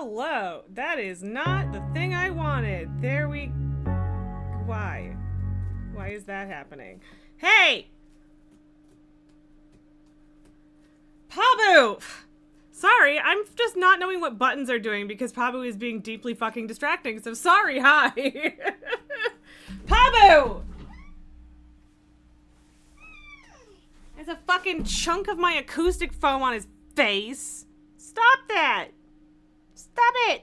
Hello. That is not the thing I wanted. There we... Why? Why is that happening? Hey! Pabu! Sorry, I'm just not knowing what buttons are doing because Pabu is being deeply fucking distracting, so sorry, hi! Pabu! There's a fucking chunk of my acoustic foam on his face. Stop that! Stop it!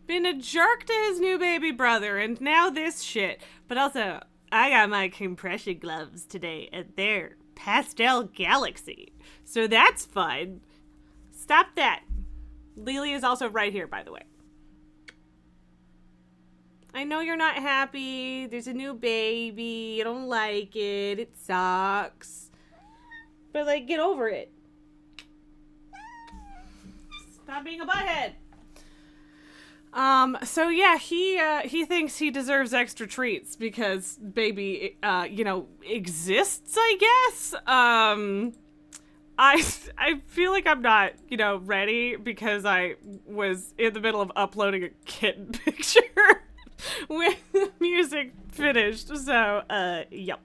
Been a jerk to his new baby brother, and now this shit. But also, I got my compression gloves today, and they're Pastel Galaxy. So that's fun. Stop that. Lily is also right here, by the way. I know you're not happy. There's a new baby. You don't like it. It sucks. But, like, get over it. Stop being a butthead. So yeah, he thinks he deserves extra treats because baby, exists, I guess. I feel like I'm not, ready because I was in the middle of uploading a kitten picture with the music finished. So, yep.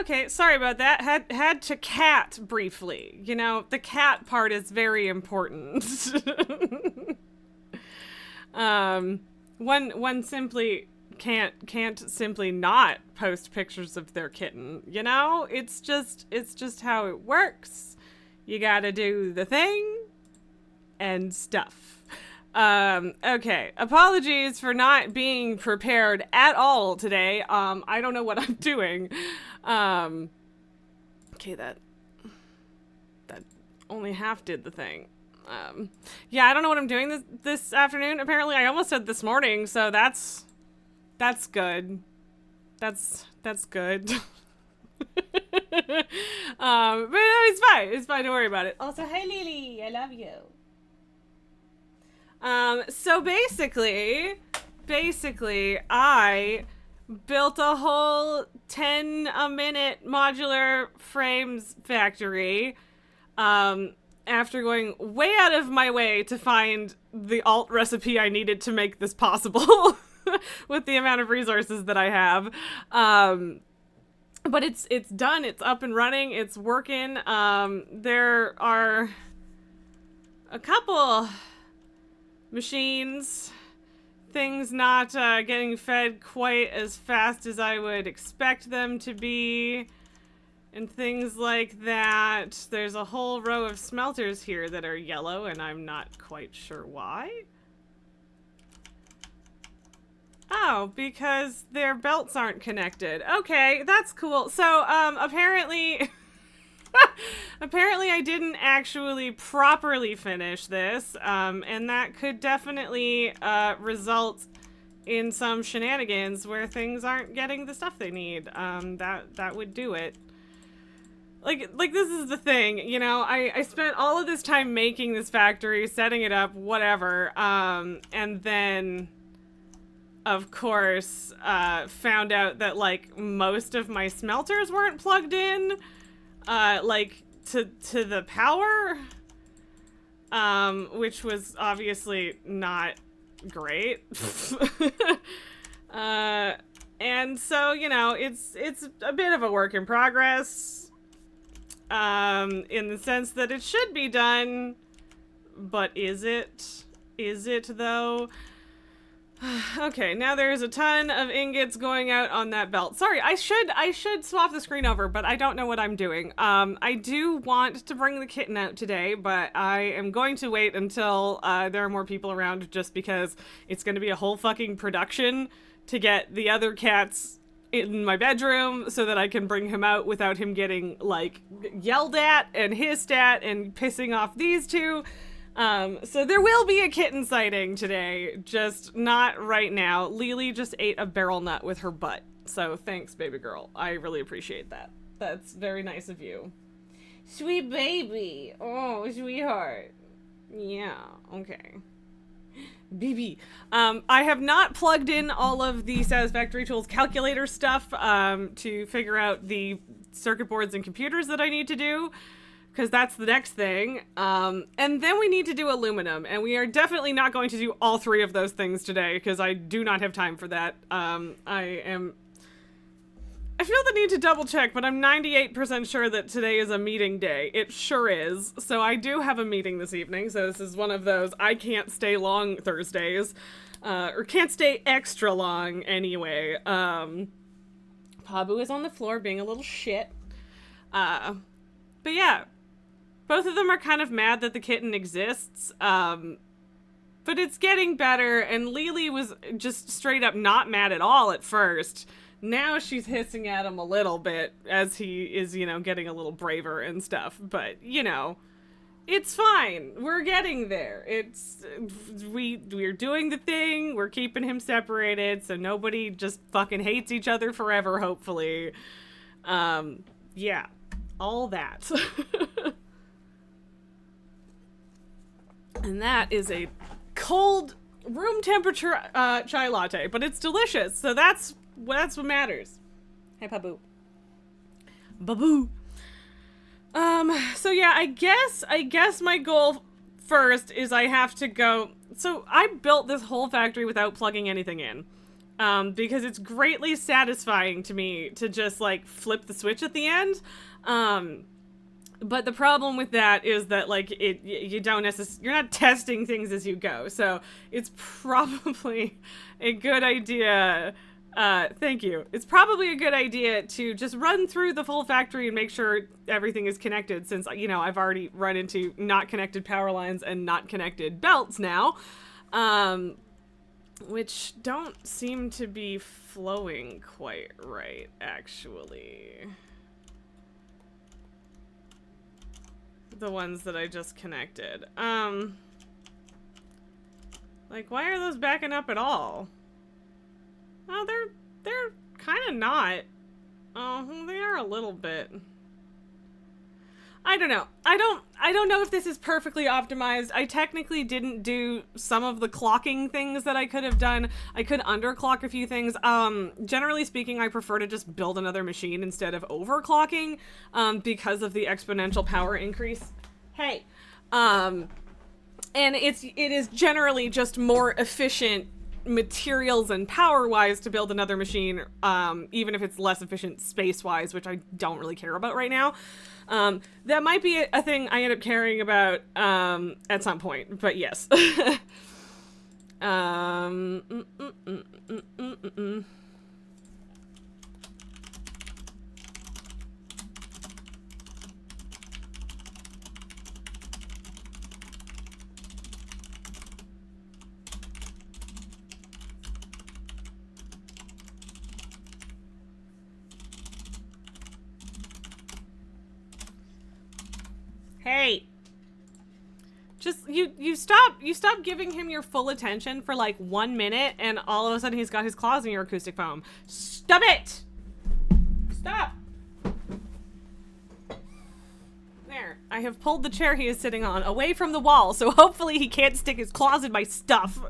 Okay, sorry about that. Had to cat briefly. The cat part is very important. One simply can't simply not post pictures of their kitten. It's just how it works. You gotta do the thing and stuff. Okay. Apologies for not being prepared at all today. I don't know what I'm doing. Okay, that only half did the thing. Yeah, I don't know what I'm doing this afternoon. Apparently, I almost said this morning, so that's good. That's good. But it's fine. It's fine. Don't worry about it. Also, hi Lily, I love you. So basically, I built a whole 10-a-minute modular frames factory, after going way out of my way to find the alt recipe I needed to make this possible with the amount of resources that I have. But it's done, it's up and running, it's working. There are a couple machines, things not getting fed quite as fast as I would expect them to be, and things like that. There's a whole row of smelters here that are yellow, and I'm not quite sure why. Oh, because their belts aren't connected. Okay, that's cool. So, apparently... apparently I didn't actually properly finish this, and that could definitely result in some shenanigans where things aren't getting the stuff they need. That would do it. Like this is the thing, I spent all of this time making this factory, setting it up, whatever, and then, of course, found out that, most of my smelters weren't plugged in, to the power, which was obviously not great. And so, it's a bit of a work in progress, in the sense that it should be done, but is it? Is it, though? Okay, now there's a ton of ingots going out on that belt. Sorry, I should swap the screen over, but I don't know what I'm doing. I do want to bring the kitten out today, but I am going to wait until there are more people around, just because it's going to be a whole fucking production to get the other cats in my bedroom so that I can bring him out without him getting, yelled at and hissed at and pissing off these two. So there will be a kitten sighting today, just not right now. Lily just ate a barrel nut with her butt, So thanks, baby girl. I really appreciate that. That's very nice of you. Sweet baby. Oh, sweetheart. Yeah, okay. BB. I have not plugged in all of the Satisfactory Tools calculator stuff to figure out the circuit boards and computers that I need to do, because that's the next thing. And then we need to do aluminum, and we are definitely not going to do all three of those things today, because I do not have time for that. I feel the need to double check, but I'm 98% sure that today is a meeting day. It sure is. So I do have a meeting this evening, so this is one of those I can't stay long Thursdays. Or can't stay extra long anyway. Pabu is on the floor being a little shit. But yeah. Both of them are kind of mad that the kitten exists. But it's getting better, and Lily was just straight up not mad at all at first. Now she's hissing at him a little bit as he is, you know, getting a little braver and stuff. But, you know, it's fine. We're getting there. We're doing the thing. We're keeping him separated so nobody just fucking hates each other forever, hopefully. Yeah. All that. And that is a cold room temperature chai latte, but it's delicious. So that's what matters. Hey, Pabu. Babu. So yeah, I guess my goal first is I have to go. So I built this whole factory without plugging anything in. Because it's greatly satisfying to me to just like flip the switch at the end. But the problem with that is that like you're not testing things as you go. So it's probably a good idea. Thank you. It's probably a good idea to just run through the full factory and make sure everything is connected, since, you know, I've already run into not connected power lines and not connected belts now, which don't seem to be flowing quite right, actually. The ones that I just connected. Like, why are those backing up at all? Oh, they're kind of not. Oh, they are a little bit. I don't know. I don't know if this is perfectly optimized. I technically didn't do some of the clocking things that I could have done. I could underclock a few things. Generally speaking, I prefer to just build another machine instead of overclocking, because of the exponential power increase. Hey. And it is generally just more efficient materials and power-wise to build another machine, even if it's less efficient space-wise, which I don't really care about right now. That might be a thing I end up caring about at some point, but yes. Hey, just you stop giving him your full attention for like 1 minute, and all of a sudden he's got his claws in your acoustic foam. Stop it! Stop! There, I have pulled the chair he is sitting on away from the wall, so hopefully he can't stick his claws in my stuff.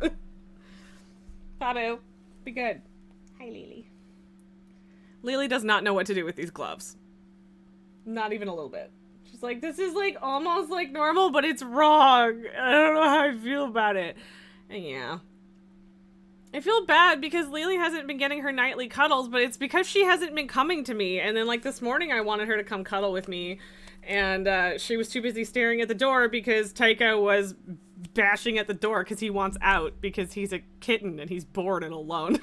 Pabu, be good. Hi, Lily. Lily does not know what to do with these gloves. Not even a little bit. She's like, this is like almost like normal, but it's wrong. I don't know how I feel about it. And yeah. I feel bad because Lily hasn't been getting her nightly cuddles, but it's because she hasn't been coming to me. And then like this morning I wanted her to come cuddle with me, and she was too busy staring at the door because Taika was bashing at the door because he wants out because he's a kitten and he's bored and alone.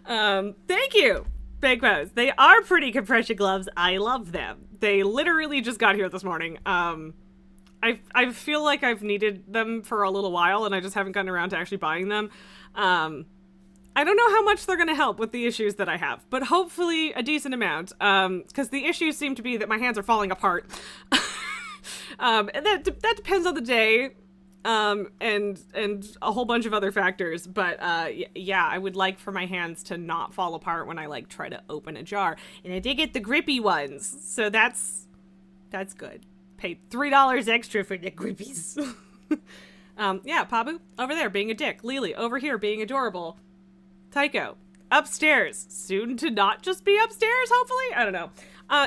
Thank you, Big Pose. They are pretty compression gloves. I love them. They literally just got here this morning. I feel like I've needed them for a little while and I just haven't gotten around to actually buying them. I don't know how much they're going to help with the issues that I have, but hopefully a decent amount, because the issues seem to be that my hands are falling apart. And that depends on the day. and a whole bunch of other factors. But yeah, I would like for my hands to not fall apart when I like try to open a jar. And I did get the grippy ones, so that's good. Paid $3 extra for the grippies. Yeah, Pabu over there being a dick. Lily over here being adorable. Tycho upstairs, soon to not just be upstairs. Hopefully, I don't know.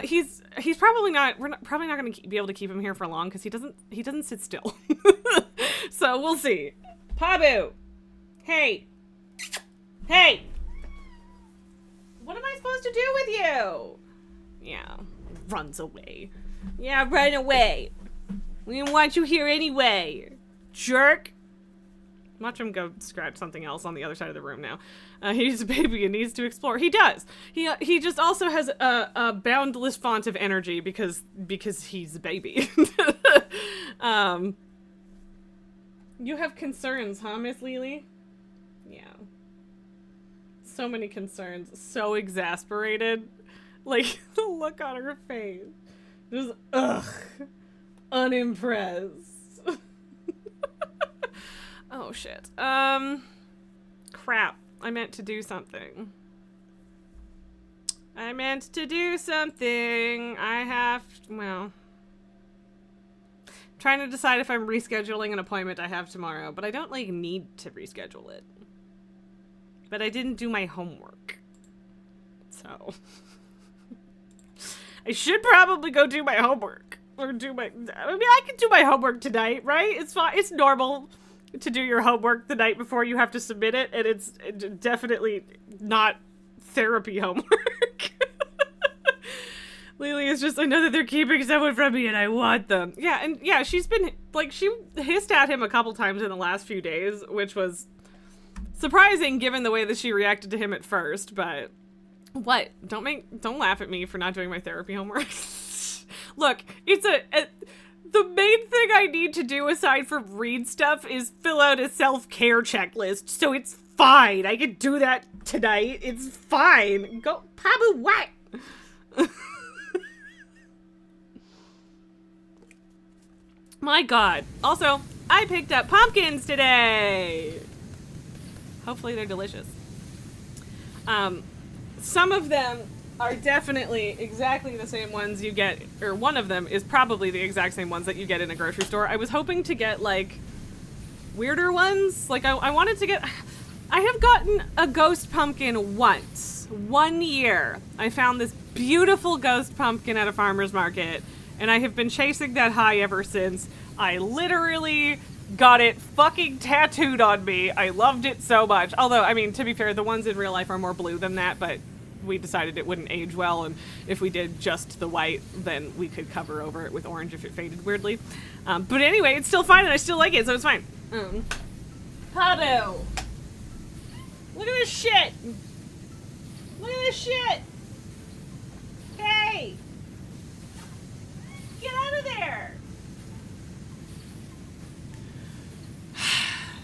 He's probably not. We're probably not going to be able to keep him here for long because he doesn't sit still. So we'll see. Pabu, hey, what am I supposed to do with you? Yeah, runs away. Yeah, run away. We didn't want you here anyway, jerk. Watch him go scratch something else on the other side of the room now. He's a baby and needs to explore. He does. He just also has a boundless font of energy because he's a baby. You have concerns, huh, Miss Lily? Yeah. So many concerns. So exasperated. Like, the look on her face. Just, ugh. Unimpressed. Oh, shit. Crap. I meant to do something. I have, well... trying to decide if I'm rescheduling an appointment I have tomorrow, but I don't, like, need to reschedule it. But I didn't do my homework. So... I should probably go do my homework. Or do my... I mean, I can do my homework tonight, right? It's fine. It's normal to do your homework the night before you have to submit it, and it's definitely not therapy homework. Lily is just, I know that they're keeping someone from me and I want them. Yeah, and yeah, she's been, like, she hissed at him a couple times in the last few days, which was surprising given the way that she reacted to him at first, but what? Don't laugh at me for not doing my therapy homework. Look, it's the main thing I need to do aside from read stuff is fill out a self-care checklist, so it's fine. I can do that tonight. It's fine. Go, Pabu, what? My God. Also, I picked up pumpkins today. Hopefully they're delicious. Some of them are definitely exactly the same ones you get, or one of them is probably the exact same ones that you get in a grocery store. I was hoping to get, like, weirder ones. Like, I wanted to get... I have gotten a ghost pumpkin once. 1 year. I found this beautiful ghost pumpkin at a farmer's market, and I have been chasing that high ever since. I literally got it fucking tattooed on me. I loved it so much. Although, I mean, to be fair, the ones in real life are more blue than that, but we decided it wouldn't age well, and if we did just the white, then we could cover over it with orange if it faded weirdly. But anyway, it's still fine, and I still like it, so it's fine. Pabu! Look at this shit! Look at this shit! Hey! Get out of there!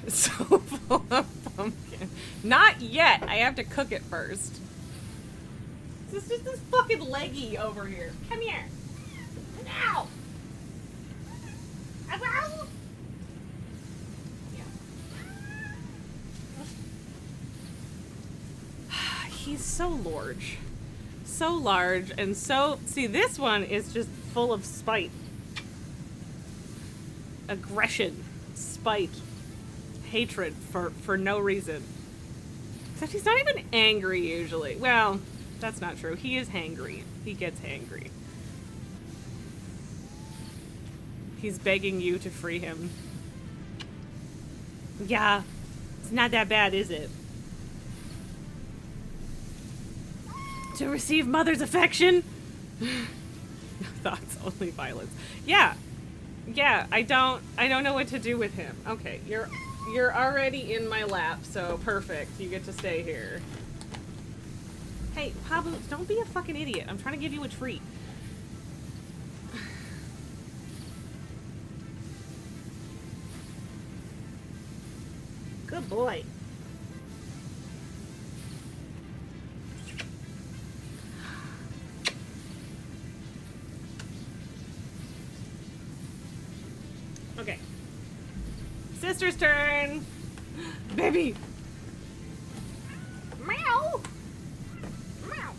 It's so full of pumpkin. Not yet! I have to cook it first. This is just this fucking leggy over here. Come here. Ow! Ow! Yeah. He's so large. So large and so... See, this one is just full of spite. Aggression. Spite. Hatred for no reason. Except he's not even angry usually. Well... That's not true. He is hangry. He gets hangry. He's begging you to free him. Yeah. It's not that bad, is it? To receive mother's affection? No thoughts, only violence. Yeah. Yeah, I don't know what to do with him. Okay, you're already in my lap, so perfect. You get to stay here. Hey, Pablo, don't be a fucking idiot. I'm trying to give you a treat. Good boy. Okay. Sister's turn. Baby. Meow. Meow.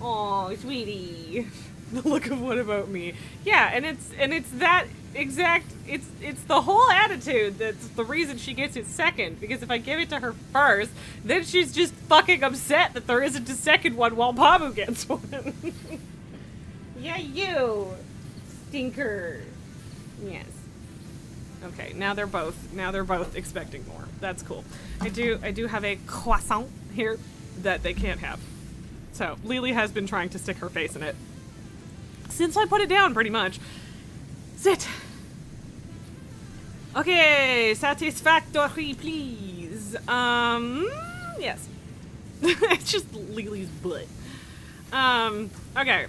Oh, sweetie. The look of what about me? Yeah, and it's that exact. It's the whole attitude that's the reason she gets it second. Because if I give it to her first, then she's just fucking upset that there isn't a second one while Pabu gets one. Yeah, you stinker. Yes. Okay, now they're both expecting more. That's cool. I do have a croissant here that they can't have. So Lily has been trying to stick her face in it since I put it down, pretty much. Sit. Okay, satisfactory, please. Yes. It's just Lily's butt. Okay.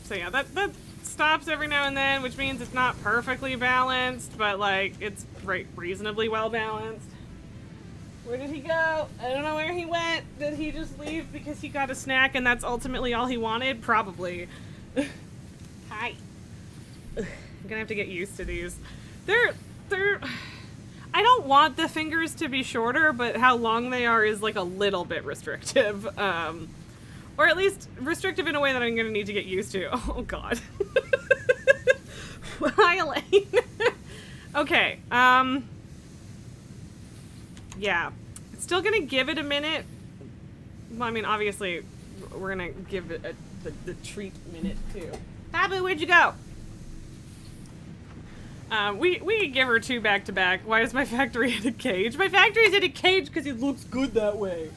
So yeah, that stops every now and then, which means it's not perfectly balanced, but like it's reasonably well balanced. Where did he go? I don't know where he went. Did he just leave because he got a snack and that's ultimately all he wanted? Probably. Hi. I'm gonna have to get used to these. They're I don't want the fingers to be shorter, but how long they are is like a little bit restrictive. Or at least restrictive in a way that I'm gonna need to get used to. Oh god. Hi, Elaine. Okay, yeah. Still gonna give it a minute. Well, I mean, obviously, we're gonna give it the treat minute, too. Pabu, where'd you go? We can give her 2 back-to-back. Why is my factory in a cage? My factory's in a cage because it looks good that way.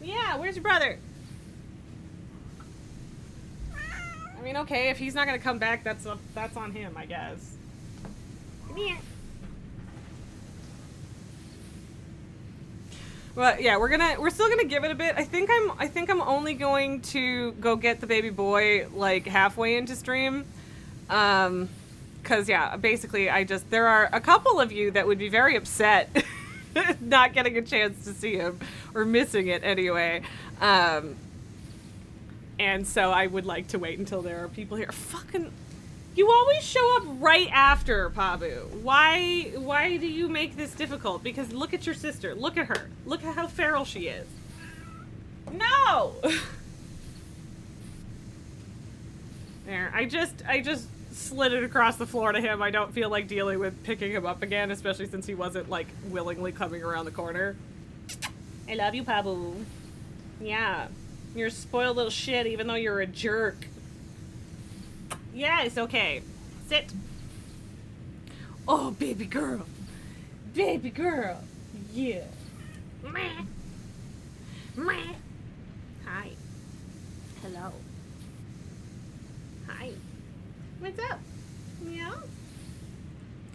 Yeah, where's your brother? I mean, okay, if he's not gonna come back, that's on him, I guess. Come here. Well, yeah, we're still gonna give it a bit. I think I'm only going to go get the baby boy like halfway into stream, cause yeah, basically there are a couple of you that would be very upset not getting a chance to see him or missing it anyway, and so I would like to wait until there are people here. Fucking. You always show up right after, Pabu. Why do you make this difficult? Because look at your sister. Look at her. Look at how feral she is. No! There, I just slid it across the floor to him. I don't feel like dealing with picking him up again, especially since he wasn't, like, willingly coming around the corner. I love you, Pabu. Yeah. You're a spoiled little shit, even though you're a jerk. Yes, okay. Sit. Oh, baby girl. Baby girl. Yeah. Meh. Meh. Hi. Hello. Hi. What's up? Yeah?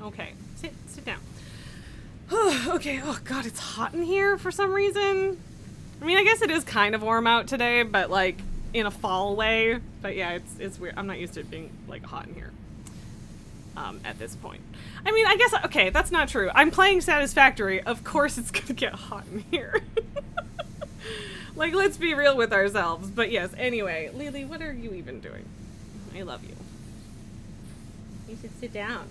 Okay. Sit down. Okay. Oh, God, it's hot in here for some reason. I mean, I guess it is kind of warm out today, but, like, in a fall way. But yeah, it's weird. I'm not used to it being like hot in here at this point. I mean, I guess, okay, that's not true. I'm playing Satisfactory. Of course it's gonna get hot in here. Like, let's be real with ourselves. But yes, anyway, Lily, what are you even doing? I love you. You should sit down.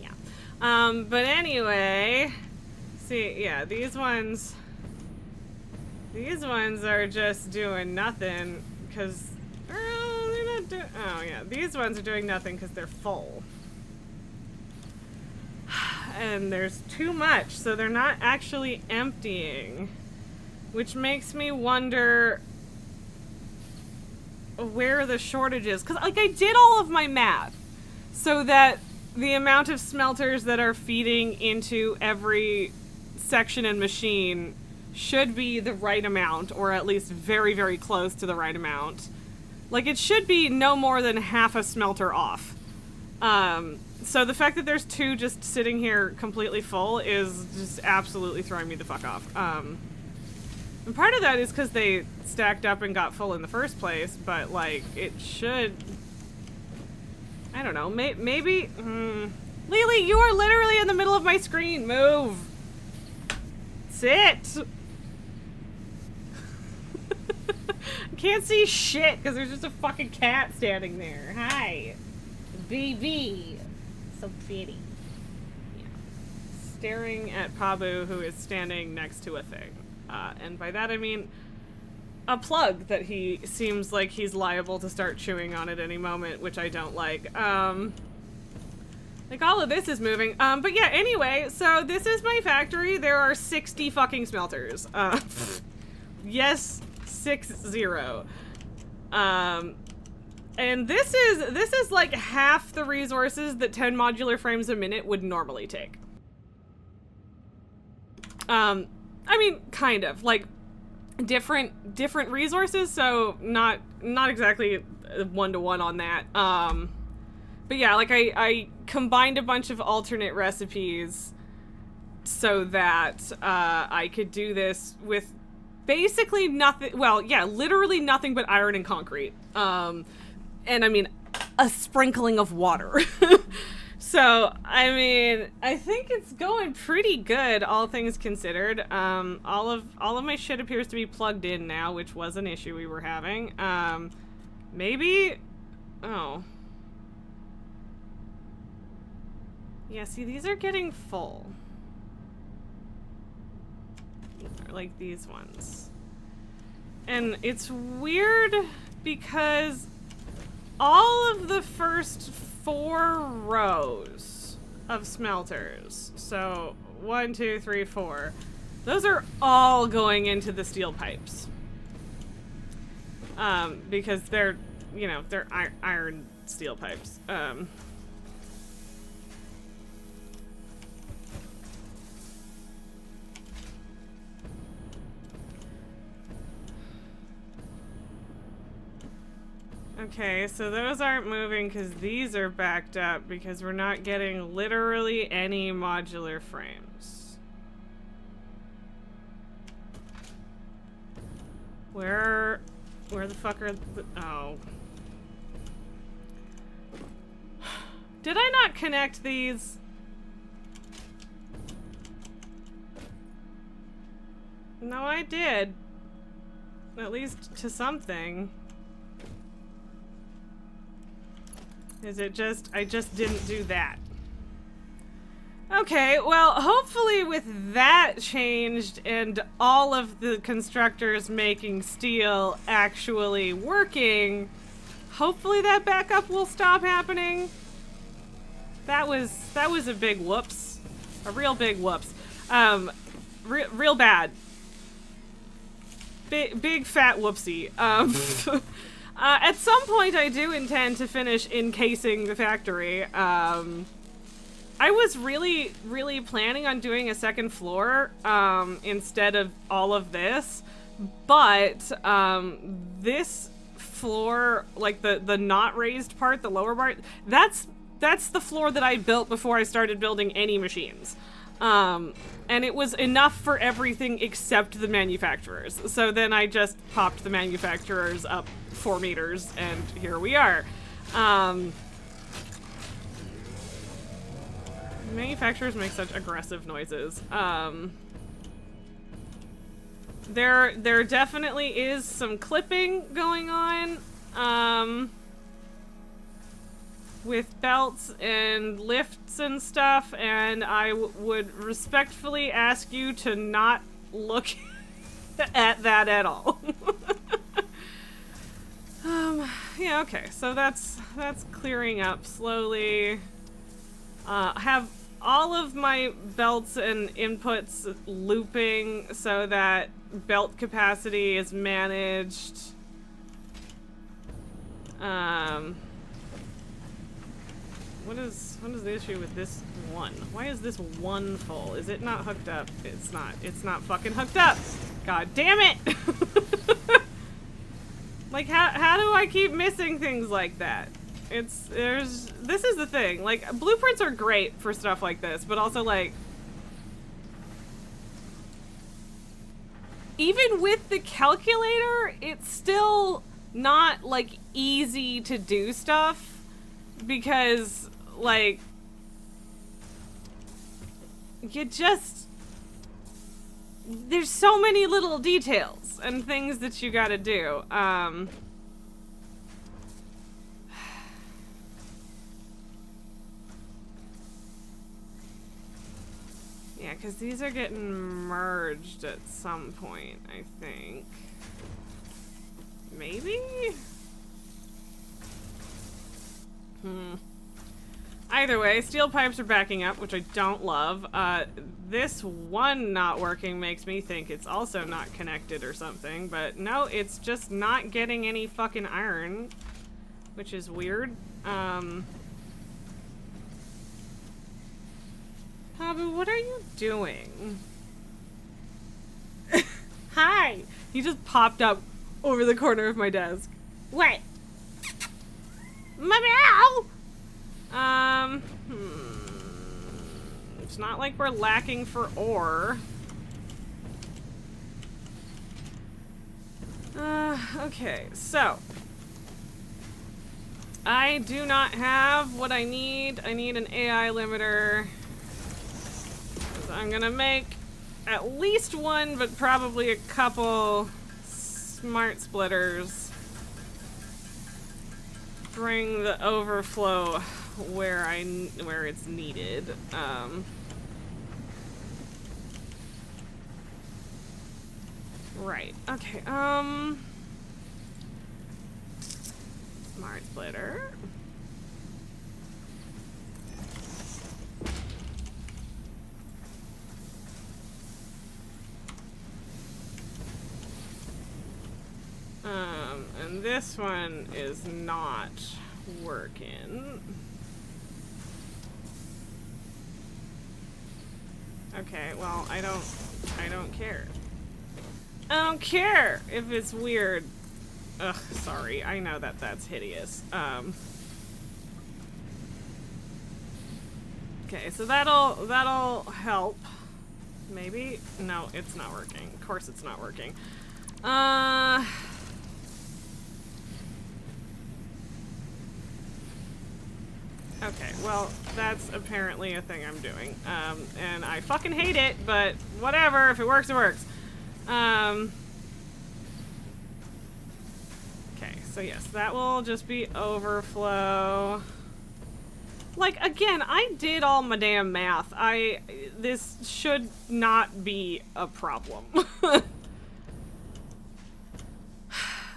Yeah. But anyway, see, yeah, these ones are just doing nothing because, they're not doing, oh yeah, these ones are doing nothing because they're full. And there's too much, so they're not actually emptying. Which makes me wonder where the shortage is. Because, like, I did all of my math so that the amount of smelters that are feeding into every section and machine should be the right amount, or at least very, very close to the right amount. Like, it should be no more than half a smelter off. So the fact that there's 2 just sitting here completely full is just absolutely throwing me the fuck off. And part of that is because they stacked up and got full in the first place, but, like, it should... I don't know, maybe... Lily, you are literally in the middle of my screen! Move! Sit! Can't see shit because there's just a fucking cat standing there. Hi. Baby. So pretty. Yeah. Staring at Pabu, who is standing next to a thing. And by that I mean a plug that he seems like he's liable to start chewing on at any moment, which I don't like. Like, all of this is moving. But yeah, anyway, so this is my factory. There are 60 fucking smelters. Yes, 60. And this is like half the resources that 10 modular frames a minute would normally take. I mean, kind of. Like, different resources, so not exactly one-to-one on that. But yeah, like I combined a bunch of alternate recipes so that I could do this with basically nothing. Well, yeah, literally nothing but iron and concrete. And I mean, a sprinkling of water. So, I mean, I think it's going pretty good, all things considered. All of my shit appears to be plugged in now, which was an issue we were having. Maybe... Oh. Yeah, see, these are getting full. Like these ones. And it's weird because all of the first 4 rows of smelters, so 1, 2, 3, 4, those are all going into the steel pipes. Because they're, you know, they're iron steel pipes. Okay, so those aren't moving because these are backed up because we're not getting literally any modular frames. Where the fuck are the... Oh. Did I not connect these? No, I did. At least to something. Is it just, I just didn't do that. Okay, well, hopefully with that changed and all of the constructors making steel actually working, hopefully that backup will stop happening. That was a big whoops. A real big whoops. Real bad. Big fat whoopsie. At some point, I do intend to finish encasing the factory. I was really, really planning on doing a second floor instead of all of this, but this floor, like the not raised part, the lower part, that's the floor that I built before I started building any machines. And it was enough for everything except the manufacturers. So then I just popped the manufacturers up 4 meters, and here we are. Manufacturers make such aggressive noises. There definitely is some clipping going on. With belts and lifts and stuff, and I would respectfully ask you to not look at that at all. Yeah, okay, so that's clearing up slowly. Have all of my belts and inputs looping so that belt capacity is managed. What is the issue with this one? Why is this one full? Is it not hooked up? It's not. It's not fucking hooked up. God damn it! Like, how do I keep missing things like that? This is the thing. Like, blueprints are great for stuff like this, but also, like, even with the calculator, it's still not, like, easy to do stuff because, like, there's so many little details and things that you gotta do. Yeah, because these are getting merged at some point, I think. Maybe? Either way, steel pipes are backing up, which I don't love. This one not working makes me think it's also not connected or something, but no, it's just not getting any fucking iron, which is weird. Habu, what are you doing? Hi! He just popped up over the corner of my desk. What? Meow! It's not like we're lacking for ore. Okay, so. I do not have what I need. I need an AI limiter. So I'm gonna make at least one, but probably a couple smart splitters. Bring the overflow where it's needed. Right. Okay. Smart splitter. And this one is not working. Okay, well, I don't care. I don't care if it's weird. Ugh, sorry. I know that that's hideous. Okay, so that'll help. Maybe? No, it's not working. Of course it's not working. Okay, well, that's apparently a thing I'm doing. And I fucking hate it, but whatever. If it works, it works. Okay, so yes, that will just be overflow. Like, again, I did all my damn math. This should not be a problem.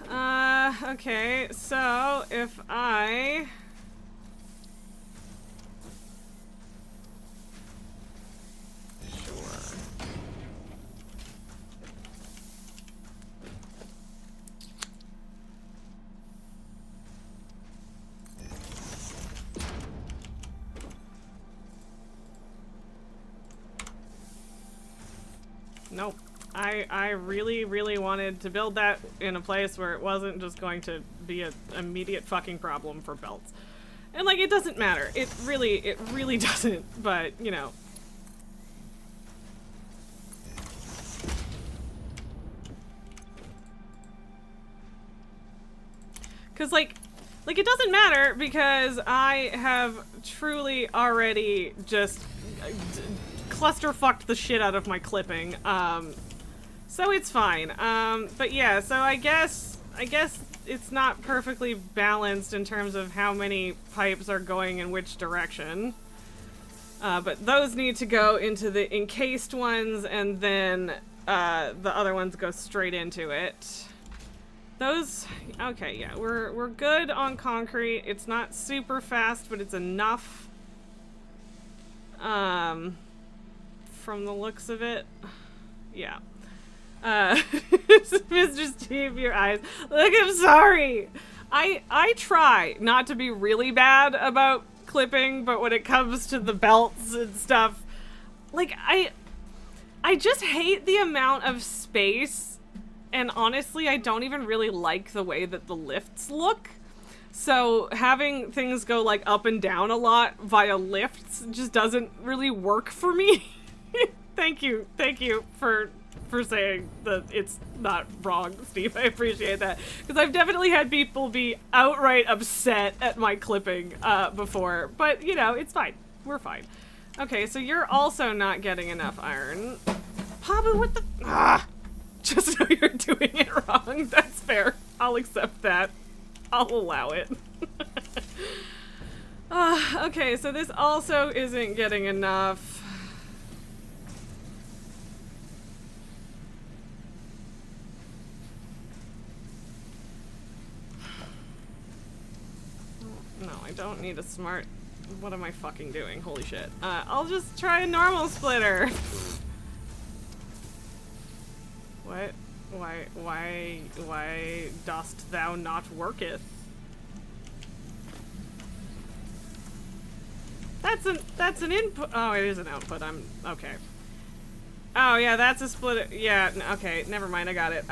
Okay, so if I... Nope. I really, really wanted to build that in a place where it wasn't just going to be an immediate fucking problem for belts. And, like, it doesn't matter. It really doesn't. But, you know. Because, like, it doesn't matter because I have truly already just... clusterfucked the shit out of my clipping, so it's fine. But yeah, so I guess it's not perfectly balanced in terms of how many pipes are going in which direction. But those need to go into the encased ones, and then the other ones go straight into it. Those, okay, yeah, we're good on concrete. It's not super fast, but it's enough. From the looks of it, yeah. Mr. Steve, your eyes. Look, I'm sorry. I try not to be really bad about clipping, but when it comes to the belts and stuff, like, I just hate the amount of space, and honestly, I don't even really like the way that the lifts look. So having things go, like, up and down a lot via lifts just doesn't really work for me. Thank you for saying that it's not wrong, Steve. I appreciate that. Because I've definitely had people be outright upset at my clipping before. But, you know, it's fine. We're fine. Okay, so you're also not getting enough iron. Pabu, what the? Ah! Just know you're doing it wrong. That's fair. I'll accept that. I'll allow it. Okay, so this also isn't getting enough. No, I don't need a smart... What am I fucking doing? Holy shit. I'll just try a normal splitter. What? Why dost thou not worketh? That's an input. Oh, it is an output. Okay. Oh, yeah, that's a splitter. Yeah, okay, never mind, I got it.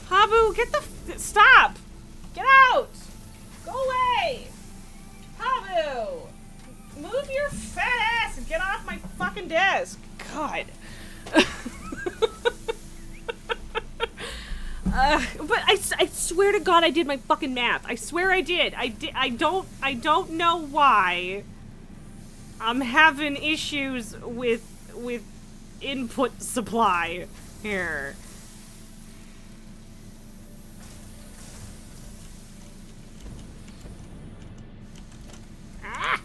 Habu, get the stop! Get out! Go away! Habu! Move your fat ass and get off my fucking desk! God. But I swear to God I did my fucking math. I swear I did. I don't know why I'm having issues with input supply here. Ah!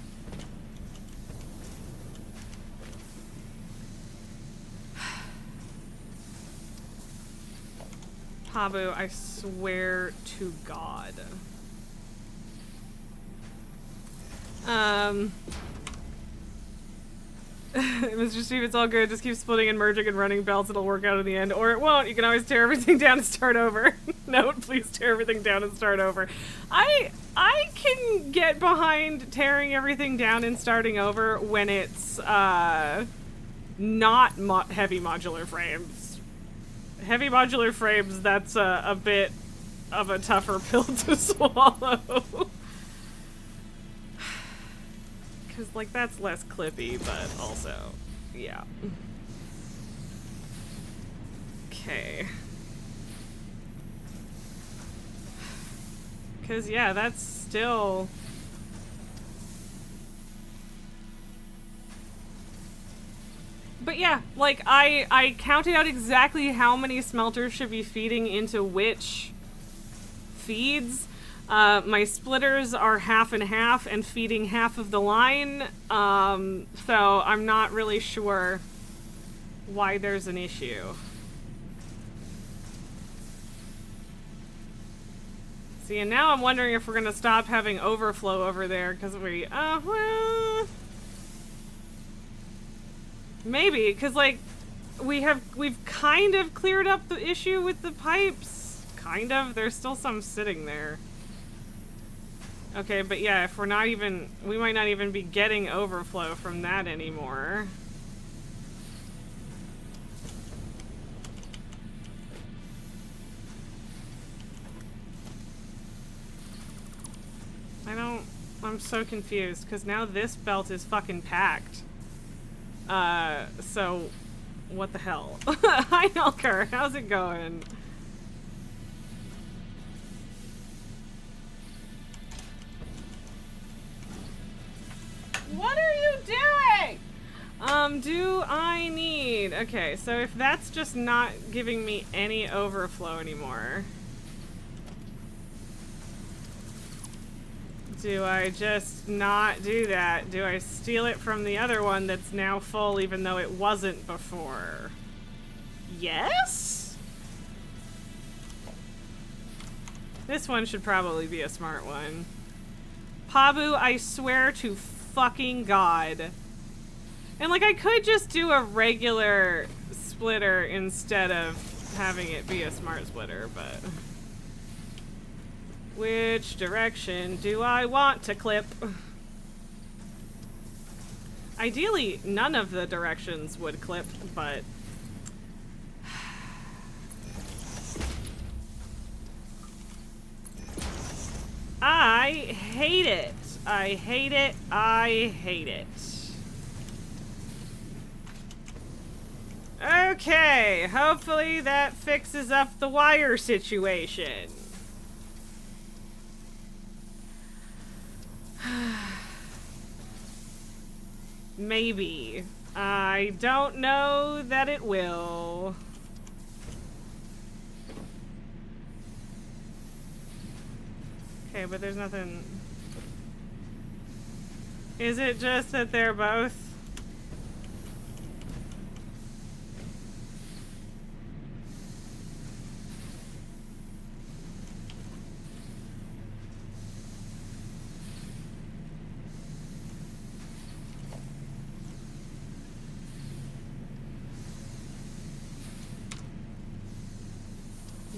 Habu, I swear to God. Mr. Steve, it's all good. Just keep splitting and merging and running belts. It'll work out in the end. Or it won't. You can always tear everything down and start over. Note, please tear everything down and start over. I can get behind tearing everything down and starting over when it's, not heavy modular frames. Heavy modular frames, that's a bit of a tougher pill to swallow. Because, like, that's less clippy, but also, yeah. Okay. Because, yeah, that's still... But yeah, like, I counted out exactly how many smelters should be feeding into which feeds. My splitters are half and half and feeding half of the line, so I'm not really sure why there's an issue. See, and now I'm wondering if we're gonna stop having overflow over there, because well... Maybe, because, like, we've kind of cleared up the issue with the pipes. Kind of. There's still some sitting there. Okay, but yeah, if we're not even... We might not even be getting overflow from that anymore. I'm so confused, because now this belt is fucking packed. So, what the hell? Hi, Elker. How's it going? What are you doing? Do I need... Okay, so if that's just not giving me any overflow anymore... Do I just not do that? Do I steal it from the other one that's now full even though it wasn't before? Yes? This one should probably be a smart one. Pabu, I swear to fucking God. And like, I could just do a regular splitter instead of having it be a smart splitter, but... Which direction do I want to clip? Ideally, none of the directions would clip, but... I hate it. I hate it. I hate it. Okay, hopefully that fixes up the wire situation. Maybe. I don't know that it will. Okay, but there's nothing... Is it just that they're both...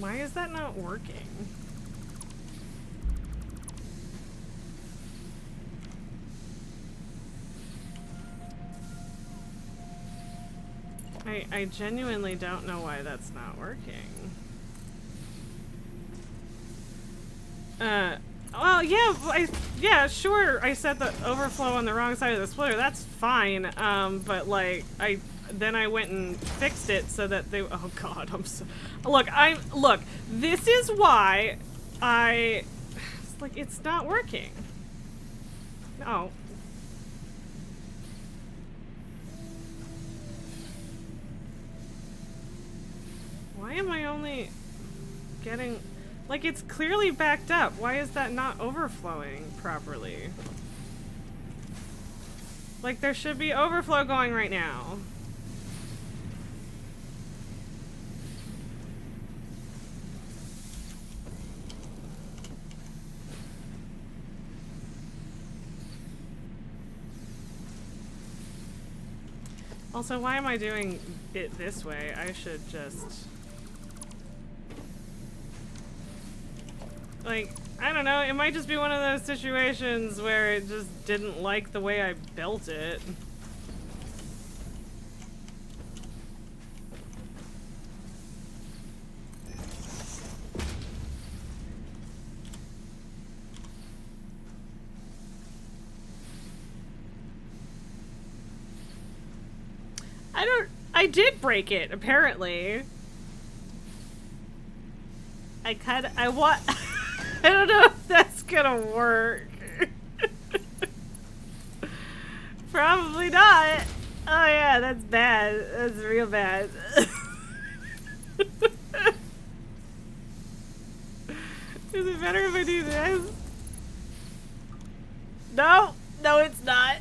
Why is that not working? I genuinely don't know why that's not working. Well, yeah, sure, I set the overflow on the wrong side of the splitter, that's fine, but like, then I went and fixed it so that they, oh god, look, this is why it's like, it's not working. No. Why am I only getting, like, it's clearly backed up. Why is that not overflowing properly? Like, there should be overflow going right now. Also, why am I doing it this way? I should just... Like, I don't know, it might just be one of those situations where it just didn't like the way I built it. I did break it, apparently. I don't know if that's gonna work. Probably not. Oh yeah, that's bad. That's real bad. Is it better if I do this? No, no it's not.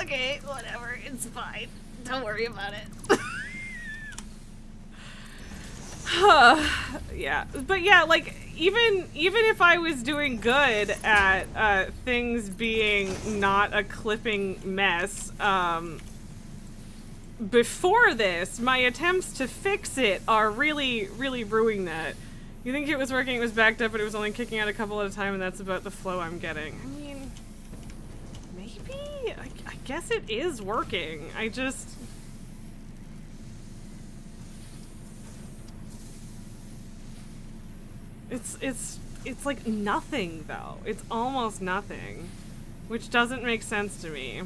Okay, whatever, it's fine. Don't worry about it. Yeah, but yeah, like, even if I was doing good at things being not a clipping mess, before this, my attempts to fix it are really, really ruining that. You think it was working, it was backed up, but it was only kicking out a couple at a time, and that's about the flow I'm getting. I mean, maybe? I guess it is working. I just... It's like nothing, though. It's almost nothing, which doesn't make sense to me.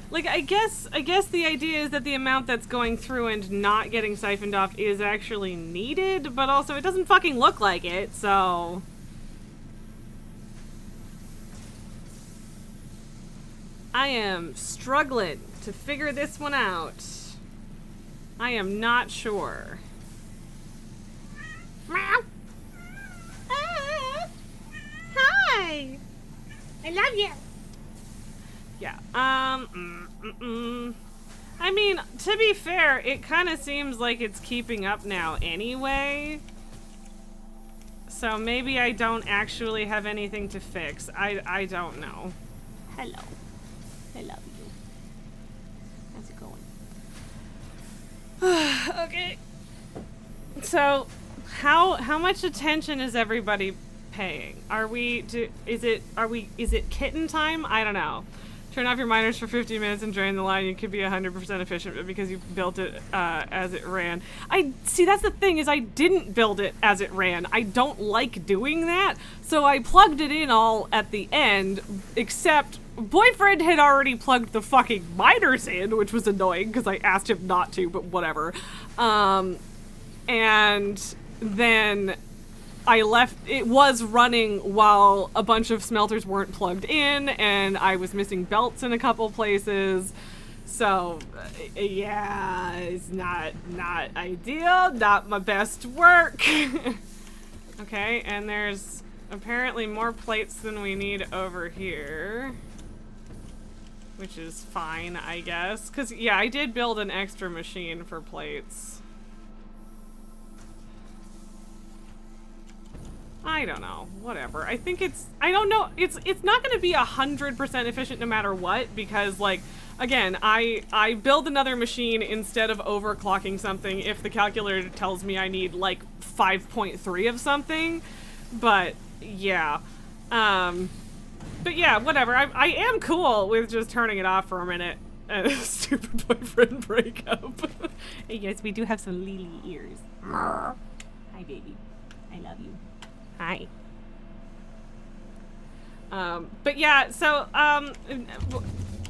Like, I guess the idea is that the amount that's going through and not getting siphoned off is actually needed, but also it doesn't fucking look like it, so... I am struggling to figure this one out. I am not sure. Meow. Ah. Hi! I love you! Yeah, I mean, to be fair, it kind of seems like it's keeping up now anyway. So maybe I don't actually have anything to fix. I don't know. Hello. I love you. How's it going? Okay. So, how much attention is everybody paying? Is it kitten time? I don't know. Turn off your miners for 15 minutes and drain the line. You could be 100% efficient, but because you built it as it ran. See, that's the thing, is I didn't build it as it ran. I don't like doing that, so I plugged it in all at the end, except boyfriend had already plugged the fucking miners in, which was annoying because I asked him not to, but whatever. And then I left, it was running while a bunch of smelters weren't plugged in, and I was missing belts in a couple places. So, yeah, it's not ideal, not my best work. Okay, and there's apparently more plates than we need over here. Which is fine, I guess. Because, yeah, I did build an extra machine for plates. I don't know. Whatever. I think it's... I don't know. It's not going to be 100% efficient no matter what. Because, like, again, I build another machine instead of overclocking something if the calculator tells me I need, like, 5.3 of something. But, yeah. But yeah, whatever. I am cool with just turning it off for a minute. Stupid boyfriend breakup. Hey, yes, we do have some lily ears. Hi, baby. I love you. Hi. But yeah, so,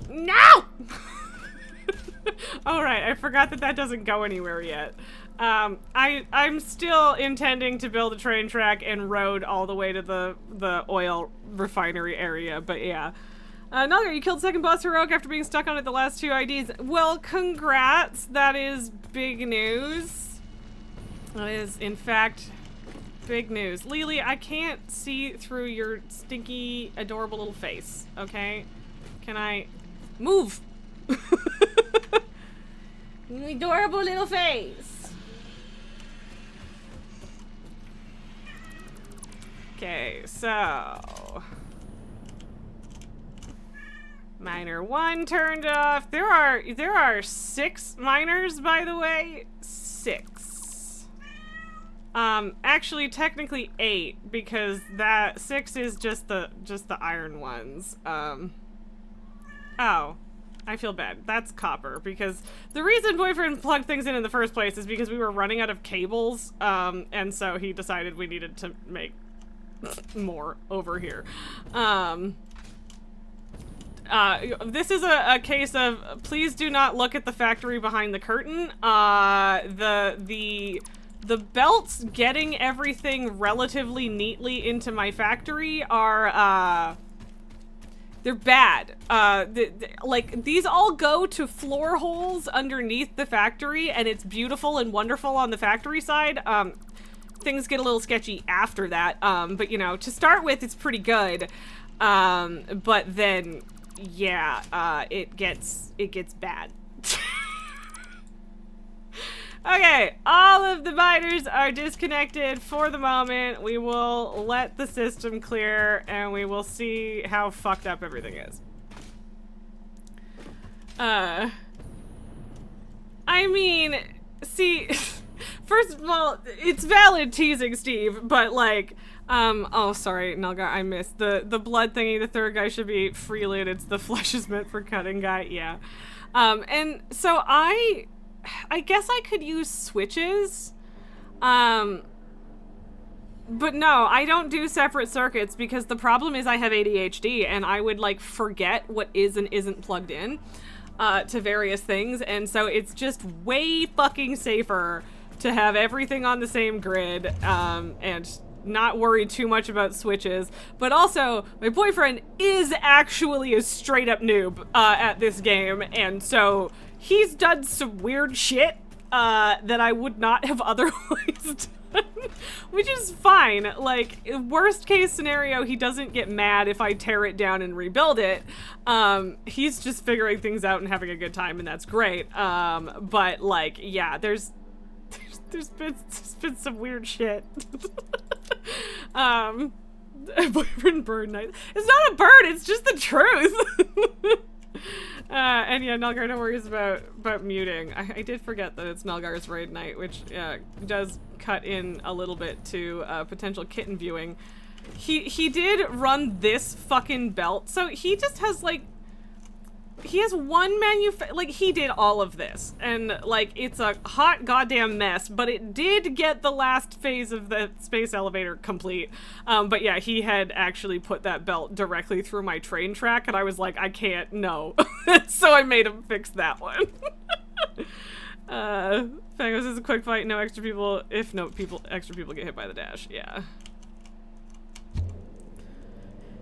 no! Alright, I forgot that doesn't go anywhere yet. I'm still intending to build a train track and road all the way to the oil refinery area, but yeah. Nulgar, you killed second boss heroic after being stuck on it the last 2 IDs. Well, congrats. That is big news. That is, in fact, big news. Lily, I can't see through your stinky, adorable little face, okay? Can I move? Adorable little face. Okay, so miner 1 turned off. There are 6 miners, by the way. 6. Actually, technically 8 because that 6 is just the iron ones. Oh, I feel bad. That's copper because the reason boyfriend plugged things in the first place is because we were running out of cables. And so he decided we needed to make more over here. This is a case of please do not look at the factory behind the curtain. The belts getting everything relatively neatly into my factory are they're bad. Like these all go to floor holes underneath the factory, and it's beautiful and wonderful on the factory side. Things get a little sketchy after that, but you know, to start with, it's pretty good. But then, yeah, it gets bad. Okay, all of the miners are disconnected for the moment. We will let the system clear, and we will see how fucked up everything is. I mean, see... First of all, it's valid teasing, Steve, but like, oh, sorry, Nulgar, I missed. The blood thingy, the third guy should be free loot. It's the flesh is meant for cutting guy, yeah. And so I guess I could use switches, but no, I don't do separate circuits because the problem is I have ADHD and I would like forget what is and isn't plugged in, to various things, and so it's just way fucking safer to have everything on the same grid, and not worry too much about switches. But also, my boyfriend is actually a straight up noob, at this game, and so he's done some weird shit, that I would not have otherwise done, which is fine. Like, worst case scenario, he doesn't get mad if I tear it down and rebuild it. He's just figuring things out and having a good time, and that's great. But like, yeah, there's been some weird shit. Boyfriend bird night. It's not a bird, it's just the truth. And yeah, Nulgar, no worries about muting. I did forget that it's Nulgar's raid night, which does cut in a little bit to potential kitten viewing. He did run this fucking belt, so he just has like he has one like, he did all of this, and, like, it's a hot goddamn mess, but it did get the last phase of the space elevator complete. But yeah, he had actually put that belt directly through my train track, and I was like, I can't, no. So I made him fix that one. Fangos is a quick fight, no extra people, if no extra people get hit by the dash, yeah.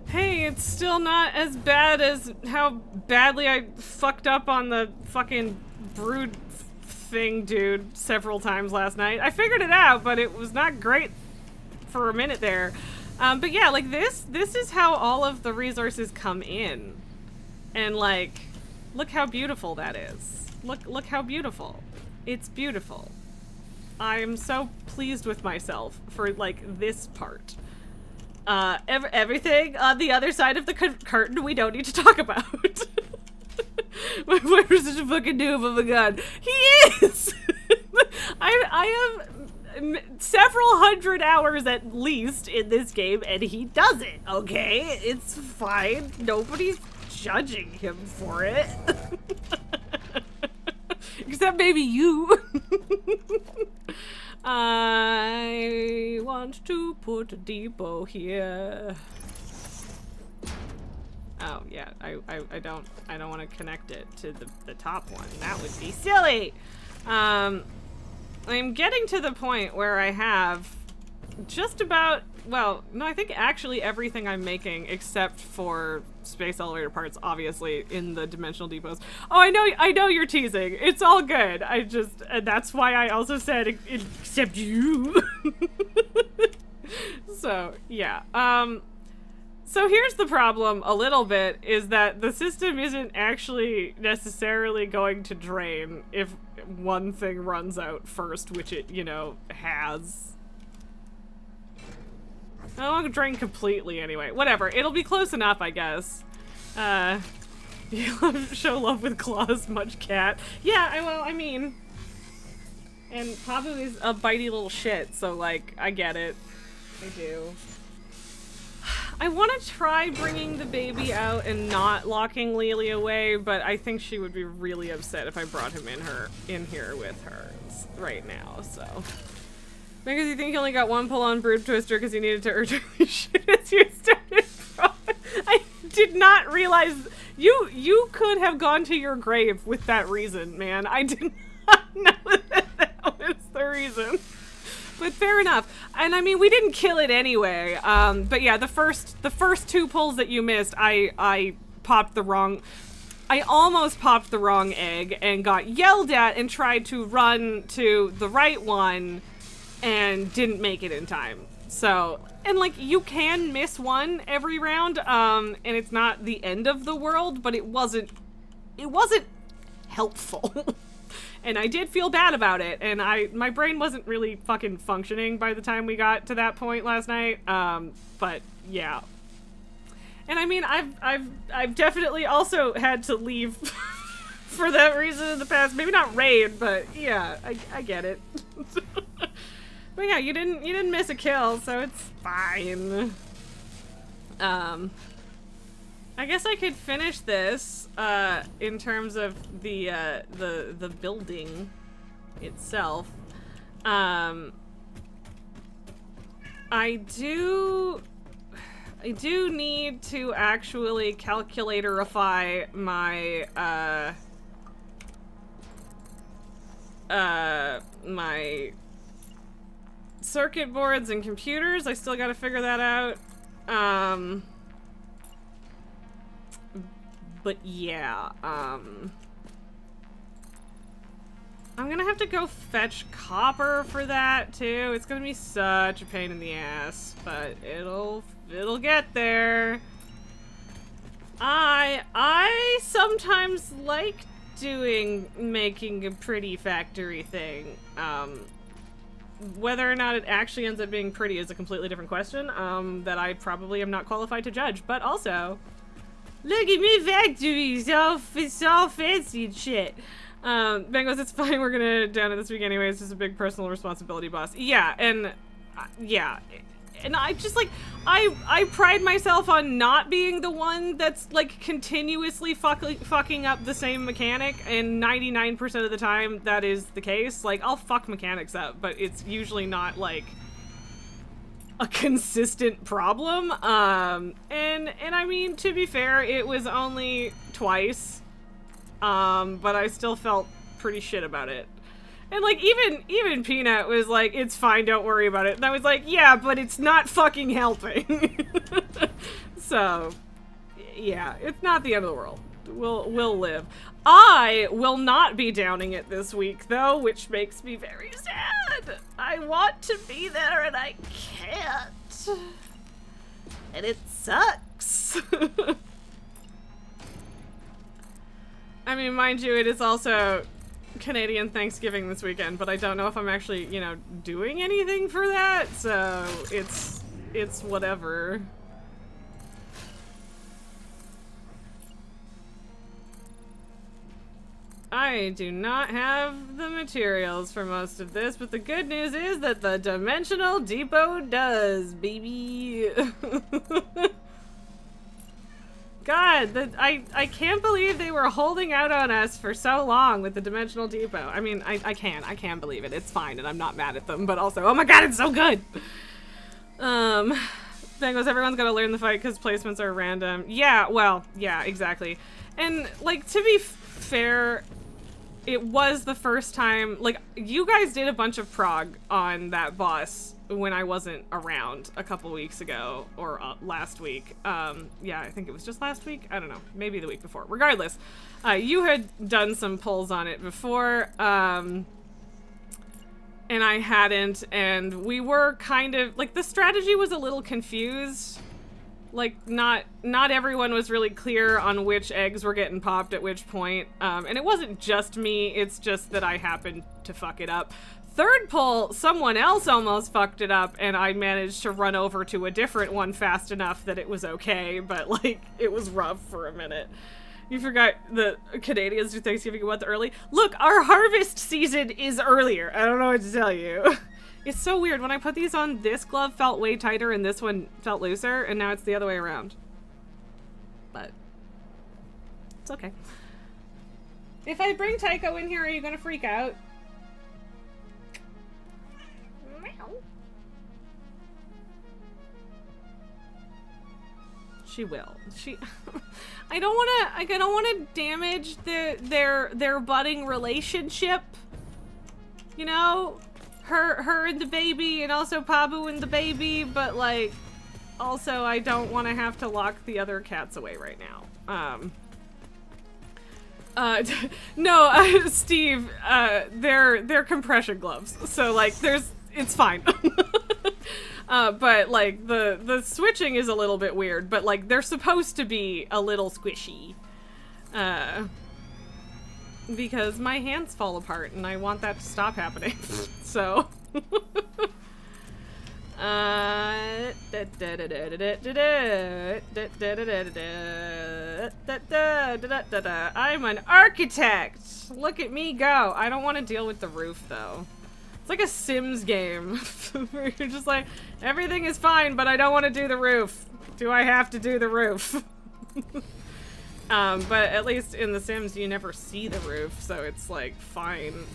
Hey, it's still not as bad as how badly I fucked up on the fucking brood thing, dude, several times last night. I figured it out, but it was not great for a minute there. But yeah, like, this is how all of the resources come in. And, like, look how beautiful that is. Look how beautiful. It's beautiful. I'm so pleased with myself for, like, this part. Everything on the other side of the curtain we don't need to talk about. My boyfriend's such a fucking noob of a gun. He is! I have several hundred hours at least in this game, and he doesn't, okay? It's fine. Nobody's judging him for it. Except maybe you. I want to put a depot here. Oh yeah, I don't want to connect it to the top one. That would be silly. I'm getting to the point where I have just about, well, no, I think actually everything I'm making except for space elevator parts, obviously, in the dimensional depots. Oh, I know you're teasing. It's all good. And that's why I also said except you. So, yeah. So here's the problem a little bit, is that the system isn't actually necessarily going to drain if one thing runs out first, which it, you know, has. I won't drain completely anyway. Whatever. It'll be close enough, I guess. You show love with claws, much cat. Yeah, well, I mean... And Pabu is a bitey little shit, so, like, I get it. I do. I want to try bringing the baby out and not locking Lily away, but I think she would be really upset if I brought him in here with her right now, so... Because you think he only got one pull-on brood twister because he needed to urgently shoot as you started. I did not realize you could have gone to your grave with that reason, man. I did not know that was the reason. But fair enough. And I mean, we didn't kill it anyway. But yeah, the first two pulls that you missed, I popped the wrong. I almost popped the wrong egg and got yelled at and tried to run to the right one. And didn't make it in time. So, and like, you can miss one every round, and it's not the end of the world, but it wasn't helpful. And I did feel bad about it, and my brain wasn't really fucking functioning by the time we got to that point last night, but yeah. And I mean, I've definitely also had to leave for that reason in the past. Maybe not raid, but yeah, I get it. But yeah, you didn't miss a kill, so it's fine. I guess I could finish this in terms of the building itself. I do need to actually calculatorify my circuit boards and computers. I still gotta figure that out. But yeah, I'm gonna have to go fetch copper for that too. It's gonna be such a pain in the ass, but it'll get there. I sometimes like making a pretty factory thing. Whether or not it actually ends up being pretty is a completely different question, that I probably am not qualified to judge. But also, look at me factory, it's all fancy and shit. Bengals, it's fine, we're gonna down it this week anyway, it's just a big personal responsibility, boss. Yeah, and, yeah, and I just, like, I pride myself on not being the one that's, like, continuously fucking up the same mechanic, and 99% of the time that is the case. Like, I'll fuck mechanics up, but it's usually not, like, a consistent problem. And I mean, to be fair, it was only twice, but I still felt pretty shit about it. And, like, even Peanut was like, it's fine, don't worry about it. And I was like, yeah, but it's not fucking helping. So, yeah, it's not the end of the world. We'll live. I will not be downing it this week, though, which makes me very sad. I want to be there and I can't. And it sucks. I mean, mind you, it is also Canadian Thanksgiving this weekend, but I don't know if I'm actually, you know, doing anything for that, so it's whatever. I do not have the materials for most of this, but the good news is that the Dimensional Depot does, baby. God, I can't believe they were holding out on us for so long with the Dimensional Depot. I mean, I can believe it. It's fine, and I'm not mad at them, but also, oh my god, it's so good! Bengals, everyone's gotta learn the fight because placements are random. Yeah, well, yeah, exactly. And, like, to be fair, it was the first time, like, you guys did a bunch of prog on that boss when I wasn't around a couple weeks ago, or last week. Yeah, I think it was just last week? I don't know, maybe the week before. Regardless, you had done some pulls on it before, and I hadn't, and we were kind of, like, the strategy was a little confused. Like, not everyone was really clear on which eggs were getting popped at which point. And it wasn't just me, it's just that I happened to fuck it up. Third pull, someone else almost fucked it up, and I managed to run over to a different one fast enough that it was okay, but, like, it was rough for a minute. You forgot the Canadians do Thanksgiving a month early? Look, our harvest season is earlier. I don't know what to tell you. It's so weird. When I put these on, this glove felt way tighter and this one felt looser, and now it's the other way around. But it's okay. If I bring Tycho in here, are you gonna freak out? Meow. She will. She. I don't wanna damage their budding relationship. You know? Her and the baby, and also Pabu and the baby, but, like, also I don't want to have to lock the other cats away right now. No, Steve, they're compression gloves, so, like, it's fine. But, like, the switching is a little bit weird, but, like, they're supposed to be a little squishy. Because my hands fall apart and I want that to stop happening. So I'm an architect! Look at me go! I don't want to deal with the roof though. It's like a Sims game where you're just like, everything is fine, but I don't want to do the roof. Do I have to do the roof? But at least in The Sims, you never see the roof, so it's, like, fine.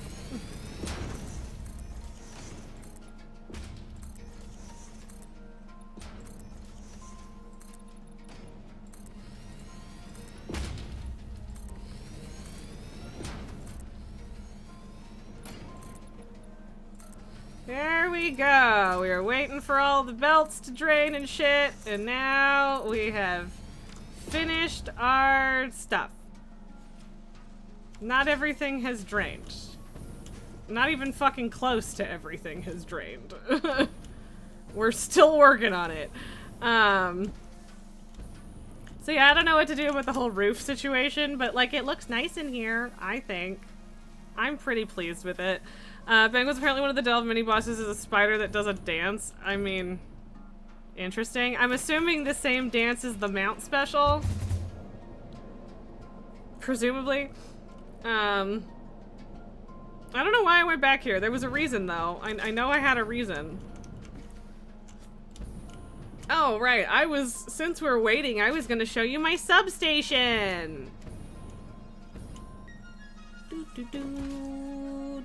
There we go. We were waiting for all the belts to drain and shit, and now we have finished our stuff. Not everything has drained. Not even fucking close to everything has drained. We're still working on it. So yeah, I don't know what to do with the whole roof situation, but, like, it looks nice in here, I think. I'm pretty pleased with it. Bengals, apparently one of the Delve mini-bosses is a spider that does a dance. I mean, interesting. I'm assuming the same dance as the mount special. Presumably. I don't know why I went back here. There was a reason, though. I know I had a reason. Oh, right. Since we're waiting, I was gonna show you my substation.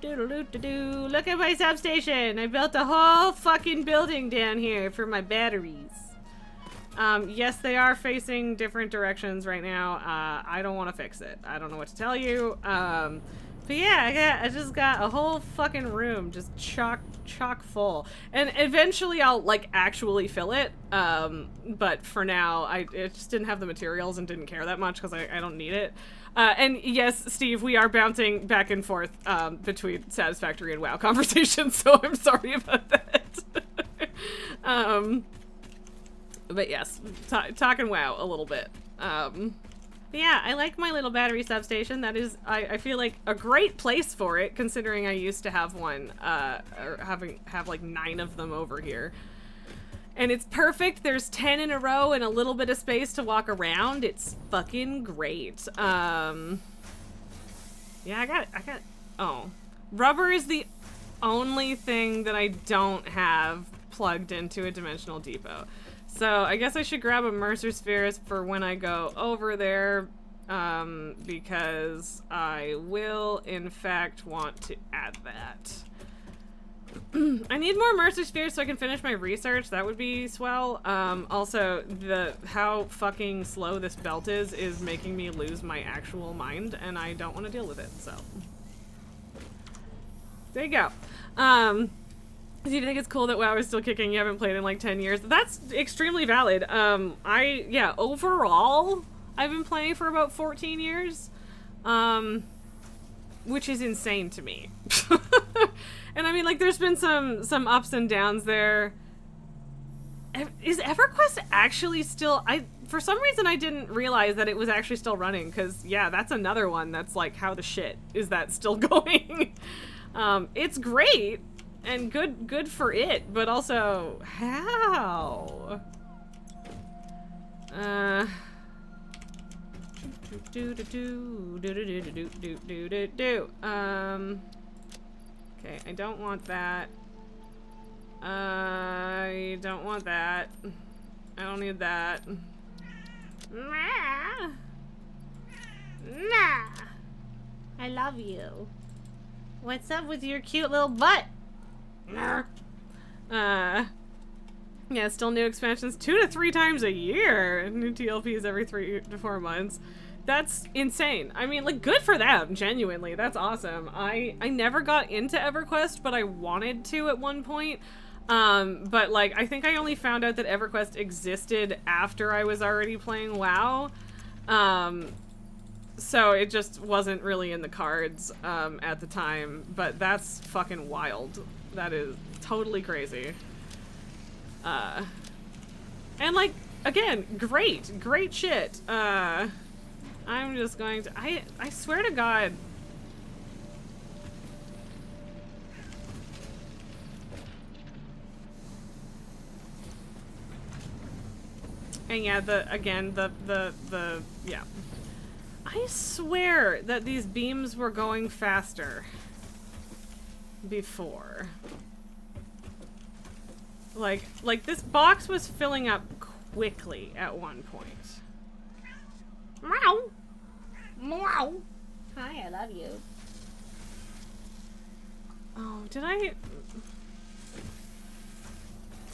Look at my substation. I built a whole fucking building down here for my batteries. Yes, they are facing different directions right now. I don't want to fix it. I don't know what to tell you. But yeah, I just got a whole fucking room just chock full. And eventually I'll like actually fill it. But for now, I just didn't have the materials and didn't care that much because I don't need it. And yes, Steve, we are bouncing back and forth between Satisfactory and WoW conversations, so I'm sorry about that. But yes, talking WoW a little bit. Yeah, I like my little battery substation. That is, I feel like a great place for it, considering I used to have one, or have like 9 of them over here. And it's perfect. There's 10 in a row and a little bit of space to walk around. It's fucking great. Yeah, oh. Rubber is the only thing that I don't have plugged into a dimensional depot. So I guess I should grab a Mercer Spheres for when I go over there, because I will, in fact, want to add that. I need more Mercer Spheres so I can finish my research. That would be swell. Also, how fucking slow this belt is making me lose my actual mind, and I don't want to deal with it, so. There you go. Do you think it's cool that WoW is still kicking? You haven't played in like 10 years. That's extremely valid. Yeah, overall, I've been playing for about 14 years. Which is insane to me. And I mean, like, there's been some ups and downs there. Is EverQuest actually still... for some reason, I didn't realize that it was actually still running, because, yeah, that's another one that's like, how the shit is that still going? It's great. And good for it, but also, how? Okay, I don't want that. I don't want that. I don't need that. Nah. I love you. What's up with your cute little butt? Yeah, still new expansions 2 to 3 times a year. New TLPs every 3 to 4 months. That's insane. I mean, like, good for them, genuinely. That's awesome. I never got into EverQuest, but I wanted to at one point. But, like, I think I only found out that EverQuest existed after I was already playing WoW. So it just wasn't really in the cards, at the time. But that's fucking wild. That is totally crazy. And like, again, great shit. I'm just going to, I swear to God. And yeah, yeah. I swear that these beams were going faster before. Like this box was filling up quickly at one point. Meow. Meow. Hi, I love you. Oh, did I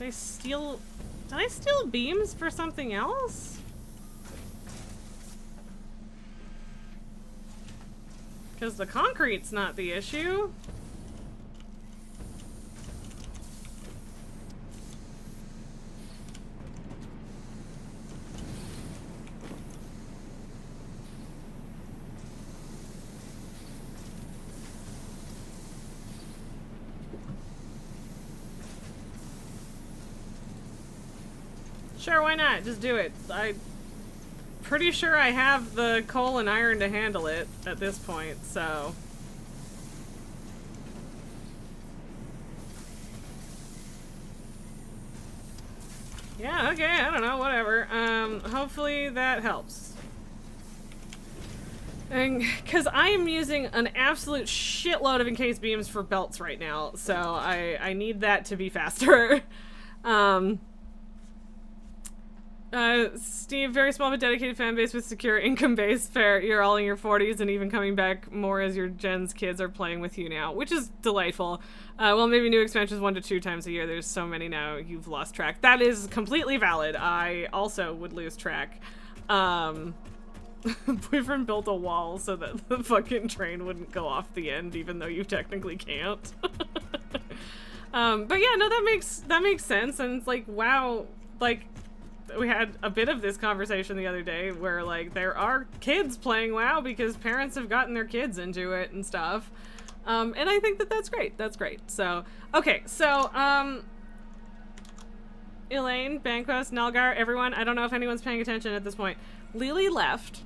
steal beams for something else? Because the concrete's not the issue. Sure, why not? Just do it. I'm pretty sure I have the coal and iron to handle it at this point, so... Yeah, okay, I don't know, whatever. Hopefully that helps. And, cause I am using an absolute shitload of encased beams for belts right now, so I need that to be faster. Steve, very small but dedicated fan base with secure income base. Fair, you're all in your 40s and even coming back more as your Gen's kids are playing with you now, which is delightful. Well, maybe new expansions 1 to 2 times a year. There's so many now, you've lost track. That is completely valid. I also would lose track. Boyfriend built a wall so that the fucking train wouldn't go off the end, even though you technically can't. But yeah, no, that makes sense, and it's like, wow, like, we had a bit of this conversation the other day where, like, there are kids playing WoW because parents have gotten their kids into it and stuff. And I think that that's great. That's great. So, okay, so, Elaine, Banquos, Nelgar, everyone, I don't know if anyone's paying attention at this point. Lily left.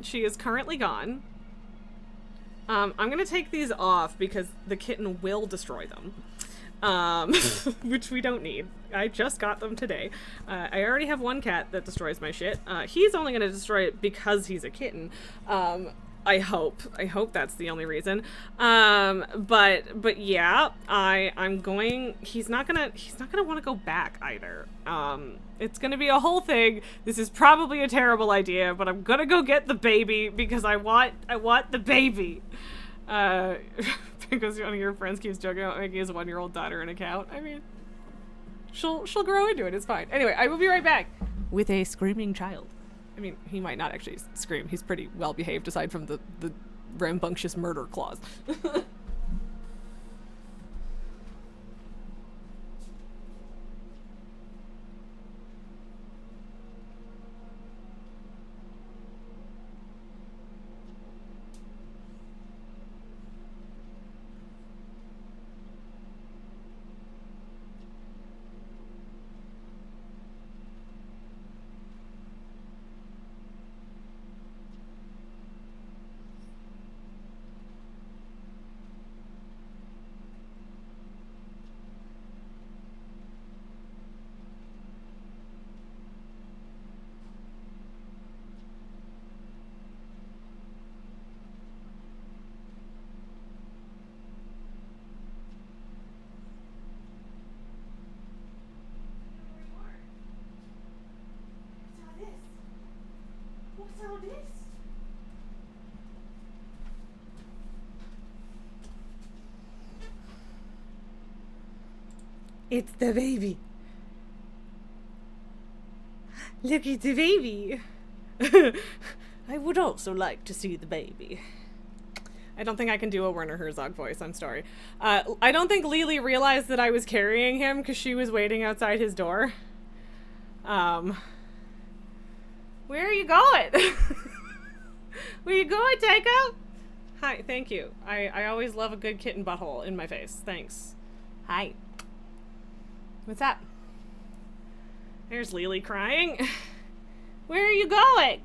She is currently gone. I'm gonna take these off because the kitten will destroy them. Which we don't need. I just got them today. I already have one cat that destroys my shit. He's only gonna destroy it because he's a kitten. I hope that's the only reason. But yeah, I'm going, he's not gonna want to go back either. It's gonna be a whole thing. This is probably a terrible idea, but I'm gonna go get the baby because I want the baby. Because one of your friends keeps joking about making his 1-year-old daughter an account. I mean, she'll grow into it. It's fine. Anyway, I will be right back with a screaming child. I mean, he might not actually scream. He's pretty well behaved aside from the rambunctious murder clause. It's the baby. Look at the baby. I would also like to see the baby. I don't think I can do a Werner Herzog voice. I'm sorry. I don't think Lily realized that I was carrying him because she was waiting outside his door. Where are you going? Where you going, Taiko? Hi, thank you. I always love a good kitten butthole in my face. Thanks. Hi. What's up? There's Lily crying. Where are you going?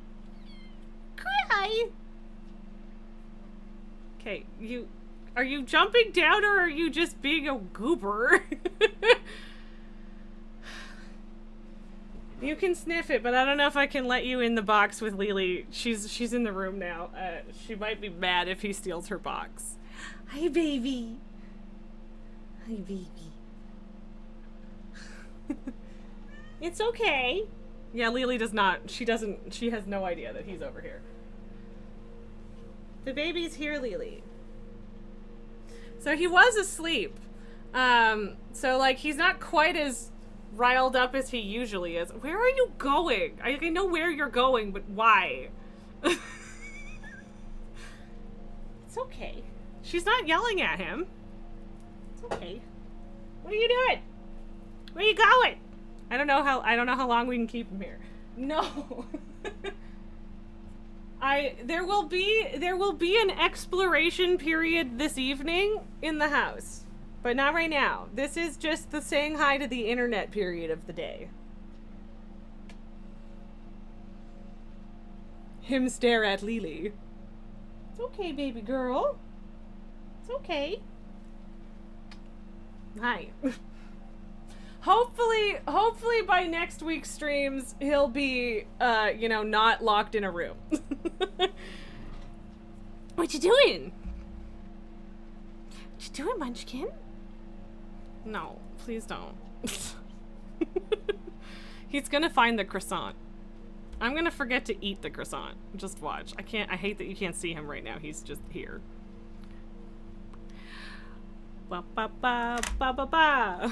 Cry. Okay, are you jumping down or are you just being a goober? You can sniff it, but I don't know if I can let you in the box with Lily. She's in the room now. She might be mad if he steals her box. Hi, baby. Hi, baby. It's okay. Yeah, Lily does not. She has no idea that he's over here. The baby's here, Lily. So he was asleep. So like he's not quite as riled up as he usually is. Where are you going? I know where you're going, but why? It's okay. She's not yelling at him. It's okay. What are you doing? Where are you going? I don't know how long we can keep him here. No. There will be an exploration period this evening in the house. But not right now. This is just the saying hi to the internet period of the day. Him stare at Lily. It's okay, baby girl. It's okay. Hi. Hopefully by next week's streams, he'll be, not locked in a room. What you doing? What you doing, Munchkin? No, please don't. He's gonna find the croissant. I'm gonna forget to eat the croissant. Just watch. I hate that you can't see him right now. He's just here. Ba ba ba ba ba ba.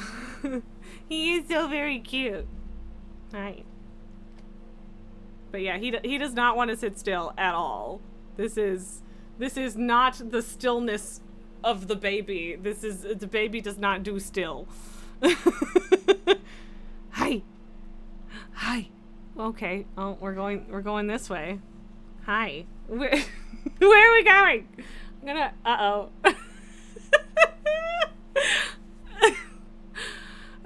He is so very cute. Hi. But yeah, he does not want to sit still at all. This is not the stillness of the baby. The baby does not do still. Hi. Hi. Okay. Oh, we're going this way. Hi. Where are we going? I'm gonna. Uh-oh.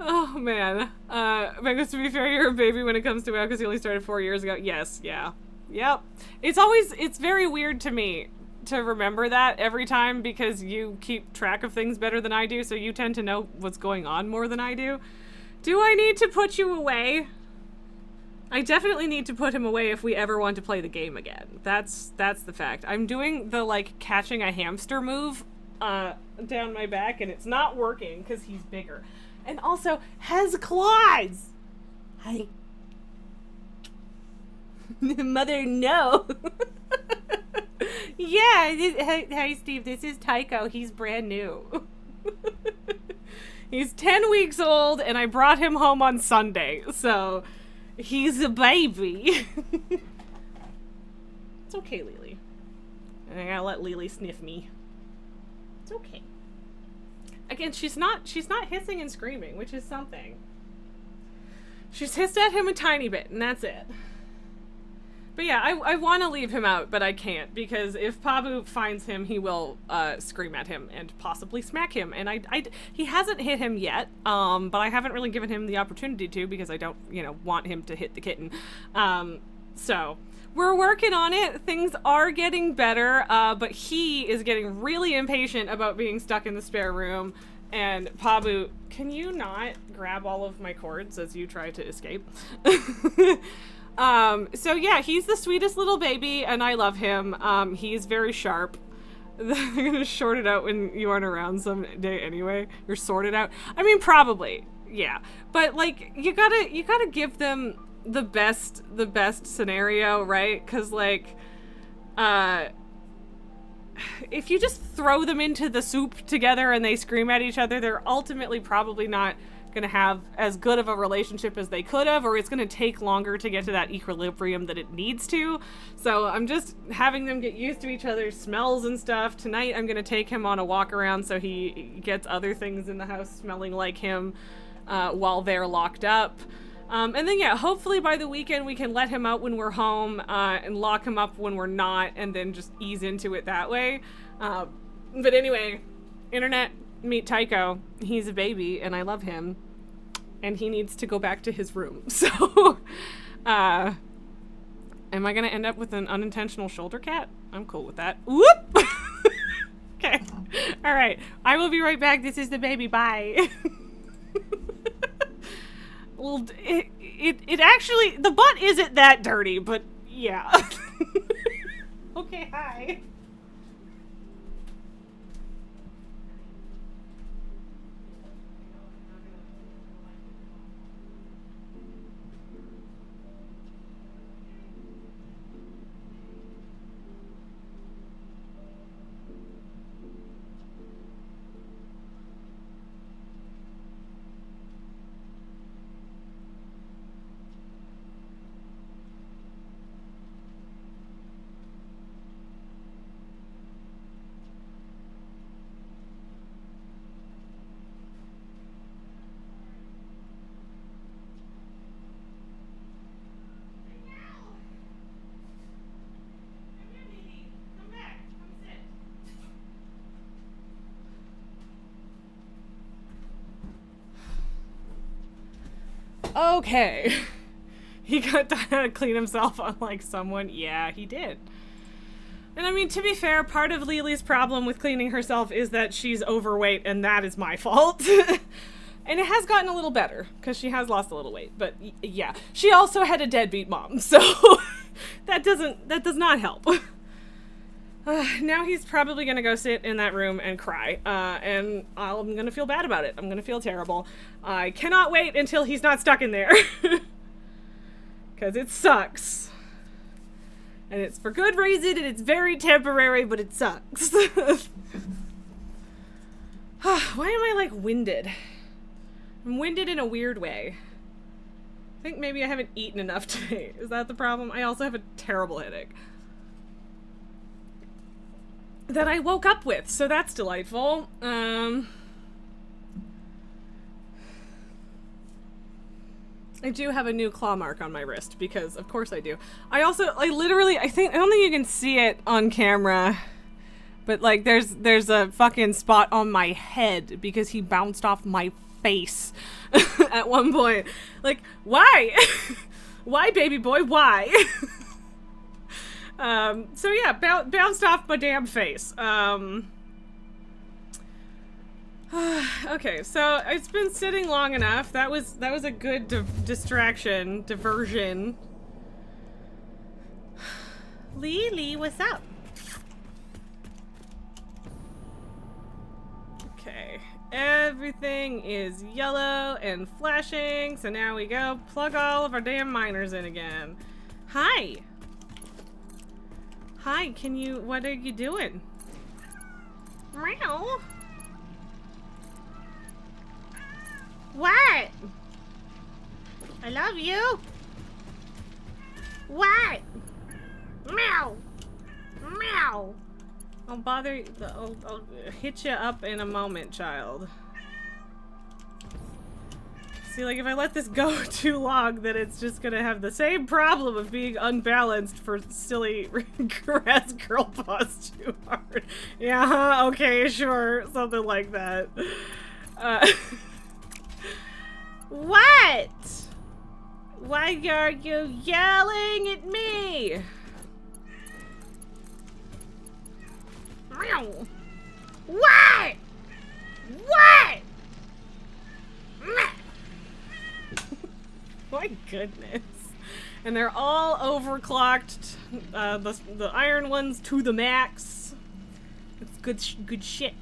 Oh man. Because to be fair, you're a baby when it comes to WoW because he only started 4 years ago. Yes. Yeah. Yep. It's very weird to me to remember that every time because you keep track of things better than I do, so you tend to know what's going on more than I do. Do I need to put you away? I definitely need to put him away if we ever want to play the game again. That's the fact. I'm doing the, like, catching a hamster move down my back, and it's not working because he's bigger. And also has claws! Hi. Mother, no. Yeah, hi Steve, this is Tycho. He's brand new. He's 10 weeks old, and I brought him home on Sunday, so he's a baby. It's okay, Lily. I gotta let Lily sniff me. It's okay. Again, she's not hissing and screaming, which is something. She's hissed at him a tiny bit, and that's it. But yeah, I want to leave him out, but I can't, because if Pabu finds him, he will scream at him and possibly smack him. And he hasn't hit him yet, but I haven't really given him the opportunity to, because I don't, want him to hit the kitten. So we're working on it. Things are getting better, but he is getting really impatient about being stuck in the spare room. And Pabu, can you not grab all of my cords as you try to escape? So yeah, he's the sweetest little baby, and I love him. He's very sharp. They're gonna short it out when you aren't around someday anyway. You're sorted out. I mean, probably, yeah. But like, you gotta give them the best scenario, right? Because like, if you just throw them into the soup together and they scream at each other, they're ultimately probably not gonna have as good of a relationship as they could have, or it's gonna take longer to get to that equilibrium that it needs to. So I'm just having them get used to each other's smells and stuff. Tonight I'm gonna take him on a walk around so he gets other things in the house smelling like him while they're locked up. And then yeah, hopefully by the weekend we can let him out when we're home and lock him up when we're not, and then just ease into it that way. But anyway, internet, meet Tycho. He's a baby and I love him, and he needs to go back to his room. So am I gonna end up with an unintentional shoulder cat? I'm cool with that. Whoop. Okay, all right, I will be right back. This is the baby. Bye. Well, it actually, the butt isn't that dirty, but yeah. Okay, hi. Okay. He got to clean himself unlike someone. Yeah, he did. And I mean, to be fair, part of Lily's problem with cleaning herself is that she's overweight, and that is my fault. And it has gotten a little better, because she has lost a little weight. But yeah, she also had a deadbeat mom, so that does not help. Now he's probably gonna go sit in that room and cry, and I'm gonna feel bad about it. I'm gonna feel terrible. I cannot wait until he's not stuck in there. Because it sucks. And it's for good reason, and it's very temporary, but it sucks. Why am I, like, winded? I'm winded in a weird way. I think maybe I haven't eaten enough today. Is that the problem? I also have a terrible headache. That I woke up with, so that's delightful. I do have a new claw mark on my wrist, because of course I do. I don't think you can see it on camera, but like there's a fucking spot on my head because he bounced off my face at one point. Like, why? Why, baby boy, why? So yeah, bounced off my damn face. Okay, so it's been sitting long enough. That was a good diversion. Lily, what's up? Okay, everything is yellow and flashing, so now we go plug all of our damn miners in again. Hi! Hi, what are you doing? Meow. What? I love you. What? Meow. Meow. I'll hit you up in a moment, child. See, like, if I let this go too long, then it's just gonna have the same problem of being unbalanced for silly caress girl paws too hard. Yeah, okay, sure. Something like that. What? Why are you yelling at me? Meow. What? What? My goodness. And they're all overclocked. The iron ones to the max. It's good shit.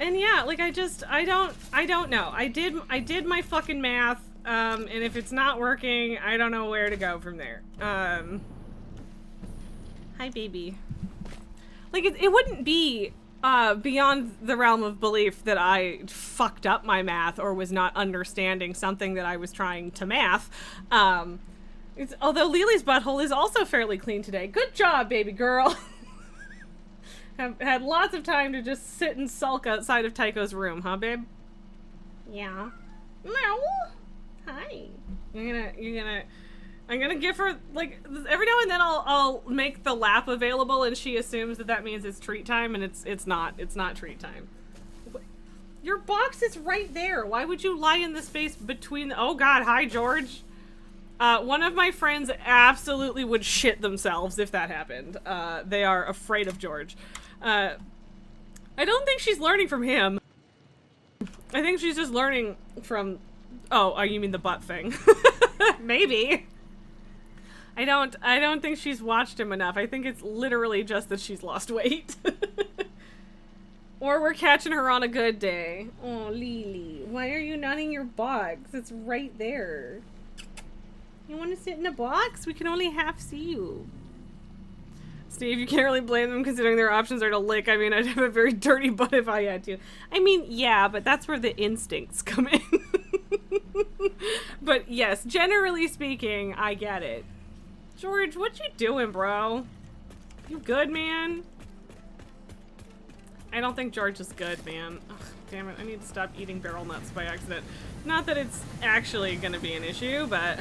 And yeah, like I don't know. I did my fucking math, and if it's not working, I don't know where to go from there. Hi, baby. Like, it wouldn't be, beyond the realm of belief that I fucked up my math or was not understanding something that I was trying to math. Although Lily's butthole is also fairly clean today. Good job, baby girl. Have had lots of time to just sit and sulk outside of Tycho's room, huh, babe? Yeah. Meow. Hi. I'm gonna give her, like, every now and then I'll make the lap available and she assumes that means it's treat time, and it's not treat time. Your box is right there. Why would you lie in the space between oh god, hi George. One of my friends absolutely would shit themselves if that happened. They are afraid of George. I don't think she's learning from him. I think she's just learning from... Oh, you mean the butt thing. Maybe. I don't think she's watched him enough. I think it's literally just that she's lost weight. Or we're catching her on a good day. Oh, Lily, why are you not in your box? It's right there. You want to sit in a box? We can only half see you. Steve, you can't really blame them considering their options are to lick. I mean, I'd have a very dirty butt if I had to. I mean, yeah, but that's where the instincts come in. But yes, generally speaking, I get it. George, what you doing, bro? You good, man? I don't think George is good, man. Ugh, damn it, I need to stop eating barrel nuts by accident. Not that it's actually gonna be an issue, but...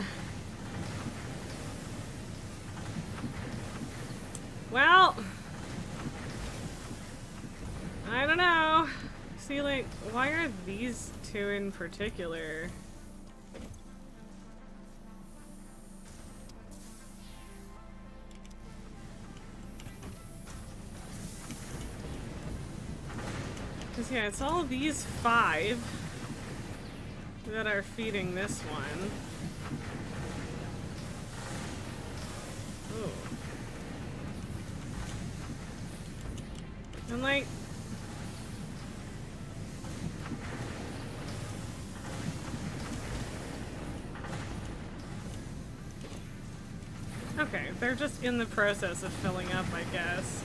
Well, I don't know. See, like, why are these two in particular? Because, yeah, it's all these 5 that are feeding this one. Ooh. And like, Okay, they're just in the process of filling up, I guess.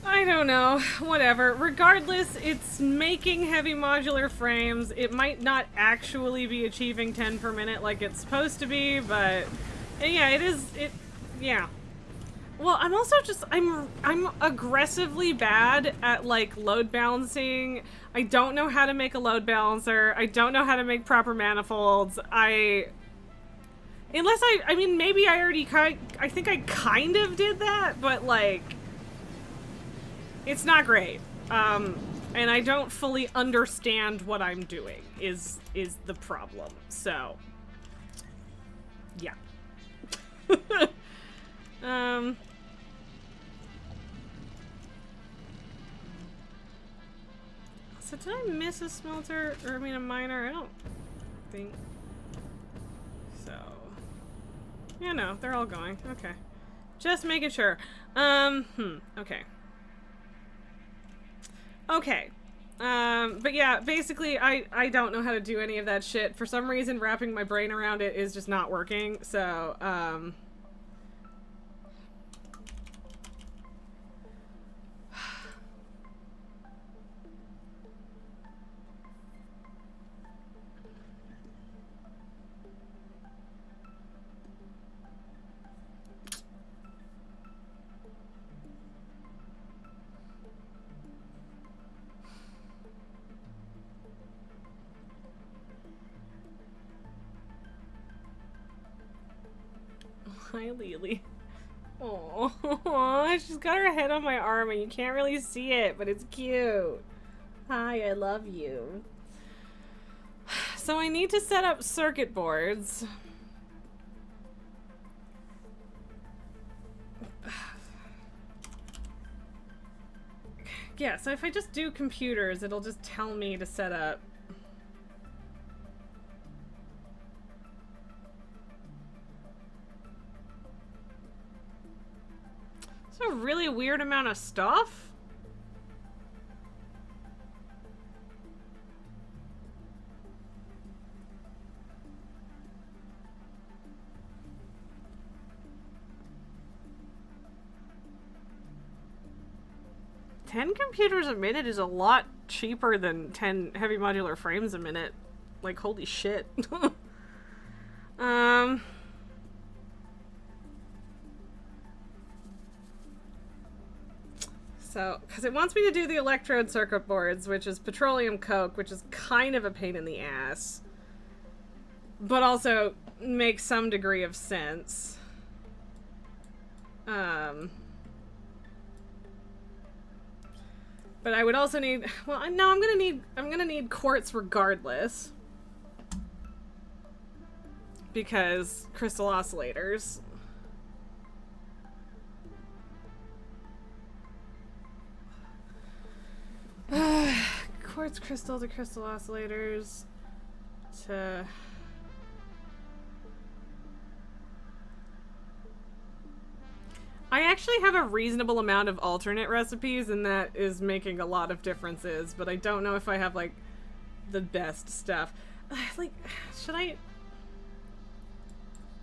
I don't know. Whatever. Regardless, it's making heavy modular frames. It might not actually be achieving 10 per minute like it's supposed to be, but yeah, it is. Yeah. Well, I'm also just, I'm aggressively bad at, like, load balancing. I don't know how to make a load balancer. I don't know how to make proper manifolds. Unless I mean, maybe I already I think I kind of did that, but, like, it's not great. And I don't fully understand what I'm doing, is the problem. So, yeah. So did I miss a smelter, or I mean a miner? I don't think so. Yeah, no, they're all going. Okay. Just making sure. Okay. Okay. But yeah, basically I don't know how to do any of that shit. For some reason, wrapping my brain around it is just not working, so, Hi, Lily. Oh, she's got her head on my arm and you can't really see it, but it's cute. Hi, I love you. So I need to set up circuit boards. Yeah, so if I just do computers, it'll just tell me to set up. It's a really weird amount of stuff. $10 computers a minute is a lot cheaper than 10 heavy modular frames a minute. Like, holy shit. So, because it wants me to do the electrode circuit boards, which is petroleum coke, which is kind of a pain in the ass. But also makes some degree of sense. But I would also need, well, no, I'm gonna need quartz regardless. Because crystal oscillators. Quartz crystal to crystal oscillators to... I actually have a reasonable amount of alternate recipes, and that is making a lot of differences, but I don't know if I have, like, the best stuff. Like, should I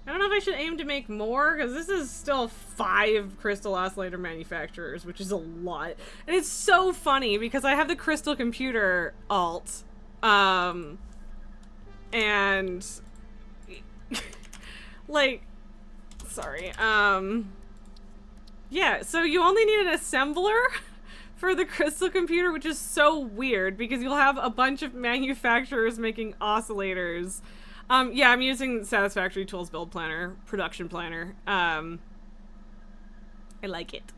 don't know if I should aim to make more, because this is still 5 crystal oscillator manufacturers, which is a lot. And it's so funny, because I have the crystal computer alt, and, like, sorry, yeah, so you only need an assembler for the crystal computer, which is so weird, because you'll have a bunch of manufacturers making oscillators. Yeah, I'm using Satisfactory Tools Build Planner, Production Planner. I like it.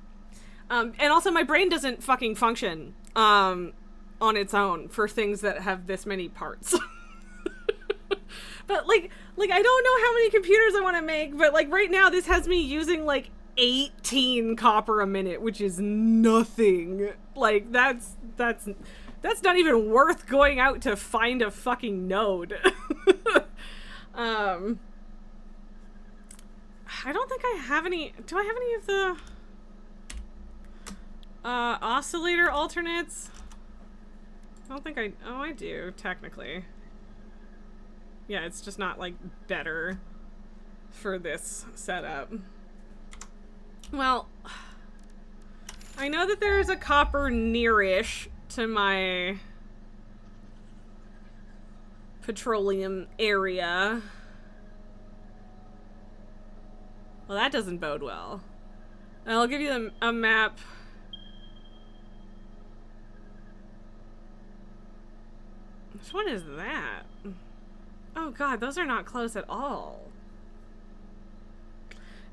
And also my brain doesn't fucking function, on its own for things that have this many parts. But, like, I don't know how many computers I want to make, but, like, right now this has me using, like, 18 copper a minute, which is nothing. Like, that's not even worth going out to find a fucking node. I don't think I have any. Do I have any of the oscillator alternates? I don't think I do, technically. Yeah, it's just not, like, better for this setup. Well, I know that there is a copper nearish to my petroleum area. Well, that doesn't bode well. I'll give you a map. Which one is that? Oh god, those are not close at all.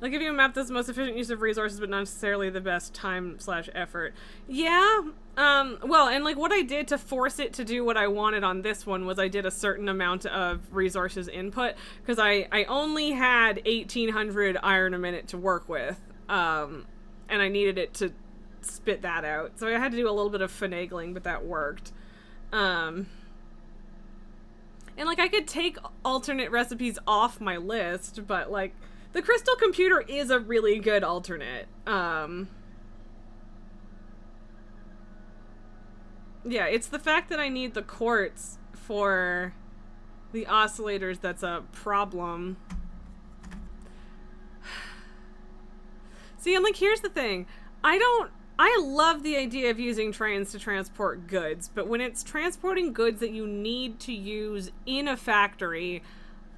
I'll give you a map that's the most efficient use of resources, but not necessarily the best time/effort. Yeah, well, and like what I did to force it to do what I wanted on this one was I did a certain amount of resources input, because I only had 1,800 iron a minute to work with, and I needed it to spit that out. So I had to do a little bit of finagling, but that worked. And like I could take alternate recipes off my list, but like the crystal computer is a really good alternate. Yeah, it's the fact that I need the quartz for the oscillators that's a problem. See, and like here's the thing. I love the idea of using trains to transport goods, but when it's transporting goods that you need to use in a factory,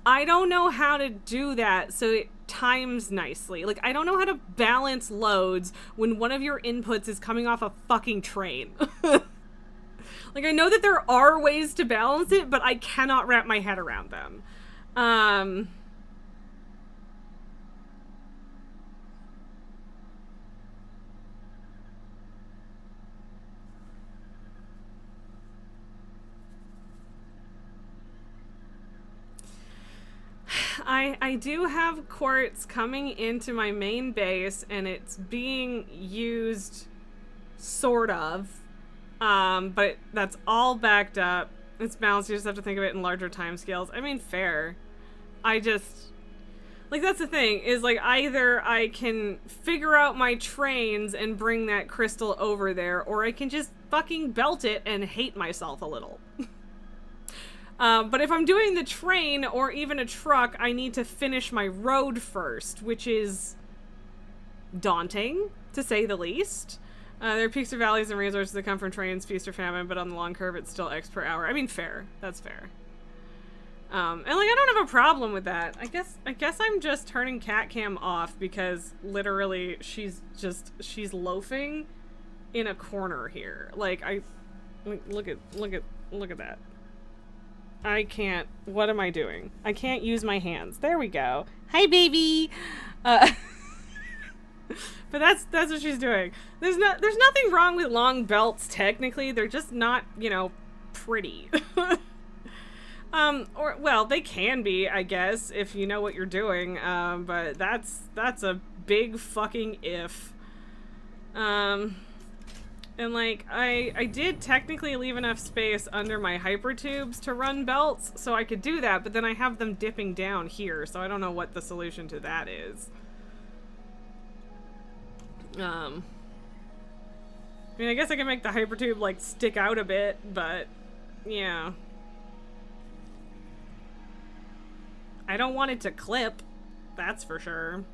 I don't know how to do that so it times nicely. Like, I don't know how to balance loads when one of your inputs is coming off a fucking train. Like, I know that there are ways to balance it, but I cannot wrap my head around them. I do have quartz coming into my main base, and it's being used, sort of, but that's all backed up. It's balanced. You just have to think of it in larger time scales. I mean, fair. I just, like, that's the thing, is, like, either I can figure out my trains and bring that crystal over there, or I can just fucking belt it and hate myself a little. But if I'm doing the train or even a truck, I need to finish my road first, which is daunting, to say the least. There are peaks or valleys and resources that come from trains, feast or famine, but on the long curve, it's still X per hour. I mean, fair. That's fair. And, like, I don't have a problem with that. I guess I'm just turning cat cam off because, literally, she's loafing in a corner here. Like, look at that. I can't. What am I doing? I can't use my hands. There we go. Hi, baby. But that's what she's doing. There's nothing wrong with long belts. Technically, they're just not, you know, pretty. Or well, they can be, I guess, if you know what you're doing. But that's a big fucking if. And, like, I did technically leave enough space under my hypertubes to run belts, so I could do that, but then I have them dipping down here, so I don't know what the solution to that is. I mean, I guess I can make the hypertube, like, stick out a bit, but, yeah. I don't want it to clip, that's for sure.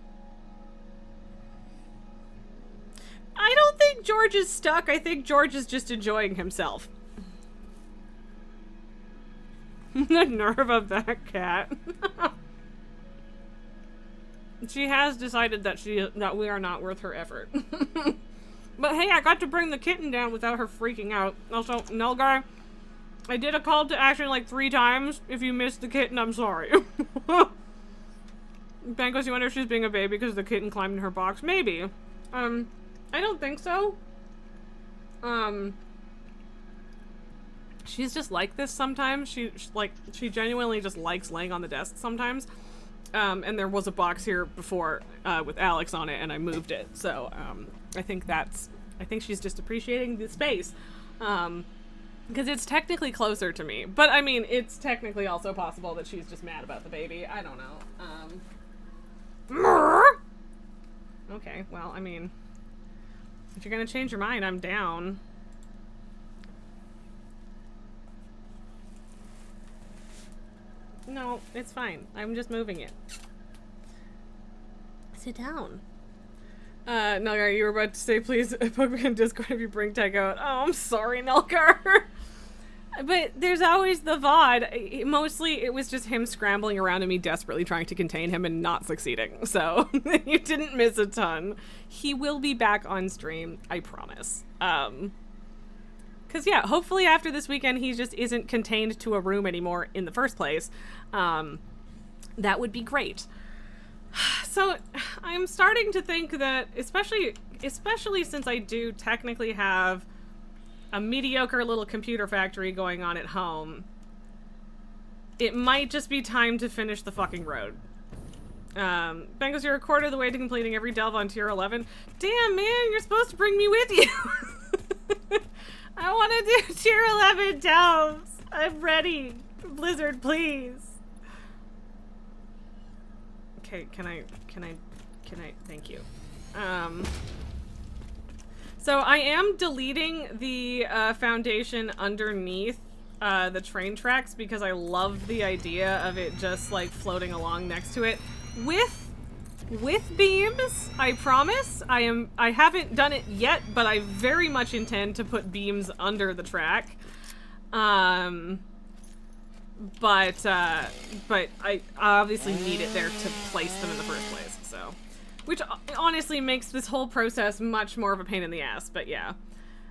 I don't think George is stuck. I think George is just enjoying himself. The nerve of that cat. She has decided that we are not worth her effort. But hey, I got to bring the kitten down without her freaking out. Also, Nelgar, I did a call to action like 3 times. If you missed the kitten, I'm sorry. Bankos, you wonder if she's being a baby because the kitten climbed in her box? Maybe. I don't think so. She's just like this sometimes. She genuinely just likes laying on the desk sometimes. And there was a box here before, with Alex on it, and I moved it. So, I think she's just appreciating the space. Because it's technically closer to me. But, I mean, it's technically also possible that she's just mad about the baby. I don't know. Okay, well, I mean, if you're gonna change your mind, I'm down. No, it's fine. I'm just moving it. Sit down. Nelgar, you were about to say, please poke me on Discord if you bring tech out. Oh, I'm sorry, Nelgar. But there's always the VOD. Mostly, it was just him scrambling around and me desperately trying to contain him and not succeeding. So, you didn't miss a ton. He will be back on stream, I promise. Because, yeah, hopefully after this weekend, he just isn't contained to a room anymore in the first place. That would be great. So, I'm starting to think that, especially since I do technically have a mediocre little computer factory going on at home, it might just be time to finish the fucking road. Bengals, you're a quarter of the way to completing every delve on tier 11. Damn, man, you're supposed to bring me with you. I want to do tier 11 delves. I'm ready. Blizzard, please. Okay, can I, thank you. So I am deleting the foundation underneath the train tracks because I love the idea of it just like floating along next to it with beams. I promise. I haven't done it yet, but I very much intend to put beams under the track. But I obviously need it there to place them in the first place, so. Which honestly makes this whole process much more of a pain in the ass, but yeah.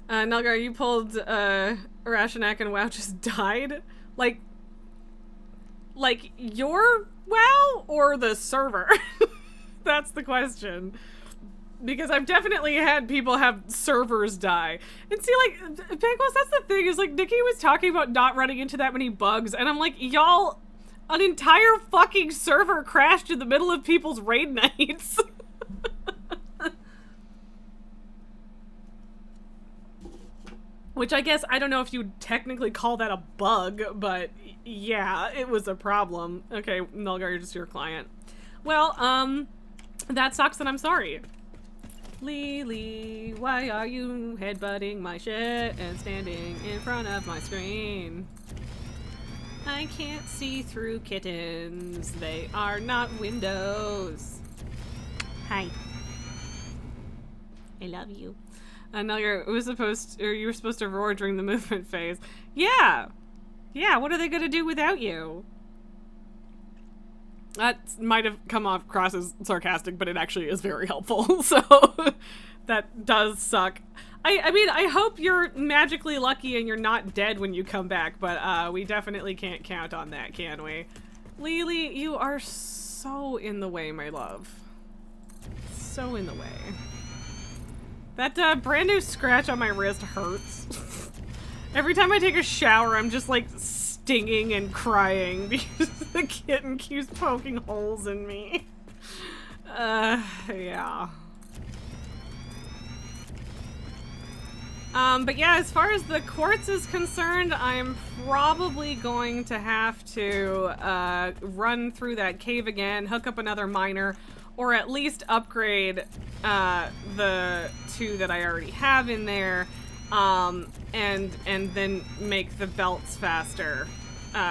Nelgar, you pulled Rashanak and WoW just died? Like your WoW or the server? That's the question. Because I've definitely had people have servers die. And see, like, Pankos, that's the thing, is like, Nikki was talking about not running into that many bugs, and I'm like, y'all, an entire fucking server crashed in the middle of people's raid nights. Which I guess, I don't know if you'd technically call that a bug, but yeah, it was a problem. Okay, Nelgar, you're just your client. Well, that sucks and I'm sorry. Lily, why are you headbutting my shit and standing in front of my screen? I can't see through kittens. They are not windows. Hi. I love you. No, you were supposed to roar during the movement phase. Yeah. Yeah, what are they gonna do without you? That might have come off across as sarcastic, but it actually is very helpful. So that does suck. I mean, I hope you're magically lucky and you're not dead when you come back, but we definitely can't count on that, can we? Lily, you are so in the way, my love. So in the way. That brand new scratch on my wrist hurts. Every time I take a shower, I'm just like stinging and crying because the kitten keeps poking holes in me. Yeah. But yeah, as far as the quartz is concerned, I'm probably going to have to run through that cave again, hook up another miner, or at least upgrade the two that I already have in there, and then make the belts faster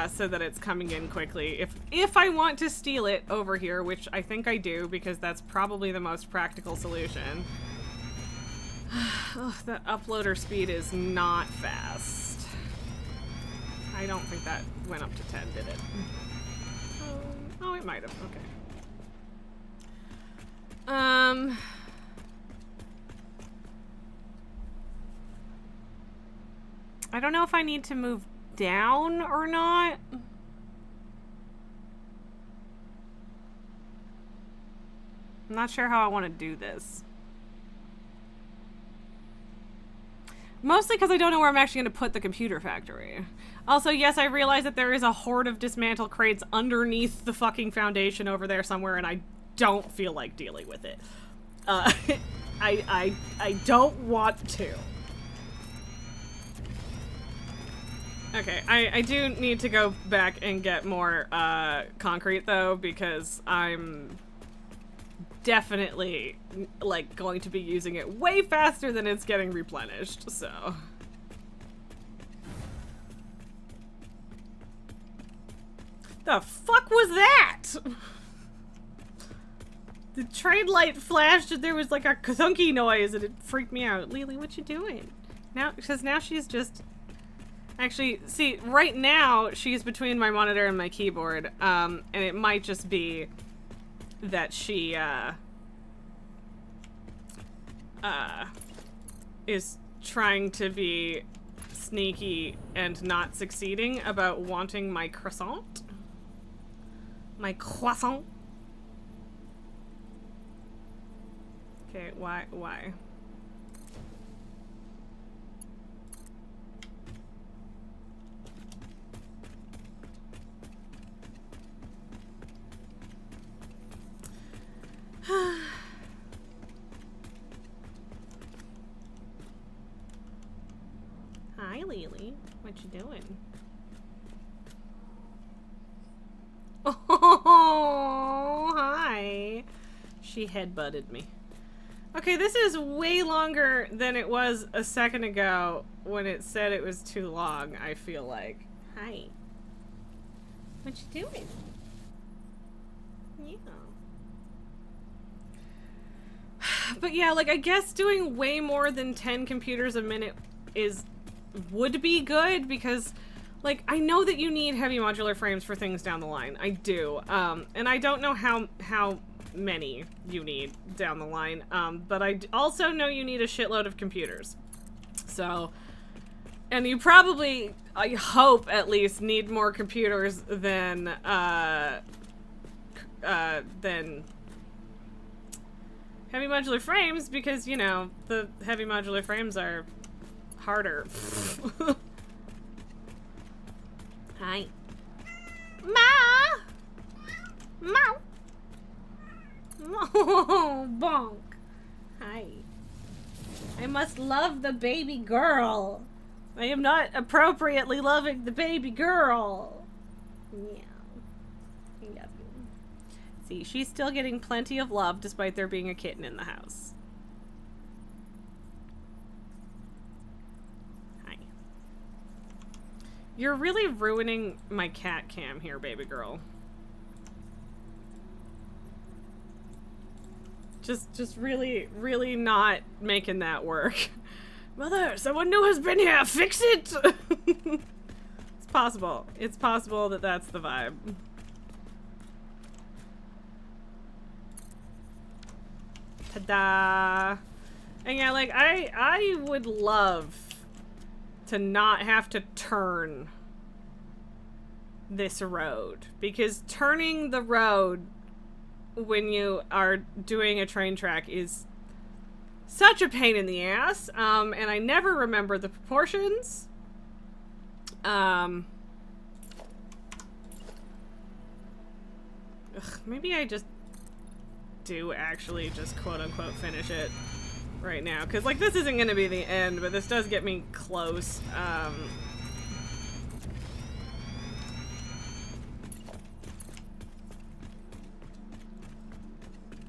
so that it's coming in quickly. If I want to steal it over here, which I think I do, because that's probably the most practical solution. Ugh, that uploader speed is not fast. I don't think that went up to 10, did it? Oh, it might have. Okay. I don't know if I need to move down or not. I'm not sure how I want to do this. Mostly because I don't know where I'm actually going to put the computer factory. Also, yes, I realize that there is a horde of dismantled crates underneath the fucking foundation over there somewhere, and I don't feel like dealing with it. I don't want to. Okay, I do need to go back and get more concrete though, because I'm definitely like going to be using it way faster than it's getting replenished, so. The fuck was that? The train light flashed and there was like a thunky noise and it freaked me out. Lily, what you doing? Now, because now she's just... Actually, see, right now she's between my monitor and my keyboard, and it might just be that she, is trying to be sneaky and not succeeding about wanting my croissant. My croissant. Okay, why? Hi, Lily. What you doing? Oh, hi. She headbutted me. Okay, this is way longer than it was a second ago when it said it was too long, I feel like. Hi. What you doing? Yeah. But yeah, like, I guess doing way more than 10 computers a minute would be good because, like, I know that you need heavy modular frames for things down the line. I do. And I don't know how many you need down the line. But I also know you need a shitload of computers. So, and you probably, I hope at least, need more computers than heavy modular frames because, you know, the heavy modular frames are harder. Hi. Ma! Meow! Oh, bonk. Hi. I must love the baby girl. I am not appropriately loving the baby girl. Yeah. I love you. See, she's still getting plenty of love despite there being a kitten in the house. Hi. You're really ruining my cat cam here, baby girl. Just really, really not making that work. Mother, someone new has been here. Fix it! It's possible. It's possible that that's the vibe. Ta-da! And yeah, like, I would love to not have to turn this road. Because turning the road when you are doing a train track is such a pain in the ass, and I never remember the proportions. Maybe I just do actually just quote-unquote finish it right now, because, like, this isn't gonna be the end, but this does get me close.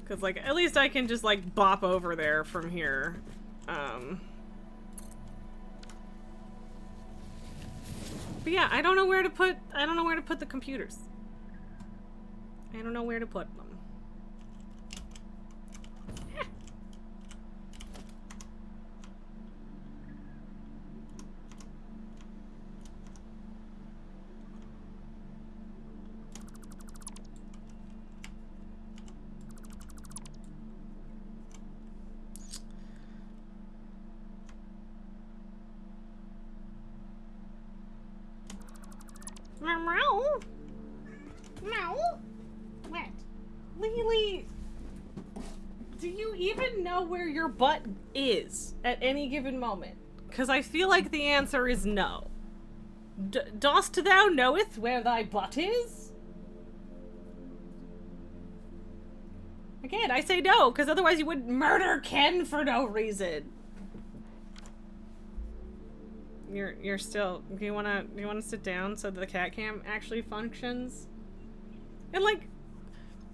Because, like, at least I can just, like, bop over there from here. But yeah, I don't know where to put the computers. I don't know where to put them. Meow. Meow. What? Lily, do you even know where your butt is at any given moment? Because I feel like the answer is no. Dost thou knoweth where thy butt is? Again, I say no, because otherwise you would murder Ken for no reason. You're still, do you wanna sit down so the cat cam actually functions? And, like,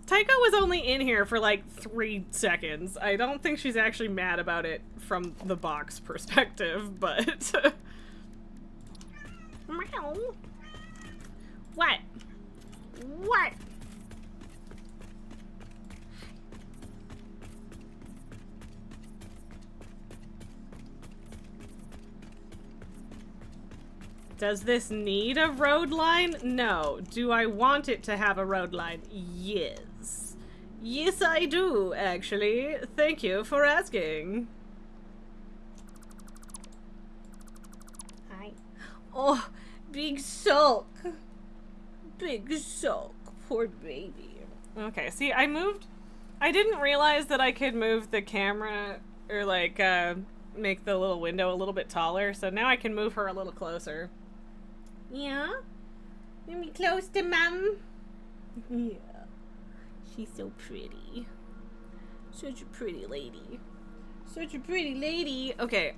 Taiko was only in here for like 3 seconds. I don't think she's actually mad about it from the box perspective, but Meow. What? What? Does this need a road line? No. Do I want it to have a road line? Yes. Yes, I do, actually. Thank you for asking. Hi. Oh, big sulk. Big sulk. Poor baby. Okay, see, I didn't realize that I could move the camera, or like, make the little window a little bit taller, so now I can move her a little closer. Yeah? Let me close to Mom. Yeah. She's so pretty. Such a pretty lady. Such a pretty lady. Okay,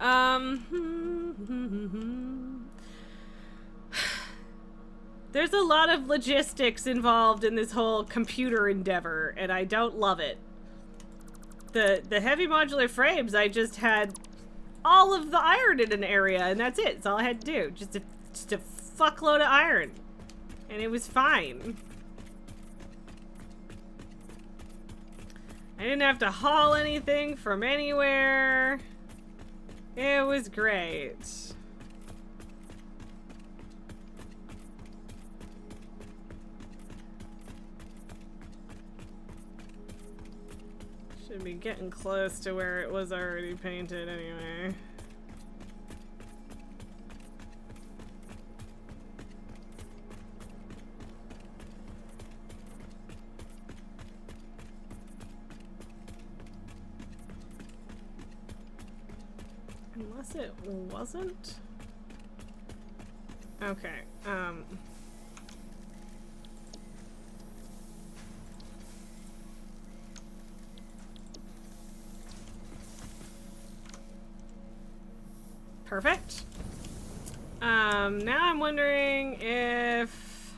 there's a lot of logistics involved in this whole computer endeavor, and I don't love it. The heavy modular frames, I just had all of the iron in an area, and that's it. That's all I had to do. Just a fuckload of iron. And it was fine. I didn't have to haul anything from anywhere. It was great. Should be getting close to where it was already painted anyway. Unless it wasn't? Okay, perfect. Now I'm wondering if...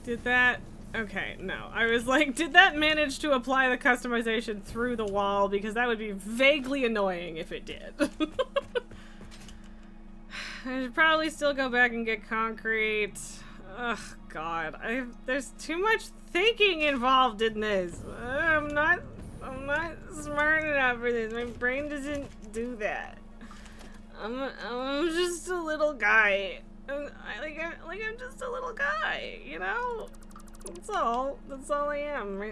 Did that... Okay, no. I was like, did that manage to apply the customization through the wall? Because that would be vaguely annoying if it did. I should probably still go back and get concrete. Ugh, God. There's too much thinking involved in this. I'm not smart enough for this. My brain doesn't do that. I'm just a little guy. I'm just a little guy, you know? That's all I am.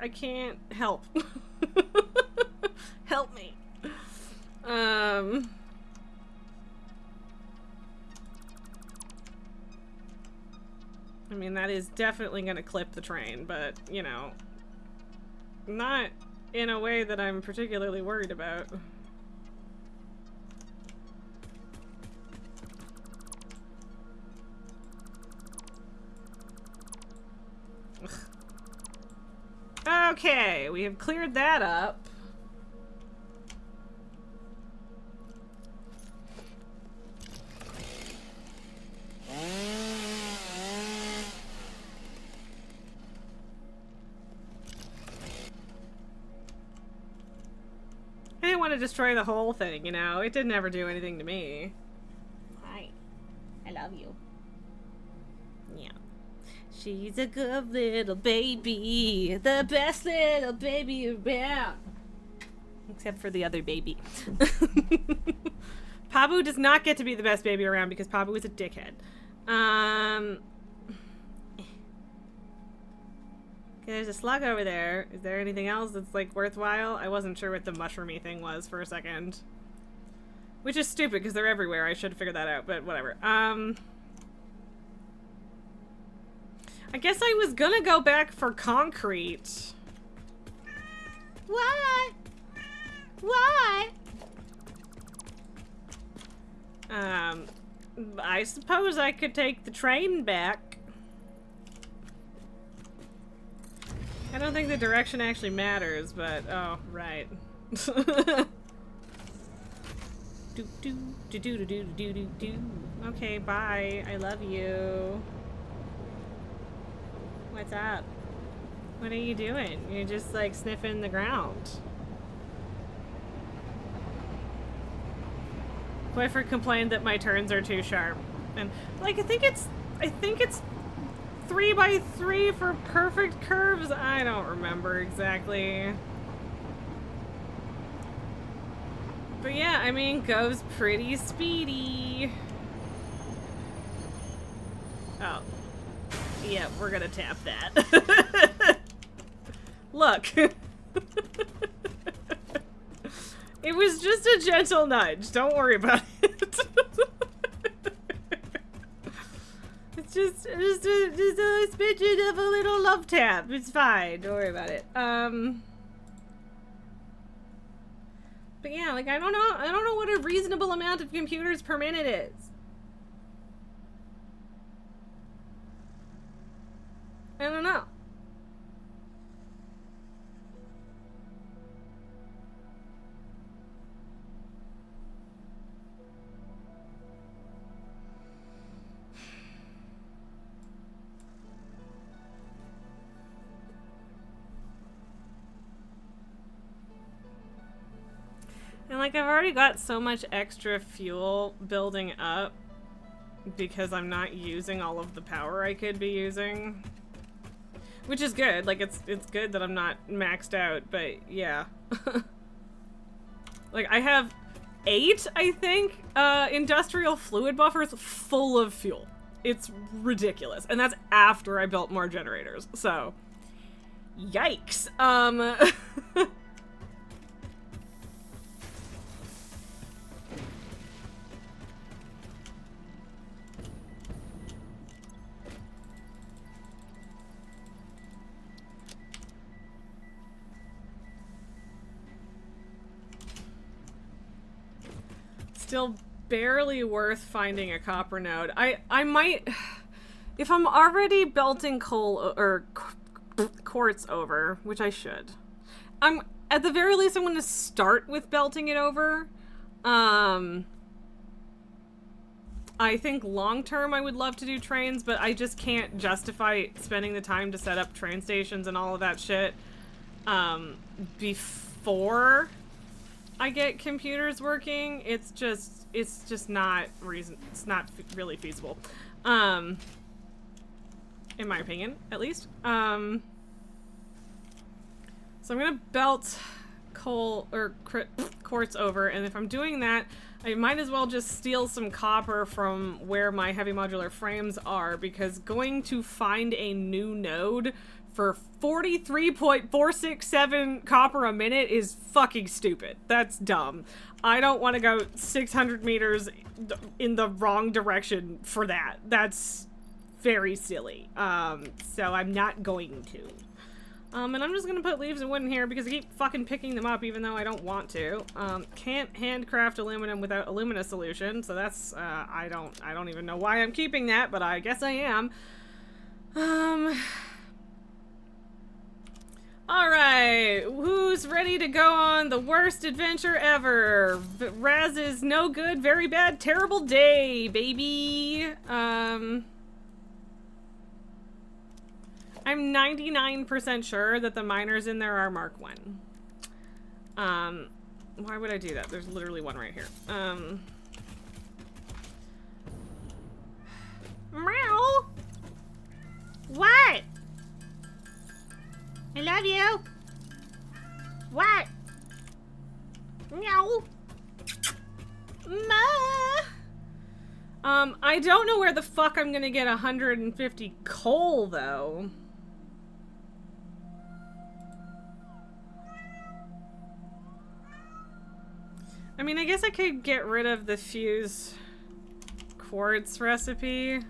I can't help. Help me. I mean, that is definitely gonna clip the train, but, you know, not in a way that I'm particularly worried about. Okay, we have cleared that up. I didn't want to destroy the whole thing, you know? It didn't ever do anything to me. Hi. I love you. Yeah. She's a good little baby. The best little baby around. Except for the other baby. Pabu does not get to be the best baby around because Pabu is a dickhead. Okay, there's a slug over there. Is there anything else that's, like, worthwhile? I wasn't sure what the mushroomy thing was for a second. Which is stupid, because they're everywhere. I should have figured that out, but whatever. I guess I was gonna go back for concrete. What? What? I suppose I could take the train back. I don't think the direction actually matters, but oh, right. Okay, bye. I love you. What's up? What are you doing? You're just like sniffing the ground. Boyfriend complained that my turns are too sharp. And like I think it's I think it's 3x3 for perfect curves. I don't remember exactly. But yeah, I mean, goes pretty speedy. Oh. Yeah, we're gonna tap that. Look. It was just a gentle nudge. Don't worry about it. It's just a smidgen of a little love tap. It's fine. Don't worry about it. But yeah, like I don't know what a reasonable amount of computers per minute is. I don't know. And like I've already got so much extra fuel building up because I'm not using all of the power I could be using. Which is good. Like it's good that I'm not maxed out, but yeah. Like I have 8, I think, industrial fluid buffers full of fuel. It's ridiculous. And that's after I built more generators. So yikes. Still barely worth finding a copper node. I might, if I'm already belting coal or quartz over, which I should. At the very least I'm going to start with belting it over. I think long term I would love to do trains, but I just can't justify spending the time to set up train stations and all of that shit before I get computers working. It's just not it's not really feasible, in my opinion, at least. So I'm gonna belt coal or quartz over, and if I'm doing that, I might as well just steal some copper from where my heavy modular frames are, because going to find a new node for 43.467 copper a minute is fucking stupid. That's dumb. I don't want to go 600 meters in the wrong direction for that. That's very silly. So I'm not going to. And I'm just gonna put leaves and wood in here because I keep fucking picking them up even though I don't want to. Can't handcraft aluminum without alumina solution, so that's, I don't even know why I'm keeping that, but I guess I am. Alright, who's ready to go on the worst adventure ever? Raz's no good, very bad, terrible day, baby. I'm 99% sure that the miners in there are Mark 1. Why would I do that? There's literally one right here. Meow! What? I love you. What? Meow. Ma. I don't know where the fuck I'm gonna get 150 coal, though. I mean, I guess I could get rid of the fuse quartz recipe,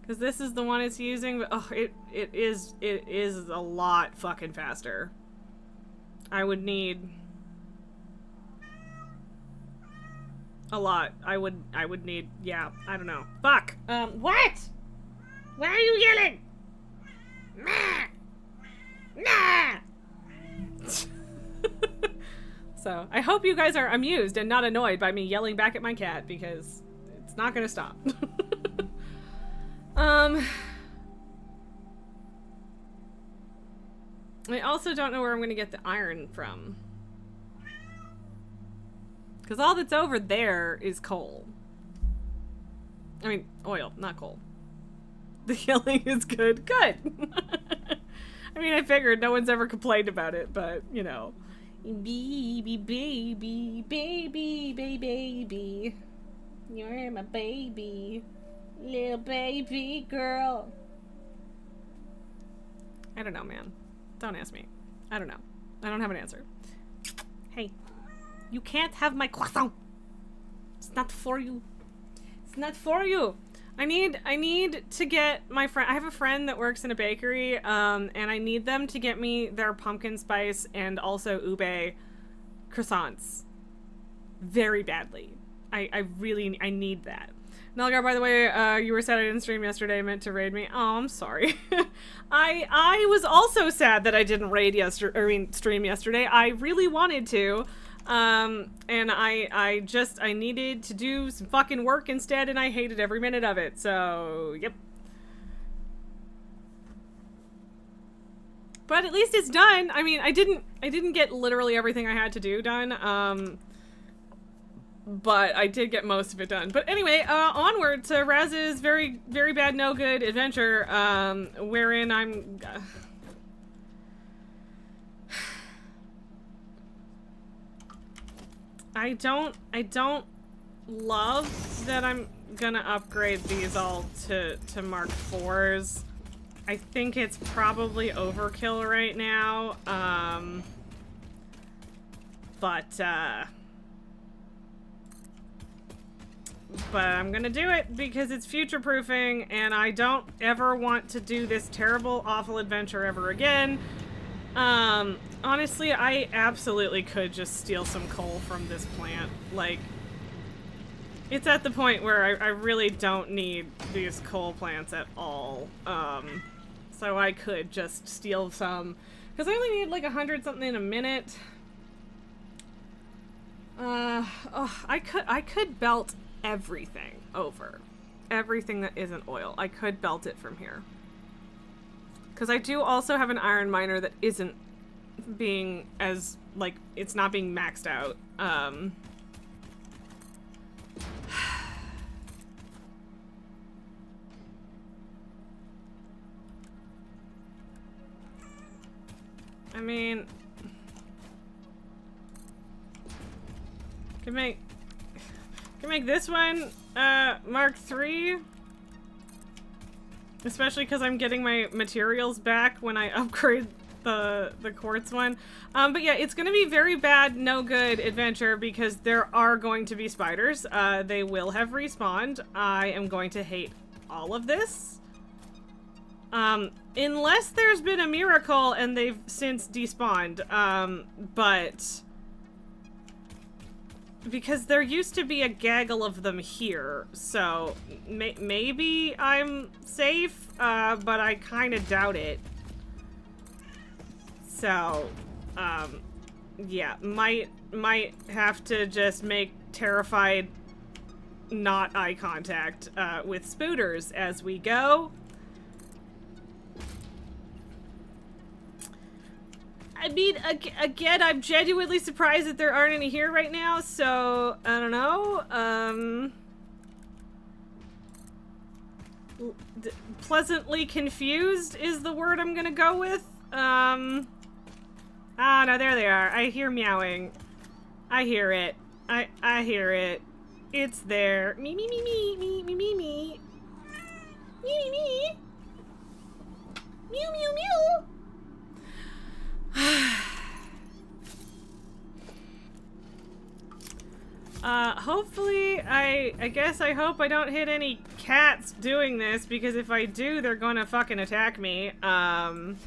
because this is the one it's using, but oh, it is a lot fucking faster. I would need a lot. I would need, yeah, I don't know. Fuck! What? Why are you yelling? Nah! Nah! So, I hope you guys are amused and not annoyed by me yelling back at my cat, because it's not gonna stop. I also don't know where I'm gonna get the iron from. Because all that's over there is coal. I mean, oil, not coal. The yelling is good. Good. I mean, I figured no one's ever complained about it, but, you know. Baby, baby, baby, baby, baby. You're my baby. Little baby girl. I don't know, man. Don't ask me. I don't know. I don't have an answer. Hey, you can't have my croissant. It's not for you. It's not for you. I need to get my friend. I have a friend that works in a bakery, and I need them to get me their pumpkin spice and also ube croissants very badly. I really need that. Nelgar, by the way, you were sad I didn't stream yesterday. Meant to raid me. Oh, I'm sorry. I was also sad that I didn't stream yesterday. I really wanted to. And I needed to do some fucking work instead, and I hated every minute of it, so, yep. But at least it's done. I mean, I didn't get literally everything I had to do done, but I did get most of it done. But anyway, onward to Raz's very, very bad, no good adventure, wherein I'm... I don't love that I'm gonna upgrade these all to Mark 4s. I think it's probably overkill right now, but I'm gonna do it because it's future-proofing, and I don't ever want to do this terrible, awful adventure ever again. Honestly, I absolutely could just steal some coal from this plant. Like, it's at the point where I really don't need these coal plants at all. So I could just steal some, because I only need like 100 something in a minute. I could belt everything over. Everything that isn't oil. I could belt it from here. Because I do also have an iron miner that isn't being as, like, it's not being maxed out. I mean... Can make this one, Mark 3. Especially because I'm getting my materials back when I upgrade the quartz one. But yeah, it's going to be very bad, no good adventure because there are going to be spiders. They will have respawned. I am going to hate all of this. Unless there's been a miracle and they've since despawned. But... because there used to be a gaggle of them here, so maybe I'm safe, but I kind of doubt it. So, yeah, might have to just make terrified not eye contact with spooters as we go. I mean, again, I'm genuinely surprised that there aren't any here right now, so, I don't know, pleasantly confused is the word I'm gonna go with, ah, no, there they are. I hear meowing. I hear it. I hear it. It's there. Me, me, me, me, me, me, me, me. Me, me, me. Mew, mew, mew. Hopefully, I hope I don't hit any cats doing this, because if I do, they're gonna fucking attack me. But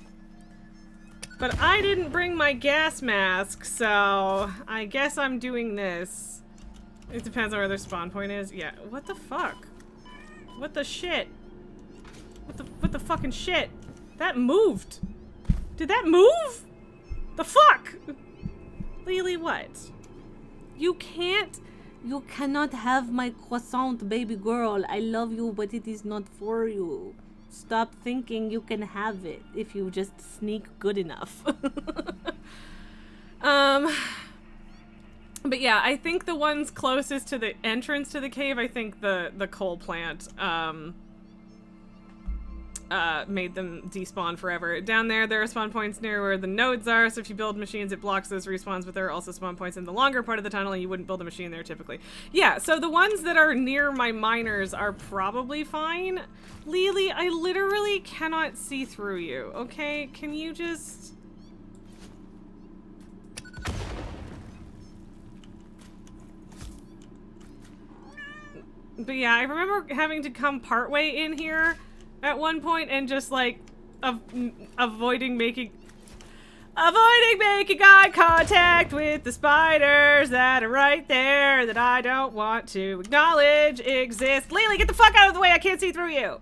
I didn't bring my gas mask, so I guess I'm doing this. It depends on where their spawn point is. Yeah, what the fuck? What the shit? What the fucking shit? That moved! Did that move? The fuck? Lily, what? You cannot have my croissant, baby girl. I love you, but it is not for you. Stop thinking you can have it if you just sneak good enough. But yeah, I think the ones closest to the entrance to the cave, I think the coal plant, made them despawn forever. Down there are spawn points near where the nodes are, so if you build machines, it blocks those respawns, but there are also spawn points in the longer part of the tunnel, and you wouldn't build a machine there typically. Yeah, so the ones that are near my miners are probably fine. Lily, I literally cannot see through you, okay? Can you just... But yeah, I remember having to come partway in here at one point and just like avoiding making eye contact with the spiders that are right there that I don't want to acknowledge exist. Lily, get the fuck out of the way! I can't see through you!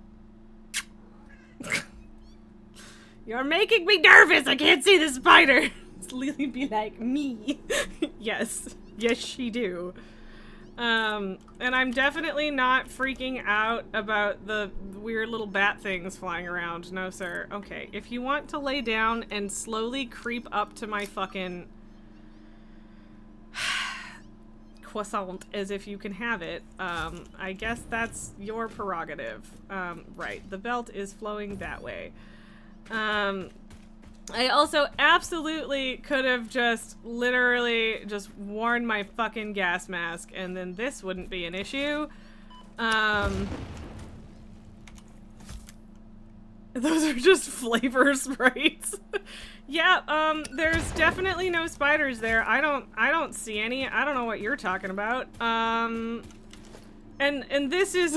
You're making me nervous! I can't see the spider! Lily be like, me. Yes. Yes, she do. And I'm definitely not freaking out about the weird little bat things flying around. No, sir. Okay, if you want to lay down and slowly creep up to my fucking croissant as if you can have it, I guess that's your prerogative. Right, the belt is flowing that way. I also absolutely could have just literally just worn my fucking gas mask and then this wouldn't be an issue. Those are just flavor sprites. Yeah, there's definitely no spiders there. I don't see any. I don't know what you're talking about. And this is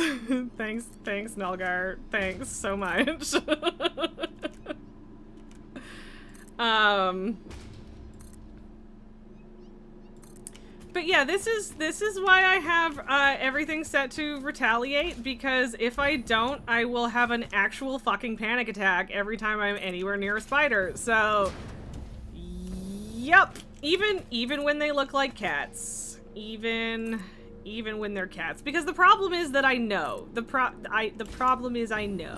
thanks Nelgar. Thanks so much. But yeah, this is why I have everything set to retaliate, because if I don't, I will have an actual fucking panic attack every time I'm anywhere near a spider. So, yep. Even when they look like cats, even when they're cats, because the problem is that I know the problem is I know.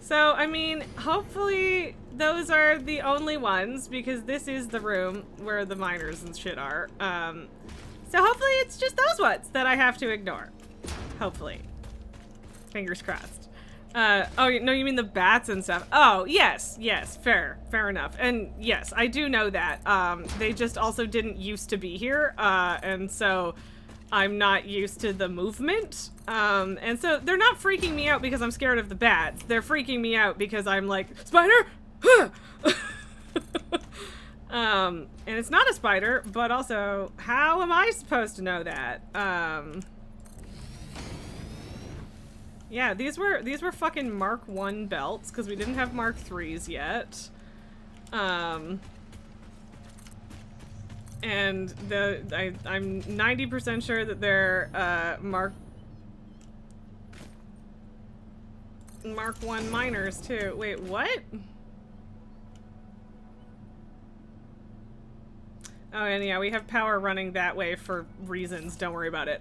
So, I mean, hopefully those are the only ones, because this is the room where the miners and shit are. So hopefully it's just those ones that I have to ignore. Hopefully. Fingers crossed. Oh, no, you mean the bats and stuff. Oh, yes, fair enough. And yes, I do know that. They just also didn't used to be here, and so I'm not used to the movement. And so they're not freaking me out because I'm scared of the bats. They're freaking me out because I'm like, spider! And it's not a spider, but also, how am I supposed to know that? Yeah, these were fucking Mark 1 belts, because we didn't have Mark 3s yet. And I'm 90% sure that they're Mark 1 miners too. Wait, what? Oh, and yeah, we have power running that way for reasons. Don't worry about it.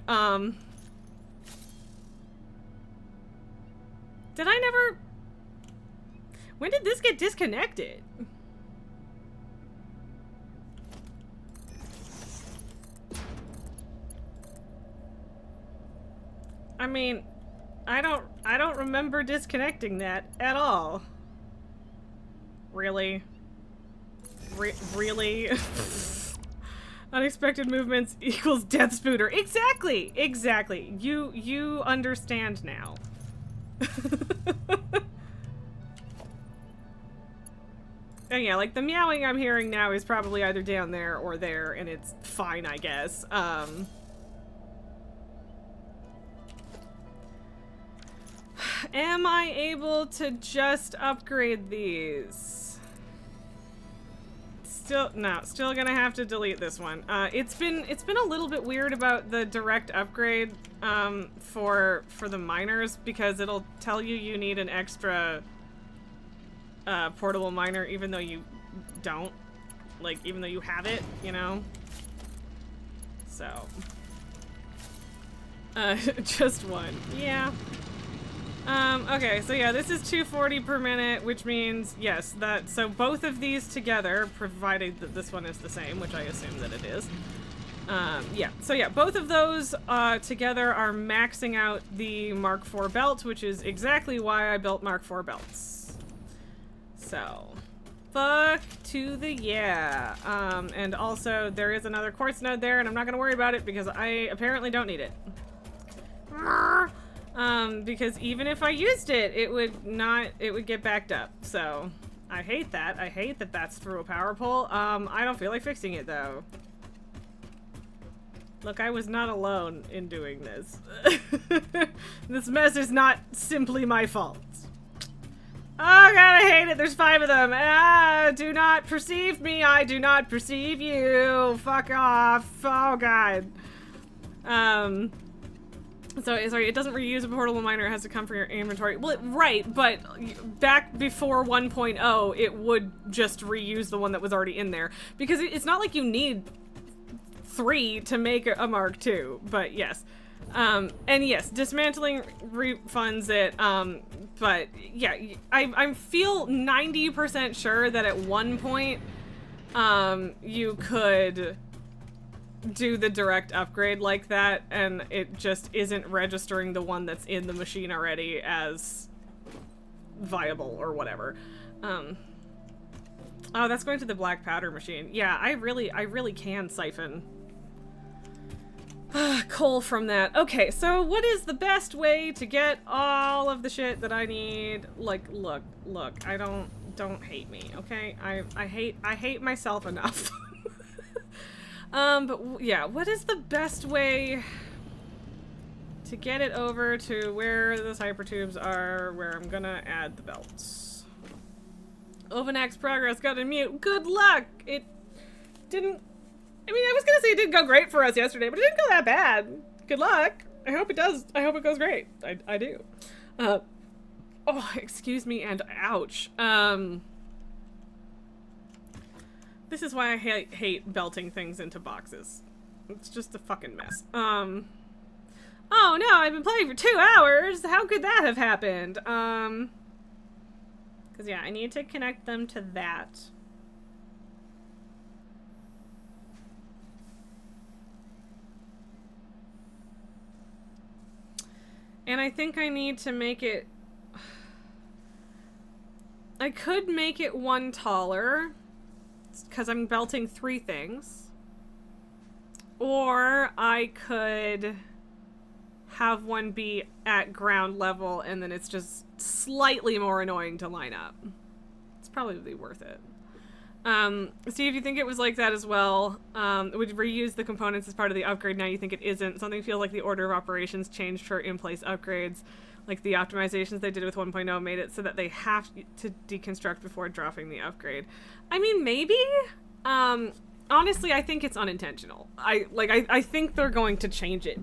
Did I never... When did this get disconnected? I mean, I don't remember disconnecting that at all. Really? Really? Unexpected movements equals death spooter. Exactly. You understand now. And yeah, like the meowing I'm hearing now is probably either down there or there, and it's fine, I guess. Am I able to just upgrade these? Still gonna have to delete this one. It's been a little bit weird about the direct upgrade for the miners, because it'll tell you need an extra portable miner even though you don't, like, even though you have it, you know. So just one. Yeah. Okay, so yeah, this is 240 per minute, which means, yes, so both of these together, provided that this one is the same, which I assume that it is, Yeah, so yeah, both of those together are maxing out the Mark IV belt, which is exactly why I built Mark IV belts. So, fuck to the yeah. And also, there is another quartz node there, and I'm not gonna worry about it because I apparently don't need it. Because even if I used it, it would get backed up, so I hate that. I hate that that's through a power pole. I don't feel like fixing it, though. Look, I was not alone in doing this. This mess is not simply my fault. Oh god, I hate it. There's 5 of them. Ah, do not perceive me. I do not perceive you. Fuck off. Oh god. So, sorry, it doesn't reuse a portable miner. It has to come from your inventory. Well, right, but back before 1.0, it would just reuse the one that was already in there. Because it's not like you need 3 to make a Mark II, but yes. And yes, dismantling refunds it, but yeah, I feel 90% sure that at one point, you could do the direct upgrade like that, and it just isn't registering the one that's in the machine already as viable or whatever. Oh, that's going to the black powder machine. Yeah, I really can siphon coal from that. Okay, so what is the best way to get all of the shit that I need? Like, look, I don't hate me, okay? I hate myself enough. But yeah, what is the best way to get it over to where those hypertubes are, where I'm gonna add the belts? OvenX progress got a mute. Good luck! It didn't... I mean, I was gonna say it didn't go great for us yesterday, but it didn't go that bad. Good luck. I hope it does. I hope it goes great. I do. Oh, excuse me, and ouch. This is why I hate belting things into boxes. It's just a fucking mess. Oh no, I've been playing for 2 hours! How could that have happened? Cause yeah, I need to connect them to that. And I think I need to make it... I could make it 1 taller, because I'm belting 3 things. Or I could have one be at ground level, and then it's just slightly more annoying to line up. It's probably worth it. See if you think it was like that as well. It would reuse the components as part of the upgrade. Now you think it isn't. Something feels like the order of operations changed for in-place upgrades. Like the optimizations they did with 1.0 made it so that they have to deconstruct before dropping the upgrade. I mean, maybe? Honestly, I think it's unintentional. I think they're going to change it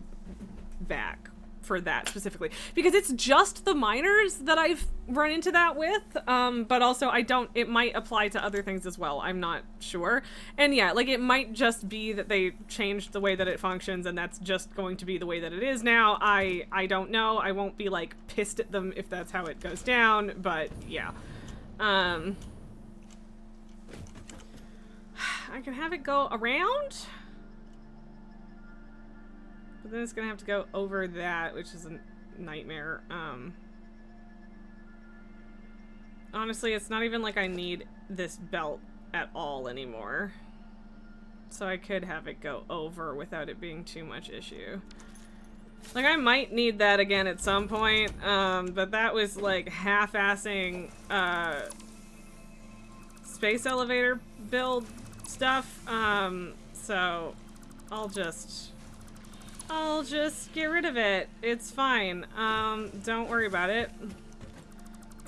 back for that specifically, because it's just the miners that I've run into that with, but also it might apply to other things as well. I'm not sure. And yeah, like it might just be that they changed the way that it functions and that's just going to be the way that it is now. I don't know. I won't be like pissed at them if that's how it goes down, but yeah. I can have it go around, but then it's gonna have to go over that, which is a nightmare. Honestly, it's not even like I need this belt at all anymore. So I could have it go over without it being too much issue. Like, I might need that again at some point, but that was like half-assing, space elevator build stuff, so I'll just get rid of it. It's fine. Don't worry about it.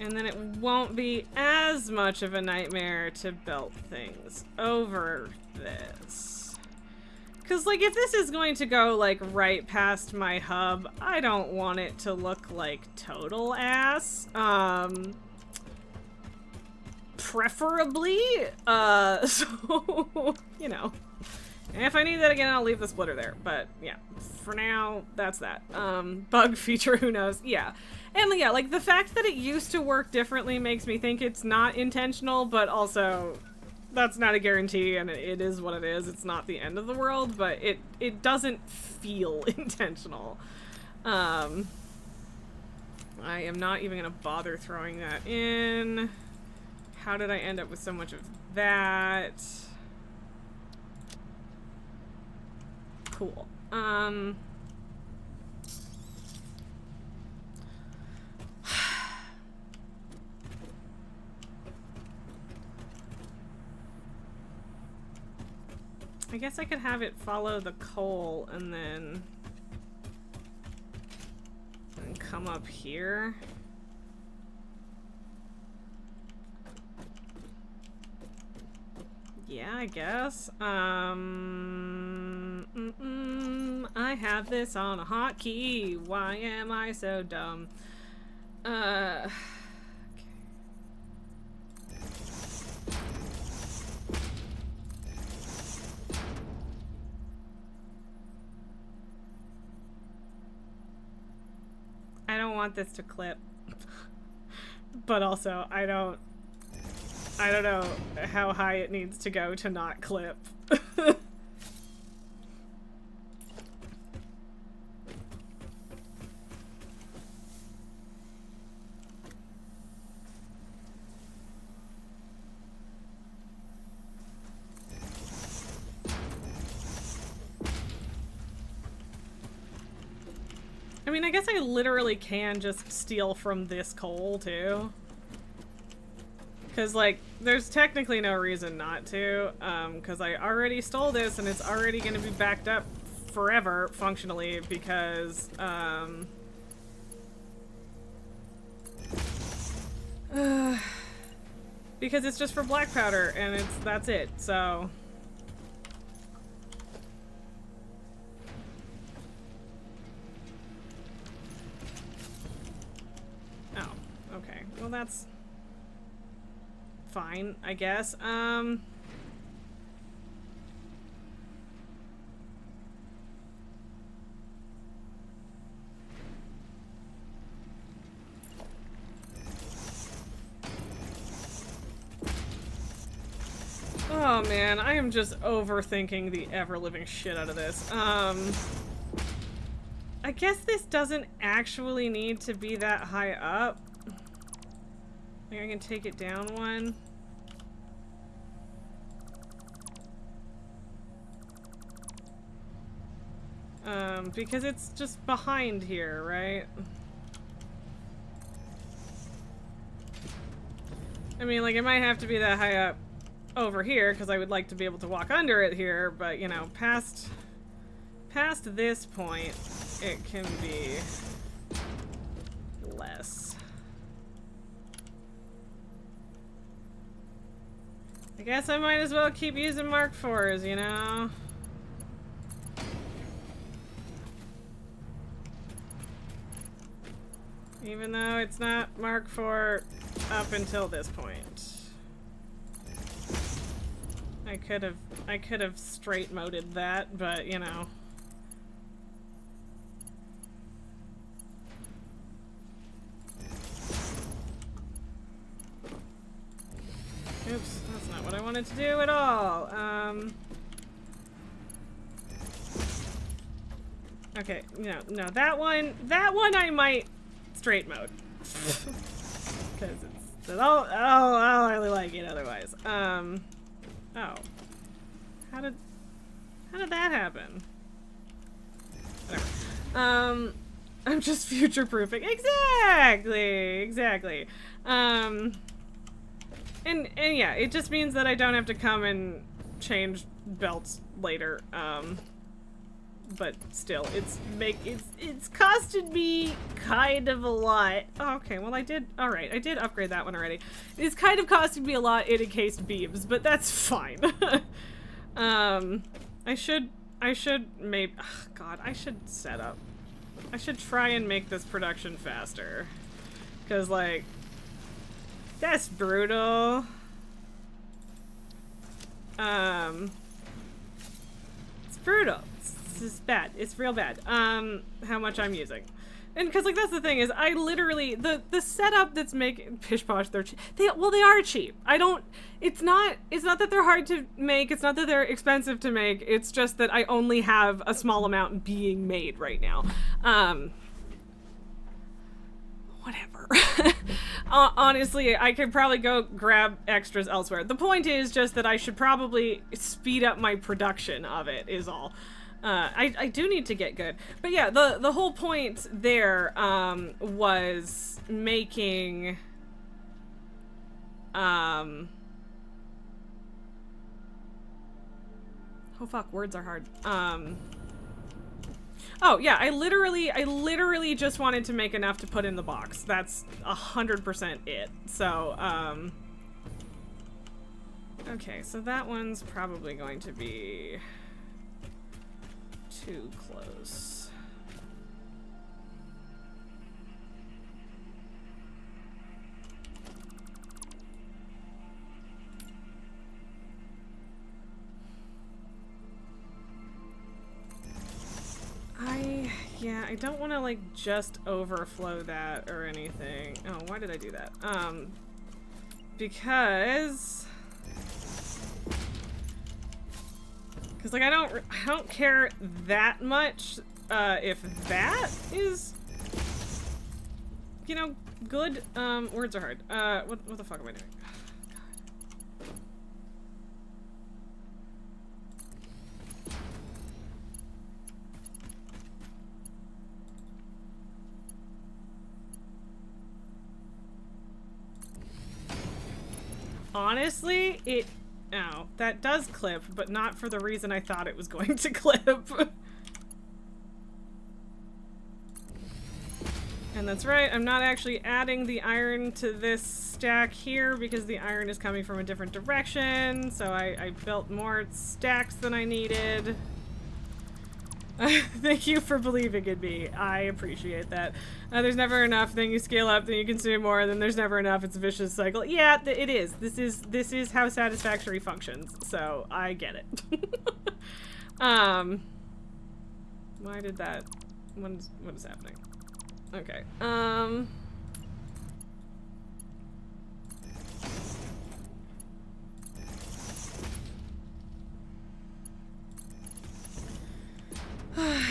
And then it won't be as much of a nightmare to belt things over this. Cause like if this is going to go like right past my hub, I don't want it to look like total ass. Preferably, so, you know. And if I need that again, I'll leave the splitter there. But, yeah, for now, that's that. Bug feature, who knows? Yeah. And, yeah, like, the fact that it used to work differently makes me think it's not intentional, but also, that's not a guarantee, and it is what it is. It's not the end of the world, but it doesn't feel intentional. I am not even gonna bother throwing that in. How did I end up with so much of that? Cool. I guess I could have it follow the coal and then come up here. Yeah, I guess. I have this on a hotkey. Why am I so dumb? Okay. I don't want this to clip. But also, I don't know how high it needs to go to not clip. I mean, I guess I literally can just steal from this coal, too. Because, like, there's technically no reason not to, because I already stole this and it's already going to be backed up forever, functionally, because, because it's just for black powder, and that's it, so... Oh, okay. Well, that's... fine, I guess. Oh man, I am just overthinking the ever-living shit out of this. I guess this doesn't actually need to be that high up. I think I can take it down one. Because it's just behind here, right? I mean, like, it might have to be that high up over here, because I would like to be able to walk under it here, but, you know, past this point, it can be less. I guess I might as well keep using Mark IVs, you know? Even though it's not Mark IV up until this point. I could have straight moded that, but you know. Oops, that's not what I wanted to do at all. Okay, no, that one I might straight mode. Because I'll really like it otherwise. Oh. How did that happen? Whatever. I'm just future-proofing. Exactly. And yeah, it just means that I don't have to come and change belts later. But still, it's costed me kind of a lot. Oh, okay, well I did upgrade that one already. It's kind of costing me a lot in encased beams, but that's fine. I should maybe, oh God, I should try and make this production faster. 'Cause like, that's brutal. It's brutal. This is bad. It's real bad. How much I'm using. And because, like, that's the thing is, I literally, the setup that's making Pish Posh, they're cheap. They are cheap. It's not that they're hard to make. It's not that they're expensive to make. It's just that I only have a small amount being made right now. Whatever. Honestly, I could probably go grab extras elsewhere. The point is just that I should probably speed up my production of it, is all. I do need to get good. But yeah, the whole point there, was making, oh fuck, words are hard. Oh yeah, I literally just wanted to make enough to put in the box. That's 100% it. So, okay, so that one's probably going to be too close. I don't want to, like, just overflow that or anything. Oh, why did I do that? Because like I don't care that much if that is, you know, good. Words are hard. What the fuck am I doing? Honestly, oh, that does clip, but not for the reason I thought it was going to clip. And that's right, I'm not actually adding the iron to this stack here because the iron is coming from a different direction, so I built more stacks than I needed. Thank you for believing in me. I appreciate that. There's never enough. Then you scale up, then you consume more, then there's never enough. It's a vicious cycle. Yeah, it is. This is how satisfactory functions. So I get it. Why did that? What is happening? Okay.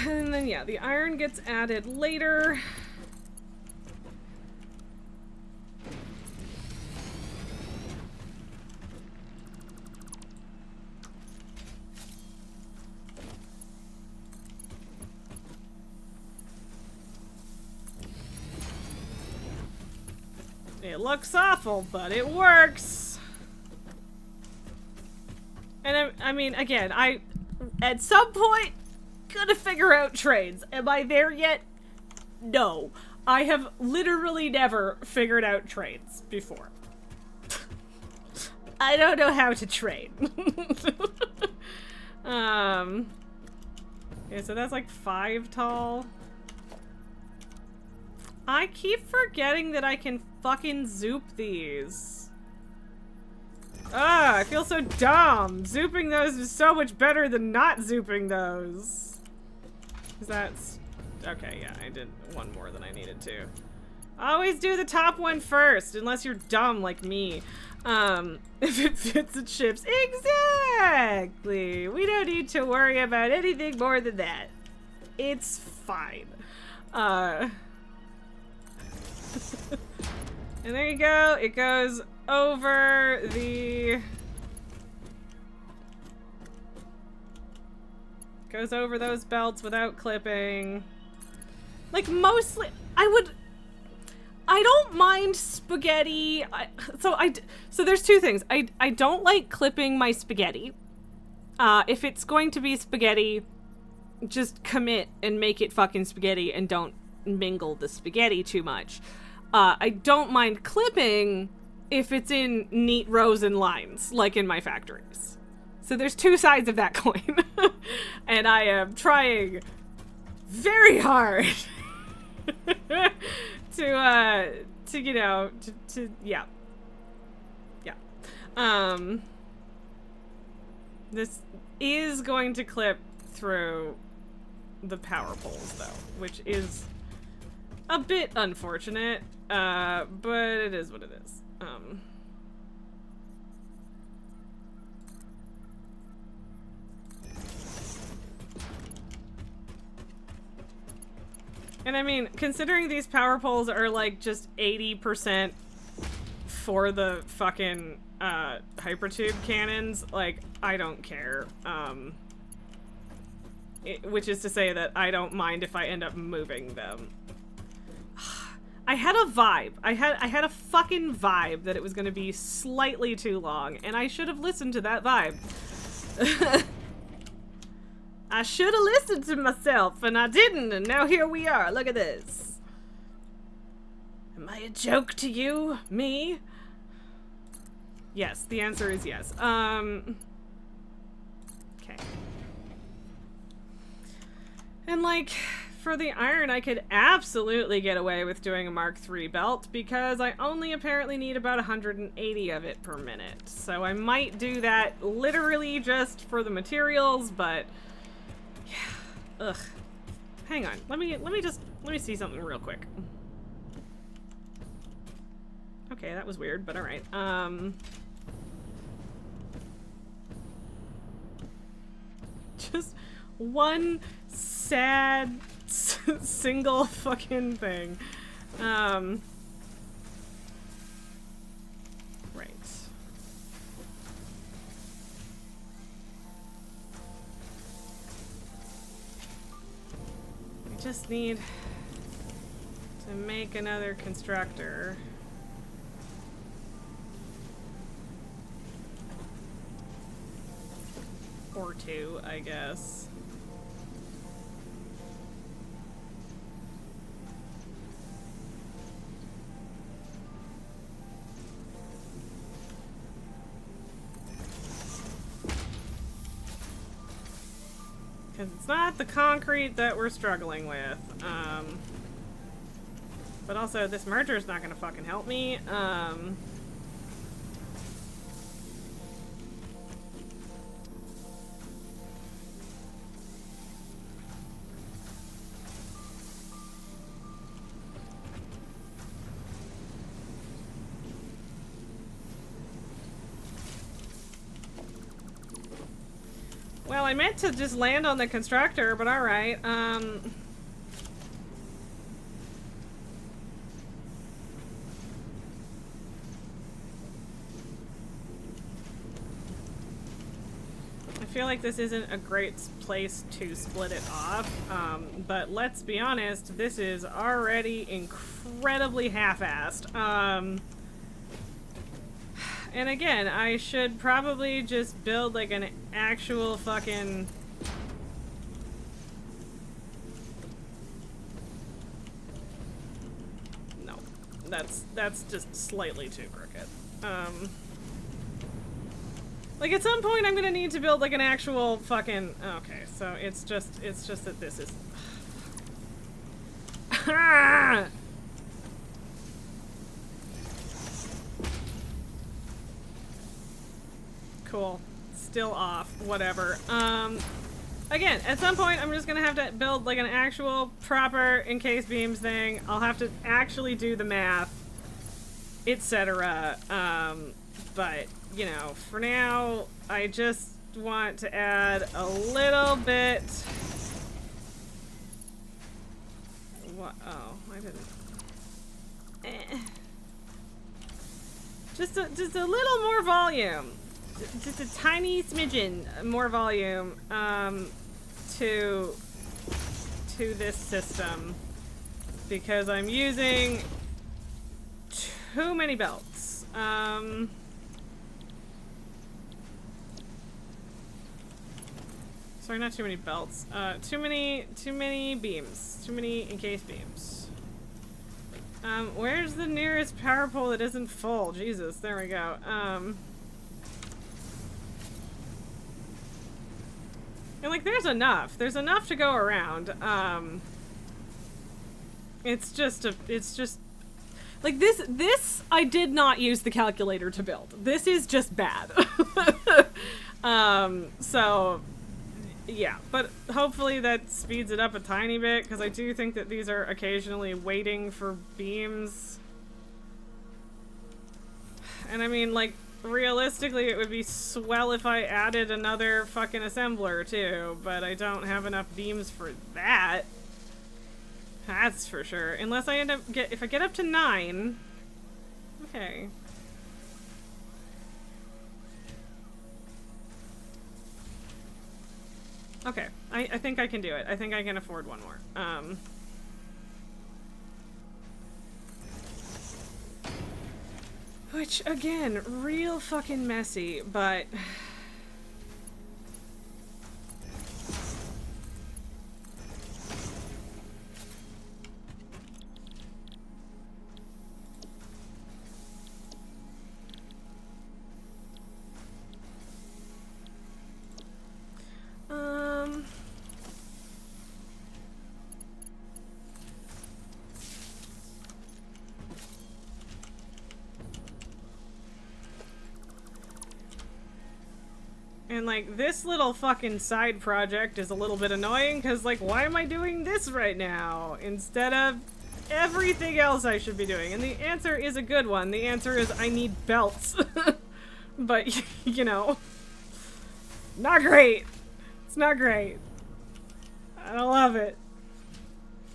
And then, yeah, the iron gets added later. It looks awful, but it works. And I mean, again, at some point, gonna figure out trades. Am I there yet? No. I have literally never figured out trades before. I don't know how to trade. Okay, so that's like 5 tall. I keep forgetting that I can fucking zoop these. Ah, I feel so dumb. Zooping those is so much better than not zooping those. That's okay. Yeah, I did one more than I needed to. Always do the top one first, unless you're dumb like me. If it fits the chips. Exactly. We don't need to worry about anything more than that. It's fine. And there you go. It goes over the... Goes over those belts without clipping. Like, mostly, I don't mind spaghetti. So there's 2 things. I don't like clipping my spaghetti. If it's going to be spaghetti, just commit and make it fucking spaghetti and don't mingle the spaghetti too much. I don't mind clipping if it's in neat rows and lines, like in my factories. So there's 2 sides of that coin. And I am trying very hard to you know, yeah. This is going to clip through the power poles though, which is a bit unfortunate, but it is what it is. And I mean, considering these power poles are like just 80% for the fucking hypertube cannons, like, I don't care. Which is to say that I don't mind if I end up moving them. I had a vibe. I had a fucking vibe that it was gonna be slightly too long, and I should have listened to that vibe. I should have listened to myself, and I didn't, and now here we are. Look at this. Am I a joke to you? Me? Yes, the answer is yes. Okay. And like, for the iron, I could absolutely get away with doing a Mark III belt because I only apparently need about 180 of it per minute. So I might do that literally just for the materials, but yeah. Ugh. Hang on. Let me see something real quick. Okay, that was weird, but alright. Just one sad single fucking thing. Right. I just need to make another constructor. Or two, I guess. Because it's not the concrete that we're struggling with. But also, this merger is not going to fucking help me. Well, I meant to just land on the constructor, but alright. I feel like this isn't a great place to split it off, but let's be honest, this is already incredibly half-assed. And again, I should probably just build like an actual fucking... No, that's just slightly too crooked. Like at some point I'm gonna need to build like an actual fucking... Okay, so it's just that this is... Cool. Still off. Whatever. Again, at some point I'm just gonna have to build like an actual proper encased beams thing. I'll have to actually do the math, etc. But, you know, for now, I just want to add a little bit... What? Oh, I didn't... Just a little more volume. Just a tiny smidgen more volume to this system because I'm using too many belts. Sorry, not too many belts. Too many beams. Too many encased beams. Where's the nearest power pole that isn't full? Jesus, there we go. And like, there's enough. There's enough to go around. It's just like this I did not use the calculator to build. This is just bad. So Yeah, but hopefully that speeds it up a tiny bit, because I do think that these are occasionally waiting for beams. And I mean, like, realistically, it would be swell if I added another fucking assembler, too, but I don't have enough beams for that. That's for sure. Unless I end up if I get up to 9. Okay. Okay, I think I can do it. I think I can afford one more. Which, again, real fucking messy, but... And, like, this little fucking side project is a little bit annoying, because, like, why am I doing this right now instead of everything else I should be doing? And the answer is a good one. The answer is I need belts. But, you know, not great. It's not great. I don't love it.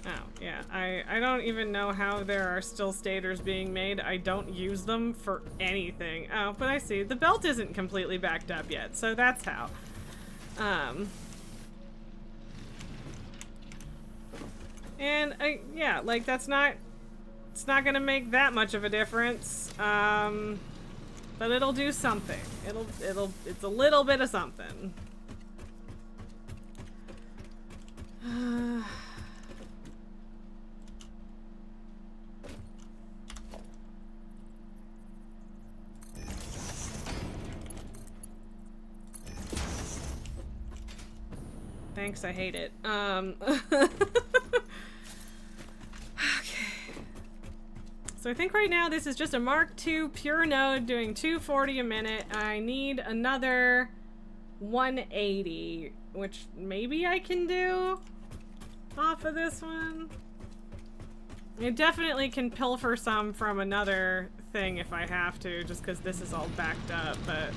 Oh, yeah. I don't even know how there are still stators being made. I don't use them for anything. Oh, but I see. The belt isn't completely backed up yet, so that's how. And yeah, like, that's not... It's not gonna make that much of a difference. But it'll do something. It's a little bit of something. Thanks, I hate it. Okay. So I think right now this is just a Mark II pure node doing 240 a minute. I need another 180, which maybe I can do off of this one. I definitely can pilfer some from another thing if I have to, just because this is all backed up, but...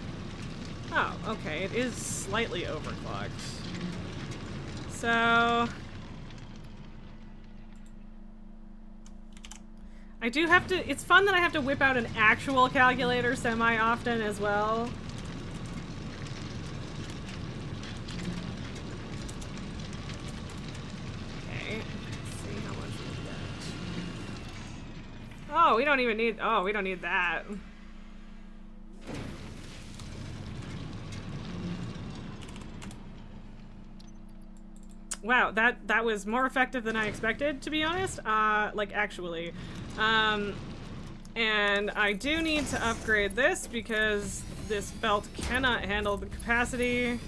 Oh, okay, it is slightly overclocked. So... I do have to... It's fun that I have to whip out an actual calculator semi-often as well. Okay, let's see how much is that. Oh, we don't even need... Oh, we don't need that. Wow, that was more effective than I expected, to be honest. Like, actually. And I do need to upgrade this because this belt cannot handle the capacity.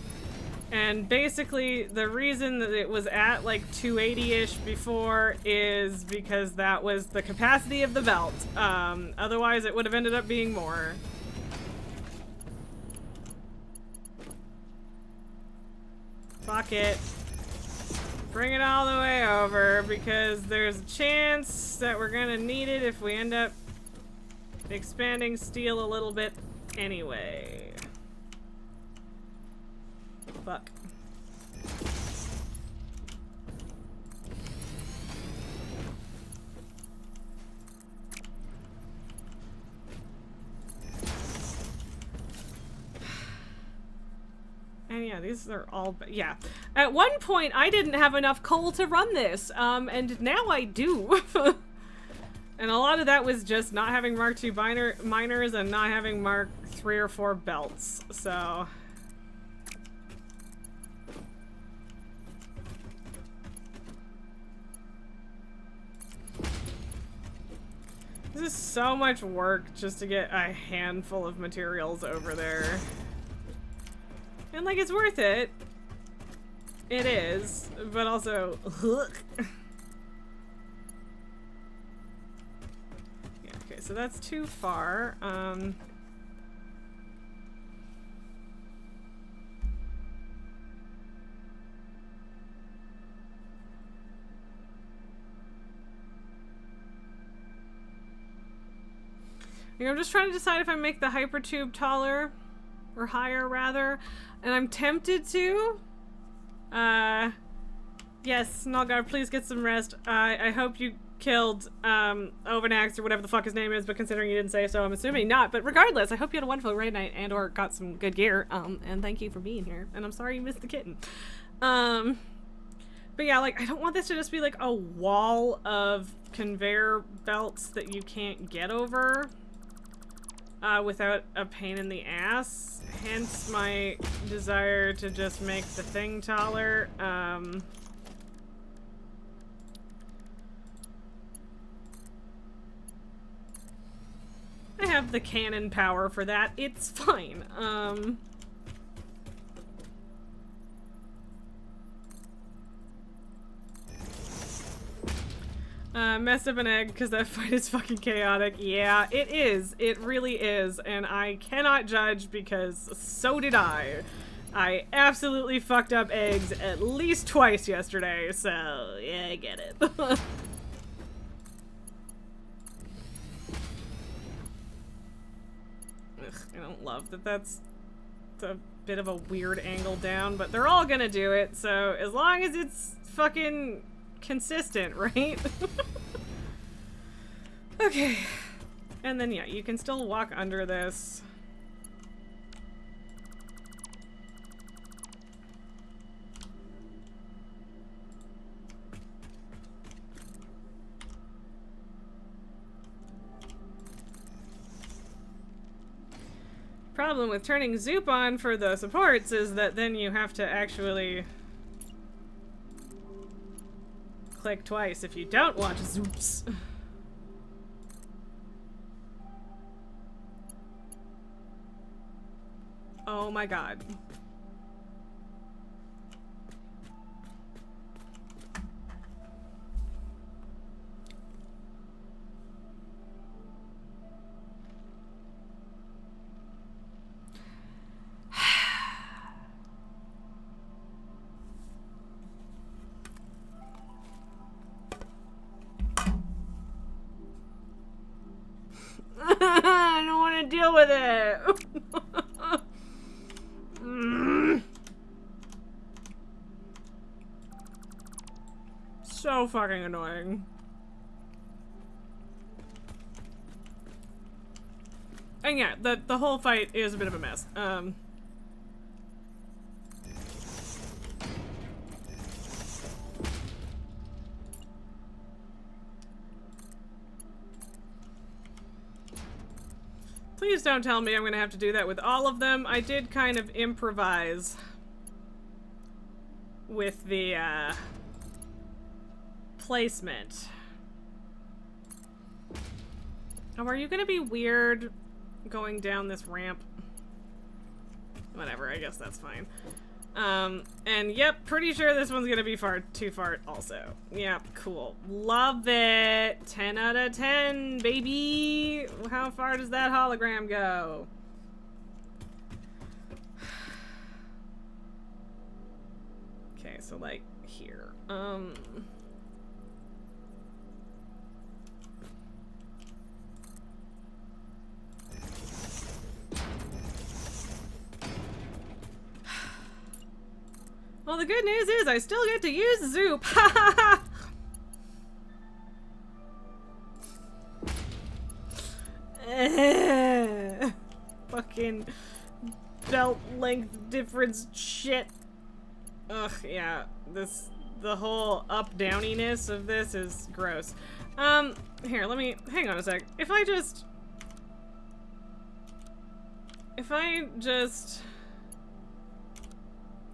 And basically, the reason that it was at, like, 280-ish before is because that was the capacity of the belt. Otherwise, it would have ended up being more. Fuck it. Bring it all the way over, because there's a chance that we're gonna need it if we end up expanding steel a little bit anyway. Fuck. And yeah, these are all, yeah. At one point, I didn't have enough coal to run this, and now I do. And a lot of that was just not having Mark II miners and not having Mark 3 or 4 belts, so... This is so much work just to get a handful of materials over there. And, like, it's worth it. It is. But also, ugh. Yeah, okay, so that's too far. Like, I'm just trying to decide if I make the hypertube taller, or higher rather, and I'm tempted to. Yes, Nalgar, please get some rest. I hope you killed, Overnax or whatever the fuck his name is, but considering you didn't say so, I'm assuming not. But regardless, I hope you had a wonderful raid night and or got some good gear, and thank you for being here. And I'm sorry you missed the kitten. But yeah, like, I don't want this to just be like a wall of conveyor belts that you can't get over, without a pain in the ass. Hence my desire to just make the thing taller. I have the cannon power for that. It's fine. Messed up an egg because that fight is fucking chaotic. Yeah, it is. It really is. And I cannot judge because so did I. I absolutely fucked up eggs at least twice yesterday, so yeah, I get it. Ugh, I don't love that that's a bit of a weird angle down, but they're all gonna do it, so as long as it's fucking consistent, right? Okay. And then, yeah, you can still walk under this. Problem with turning Zoop on for the supports is that then you have to actually click twice if you don't want Zoops. Oh my god. I don't want to deal with it. So fucking annoying. And yeah, the whole fight is a bit of a mess. Please don't tell me I'm gonna have to do that with all of them. I did kind of improvise with the, placement. Oh, are you gonna be weird going down this ramp? Whatever, I guess that's fine. And yep, pretty sure this one's gonna be too far also. Yep, cool. Love it! 10 out of 10, baby! How far does that hologram go? Okay, so like here. Well, the good news is I still get to use Zoop. Fucking belt length difference shit. Ugh, yeah. The whole up-downiness of this is gross. Here, hang on a sec. If I just,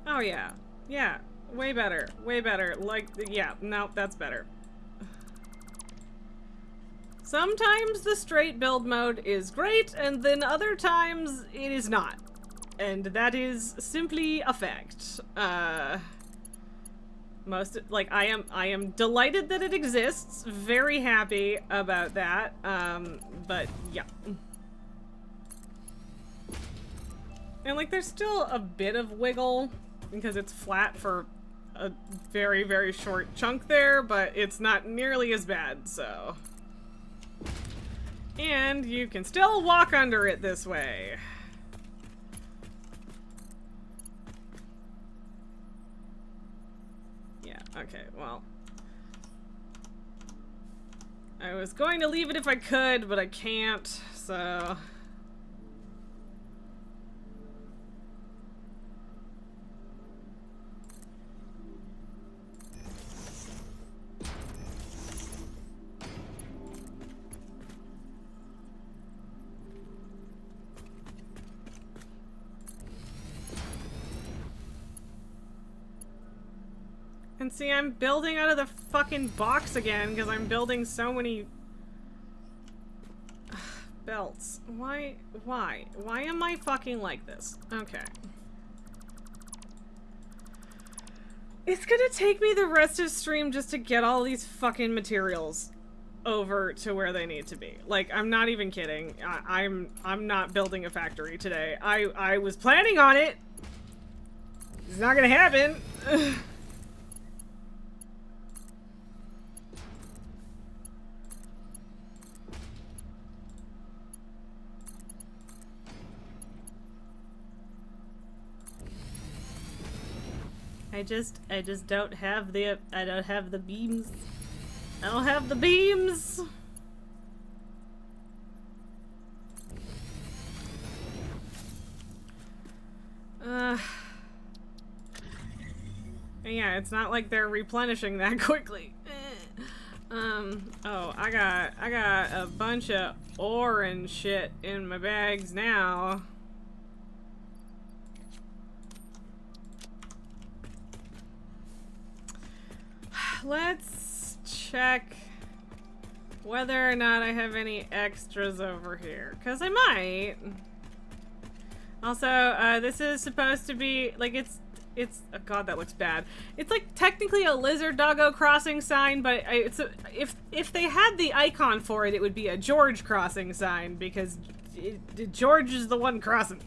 oh yeah. Yeah, way better, way better. Like, yeah, no, that's better. Sometimes the straight build mode is great, and then other times it is not. And that is simply a fact. I am delighted that it exists, very happy about that, but yeah. And like, there's still a bit of wiggle, because it's flat for a very, very short chunk there, but it's not nearly as bad, so. And you can still walk under it this way. Yeah, okay, well. I was going to leave it if I could, but I can't, so... And see, I'm building out of the fucking box again because I'm building so many belts. Why am I fucking like this? Okay. It's gonna take me the rest of stream just to get all these fucking materials over to where they need to be. Like, I'm not even kidding. I'm not building a factory today. I was planning on it. It's not gonna happen. I just don't have the I don't have the beams. I don't have the beams. Yeah, it's not like they're replenishing that quickly. Oh, I got a bunch of ore and shit in my bags now. Let's check whether or not I have any extras over here, because I might. Also, this is supposed to be, like, it's, oh god, that looks bad. It's, like, technically a lizard doggo crossing sign, but if they had the icon for it, it would be a George crossing sign, because George is the one crossing.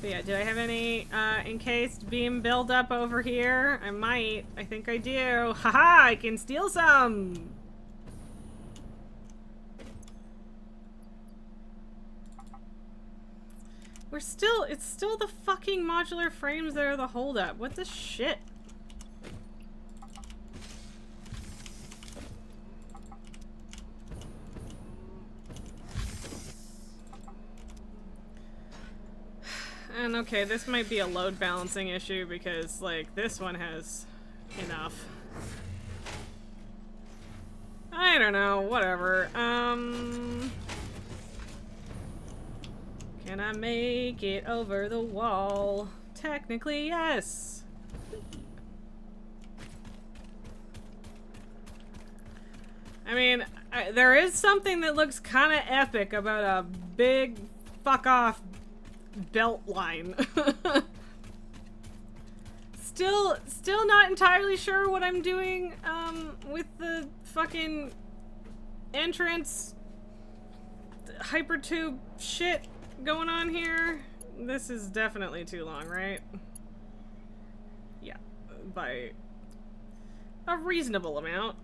But yeah, do I have any encased beam buildup over here? I might. I think I do. Haha, I can steal some! It's still the fucking modular frames that are the holdup. What the shit? And okay, this might be a load balancing issue because, like, this one has enough. I don't know, whatever. Can I make it over the wall? Technically, yes. I mean, there is something that looks kind of epic about a big fuck off belt line. Still not entirely sure what I'm doing with the fucking entrance hypertube shit going on here. This is definitely too long, right? Yeah, by a reasonable amount.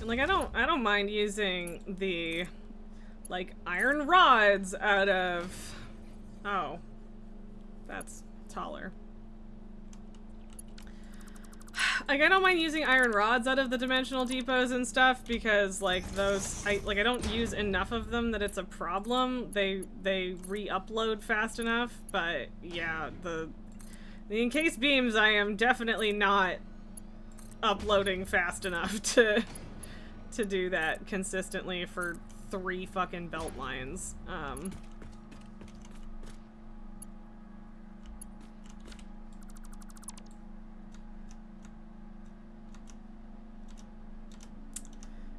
Like, I don't mind using the, like, iron rods out of... Oh. That's taller. Like, I don't mind using iron rods out of the dimensional depots and stuff because, like, those... I don't use enough of them that it's a problem. They re-upload fast enough, but, yeah, the encased beams I am definitely not uploading fast enough to do that consistently for 3 fucking belt lines.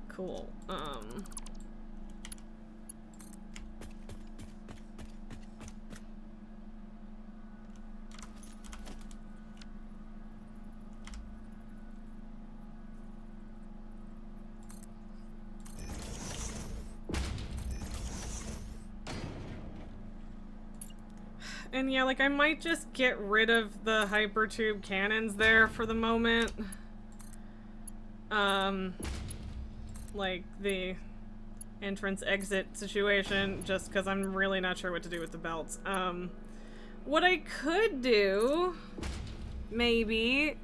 Cool. And yeah, like, I might just get rid of the hypertube cannons there for the moment. Like, the entrance-exit situation, just because I'm really not sure what to do with the belts. What I could do, maybe,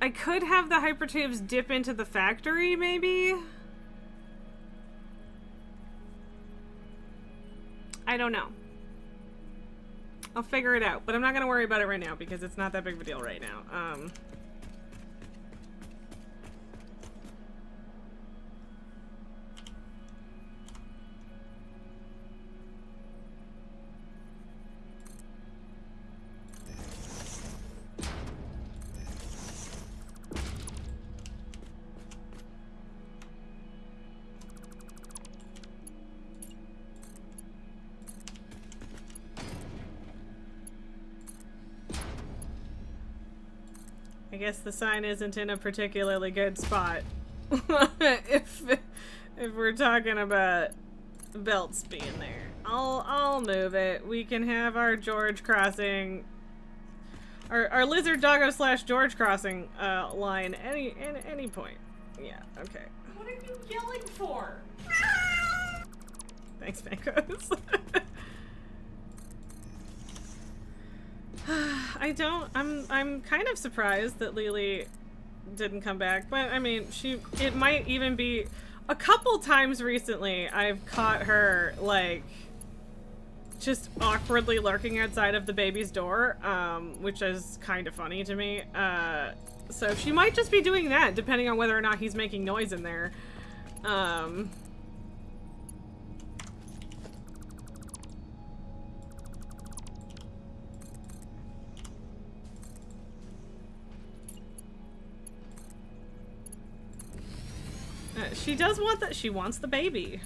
I could have the hypertubes dip into the factory, maybe? I don't know. I'll figure it out, but I'm not gonna worry about it right now because it's not that big of a deal right now. I guess the sign isn't in a particularly good spot. if we're talking about belts being there. I'll move it. We can have our George crossing, our lizard doggo / George crossing line any point. Yeah, okay. What are you yelling for? Thanks, Mancos. I'm kind of surprised that Lily didn't come back, but I mean, it might even be a couple times recently I've caught her, like, just awkwardly lurking outside of the baby's door, which is kind of funny to me. So she might just be doing that, depending on whether or not he's making noise in there. She does want that. She wants the baby.